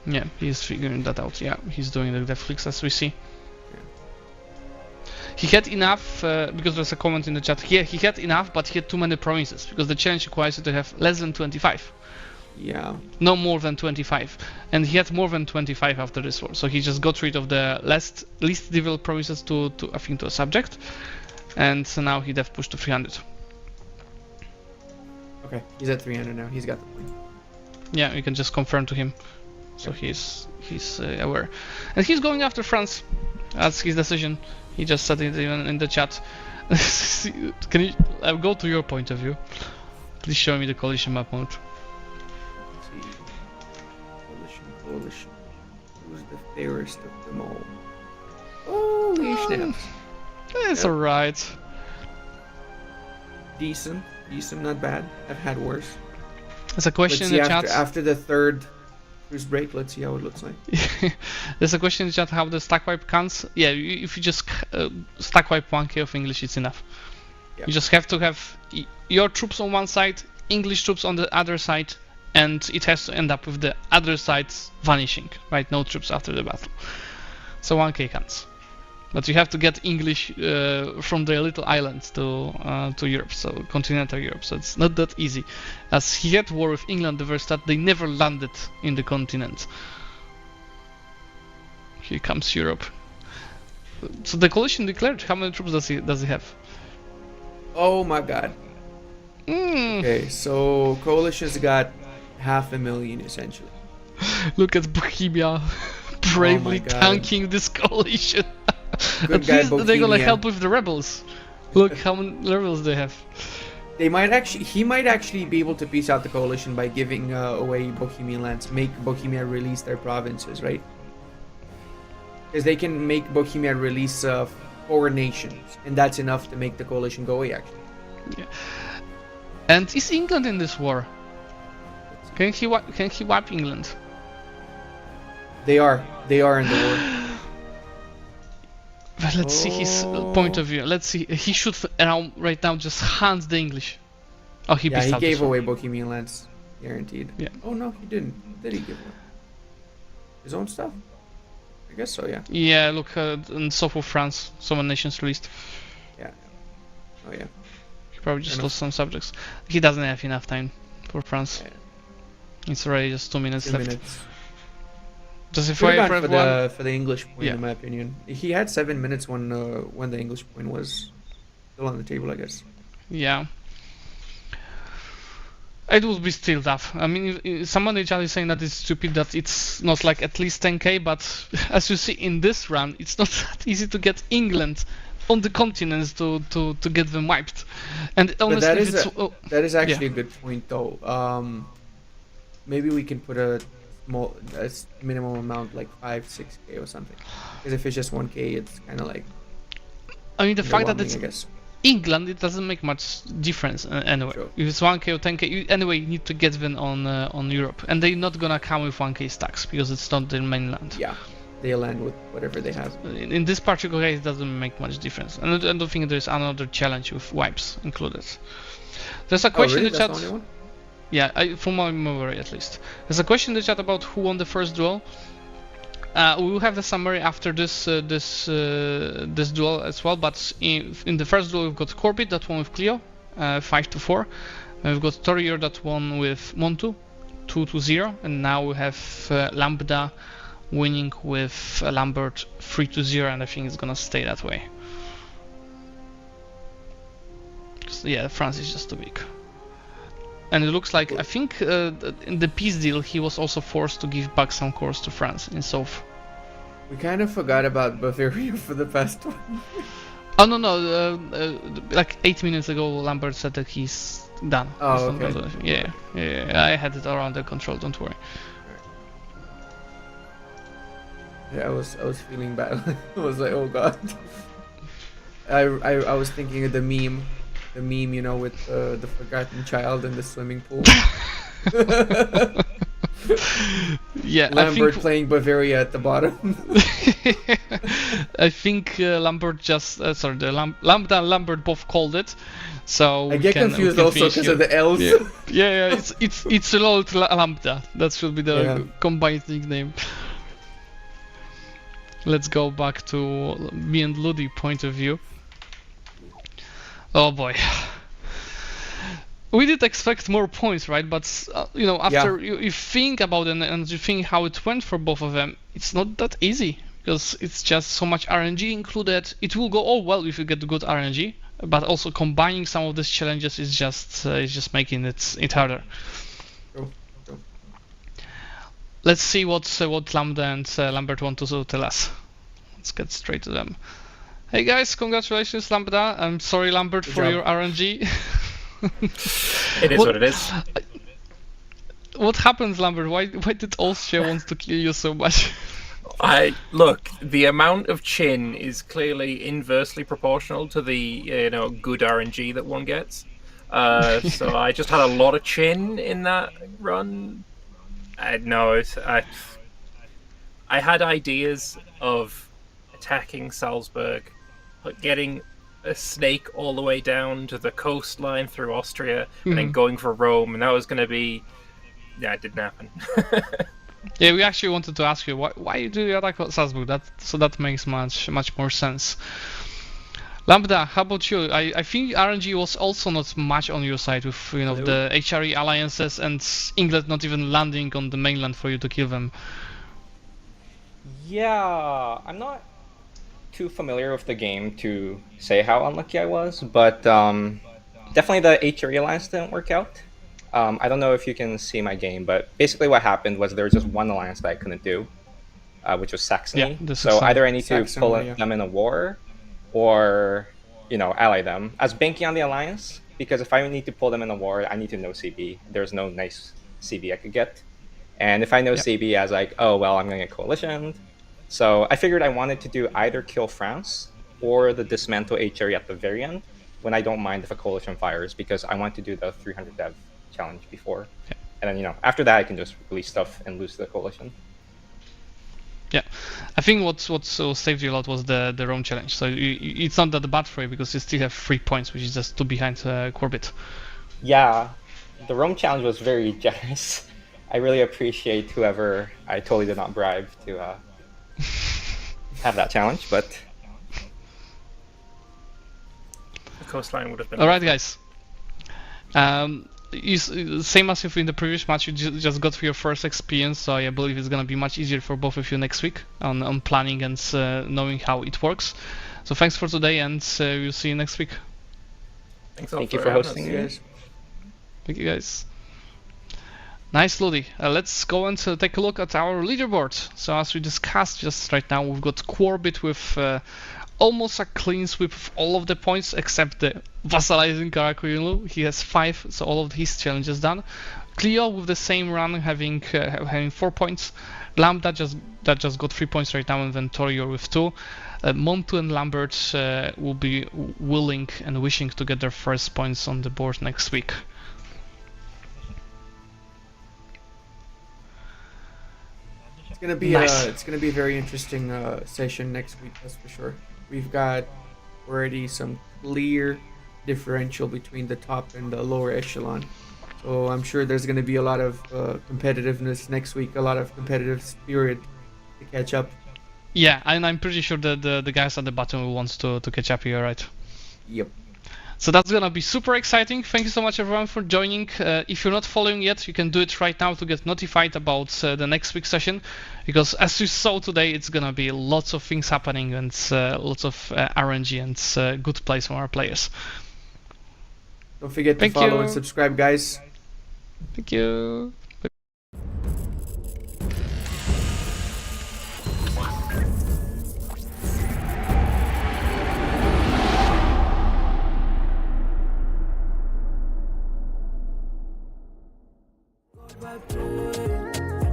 Yeah, he's figuring that out. Yeah, he's doing the dev clicks as we see. He had enough, because there's a comment in the chat. He had enough, but he had too many promises, because the challenge requires you to have less than 25. Yeah. No more than 25. And he had more than 25 after this war. So he just got rid of the least developed promises to I think, to a subject. And so now he dev pushed to 300. Okay, he's at 300 now. He's got the point. Yeah, you can just confirm to him. So he's aware. And he's going after France. That's his decision. He just said it even in the chat. Can you I'll go to your point of view? Please show me the coalition map mode. Let's see. Coalition. Who's the fairest of them all? Holy snaps. It's alright. Decent, not bad. I've had worse. There's a question Let's in see the after, chat. after the third cruise break, let's see how it looks like. There's a question in the chat how the stack wipe counts. Yeah, if you just stack wipe 1k of English, it's enough. Yeah. You just have to have your troops on one side, English troops on the other side, and it has to end up with the other sides vanishing, right? No troops after the battle. So 1k counts. But you have to get English from the little island to Europe, so continental Europe. So it's not that easy. As he had war with England the first start, they never landed in the continent. Here comes Europe. So the coalition declared. How many troops does he have? Oh my god. Okay, so coalition's got 500,000 essentially. Look at Bohemia bravely God. tanking this coalition. Good At guy, least they're gonna Bohemia. help with the rebels. Look how many rebels they have. He might actually be able to piece out the coalition by giving away Bohemian lands, make Bohemia release their provinces, right? Because they can make Bohemia release 4 nations, and that's enough to make the coalition go away, actually. Yeah. And is England in this war? Can he wipe England? They are in the war. But let's see his point of view. Let's see. He should right now just hand the English. Oh, he Yeah, pissed he out gave this one. away Bohemian lands, guaranteed. Yeah. Oh no, he didn't. Did he give away his own stuff? I guess so. Yeah. Yeah, look, and so for France, so many nations released. Yeah. Oh yeah. He probably just Enough. lost some subjects. He doesn't have enough time for France. Yeah. It's already just 2 minutes 2 left. minutes. Justify Could've for gone everyone. for the English point, Yeah. in my opinion. He had 7 minutes when the English point was still on the table, I guess. Yeah. It would be still tough. I mean, someone in the chat is saying that it's stupid that it's not like at least 10k, but as you see in this run, it's not that easy to get England on the continents to get them wiped. And honestly, But that is actually a good point, though. Maybe we can put a minimum amount like 5-6k or something. Because if it's just 1k, it's kind of like. I mean, the fact that underwhelming, it's I guess. England, it doesn't make much difference anyway. Sure. If it's 1k or 10k, you anyway need to get them on Europe, and they're not gonna come with 1k stacks because it's not their mainland. Yeah, they land with whatever they have. In this particular case, it doesn't make much difference, and I don't think there's another challenge with wipes included. There's a question really? in the That's chat. the only one? Yeah, from my memory at least. There's a question in the chat about who won the first duel. We will have the summary after this duel as well. But in the first duel, we've got Corbett that won with Clio, 5-4. And we've got Torier that won with Montu, 2-0. And now we have Lambda winning with Lambert 3-0, and I think it's gonna stay that way. Yeah, France is just too big. And it looks like, I think in the peace deal, he was also forced to give back some cores to France in South. We kind of forgot about Bavaria for the past one. Oh, no, like 8 minutes ago, Lambert said that he's done. Oh, He's not okay. gonna- yeah, I had it all under control, don't worry. Yeah, I was feeling bad. I was like, oh god. I was thinking of the meme, you know, with the forgotten child in the swimming pool. Yeah, Lambert playing Bavaria at the bottom. I think Lambert just sorry, the Lambda and Lambert both called it. So I get confused also because of the L's. Yeah, it's a lot Lambda. That should be the combined nickname. Let's go back to me and Ludi point of view. Oh boy. We did expect more points, right? But you know, after you think about it and you think how it went for both of them, it's not that easy because it's just so much RNG included. It will go all well if you get good RNG, but also combining some of these challenges is just making it harder. Let's see what Lambda and Lambert want to tell us. Let's get straight to them. Hey guys, congratulations Lambda. I'm sorry Lambert for your RNG. It is what it is. What happens, Lambert? Why did Austria want to kill you so much? Look, the amount of chin is clearly inversely proportional to the good RNG that one gets. So I just had a lot of chin in that run. I had ideas of attacking Salzburg, but getting a snake all the way down to the coastline through Austria and then going for Rome, and that was going to be... Yeah, it didn't happen. Yeah, we actually wanted to ask you why you do the attack on Salzburg. That makes much more sense. Lambda, how about you? I think RNG was also not much on your side with the HRE alliances and England not even landing on the mainland for you to kill them. Yeah, I'm not too familiar with the game to say how unlucky I was, but definitely the HRE alliance didn't work out. I don't know if you can see my game, but basically what happened was there was just one alliance that I couldn't do, which was Saxony. Yeah, so either I need to pull them in a war, or ally them. I was banking on the alliance because if I need to pull them in a war, I need to know CB. There's no nice CB I could get, and if I know CB as like, oh well, I'm gonna get coalitioned. So I figured I wanted to do either kill France or the dismantle HRE at the very end, when I don't mind if a coalition fires, because I want to do the 300 dev challenge before. Yeah. And then, after that I can just release stuff and lose the coalition. Yeah, I think what saved you a lot was the Rome challenge. So it's not that bad for you because you still have 3 points, which is just 2 behind Corbett. Yeah, the Rome challenge was very generous. I really appreciate whoever I totally did not bribe to have that challenge, but the coastline would have been... Alright guys, same as if in the previous match, you just got your first experience, so I believe it's gonna be much easier for both of you next week on planning and knowing how it works. So thanks for today, and we'll see you next week. Thank you for hosting me. Thank you guys. Nice, Ludi. Let's go and take a look at our leaderboard. So as we discussed just right now, we've got Corbett with almost a clean sweep of all of the points except the vassalizing Karakurilu. He has 5, so all of his challenges done. Cleo with the same run, having 4 points. Lambda just got 3 points right now, and then Torior with 2. Montu and Lambert will be willing and wishing to get their first points on the board next week. It's gonna be a very interesting session next week, that's for sure. We've got already some clear differential between the top and the lower echelon, so I'm sure there's gonna be a lot of competitiveness next week, a lot of competitive spirit to catch up. Yeah, and I'm pretty sure that the guys at the bottom will want to catch up here, right? Yep. So that's gonna be super exciting. Thank you so much everyone for joining. If you're not following yet, you can do it right now to get notified about the next week's session, because as you saw today, it's gonna be lots of things happening and lots of RNG and good plays from our players. Don't forget to follow and subscribe, guys. Thank you.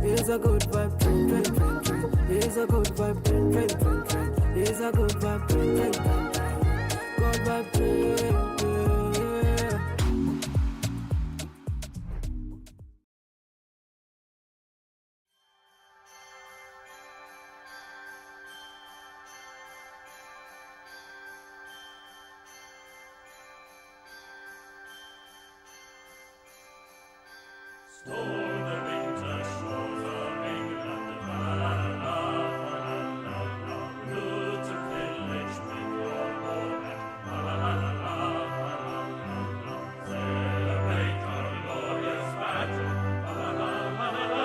Here's a good vibe, train, train, train, train. Here's a good vibe, train, train, train, train. Here's a good vibe, train, train, train, train. Good vibe, train. Go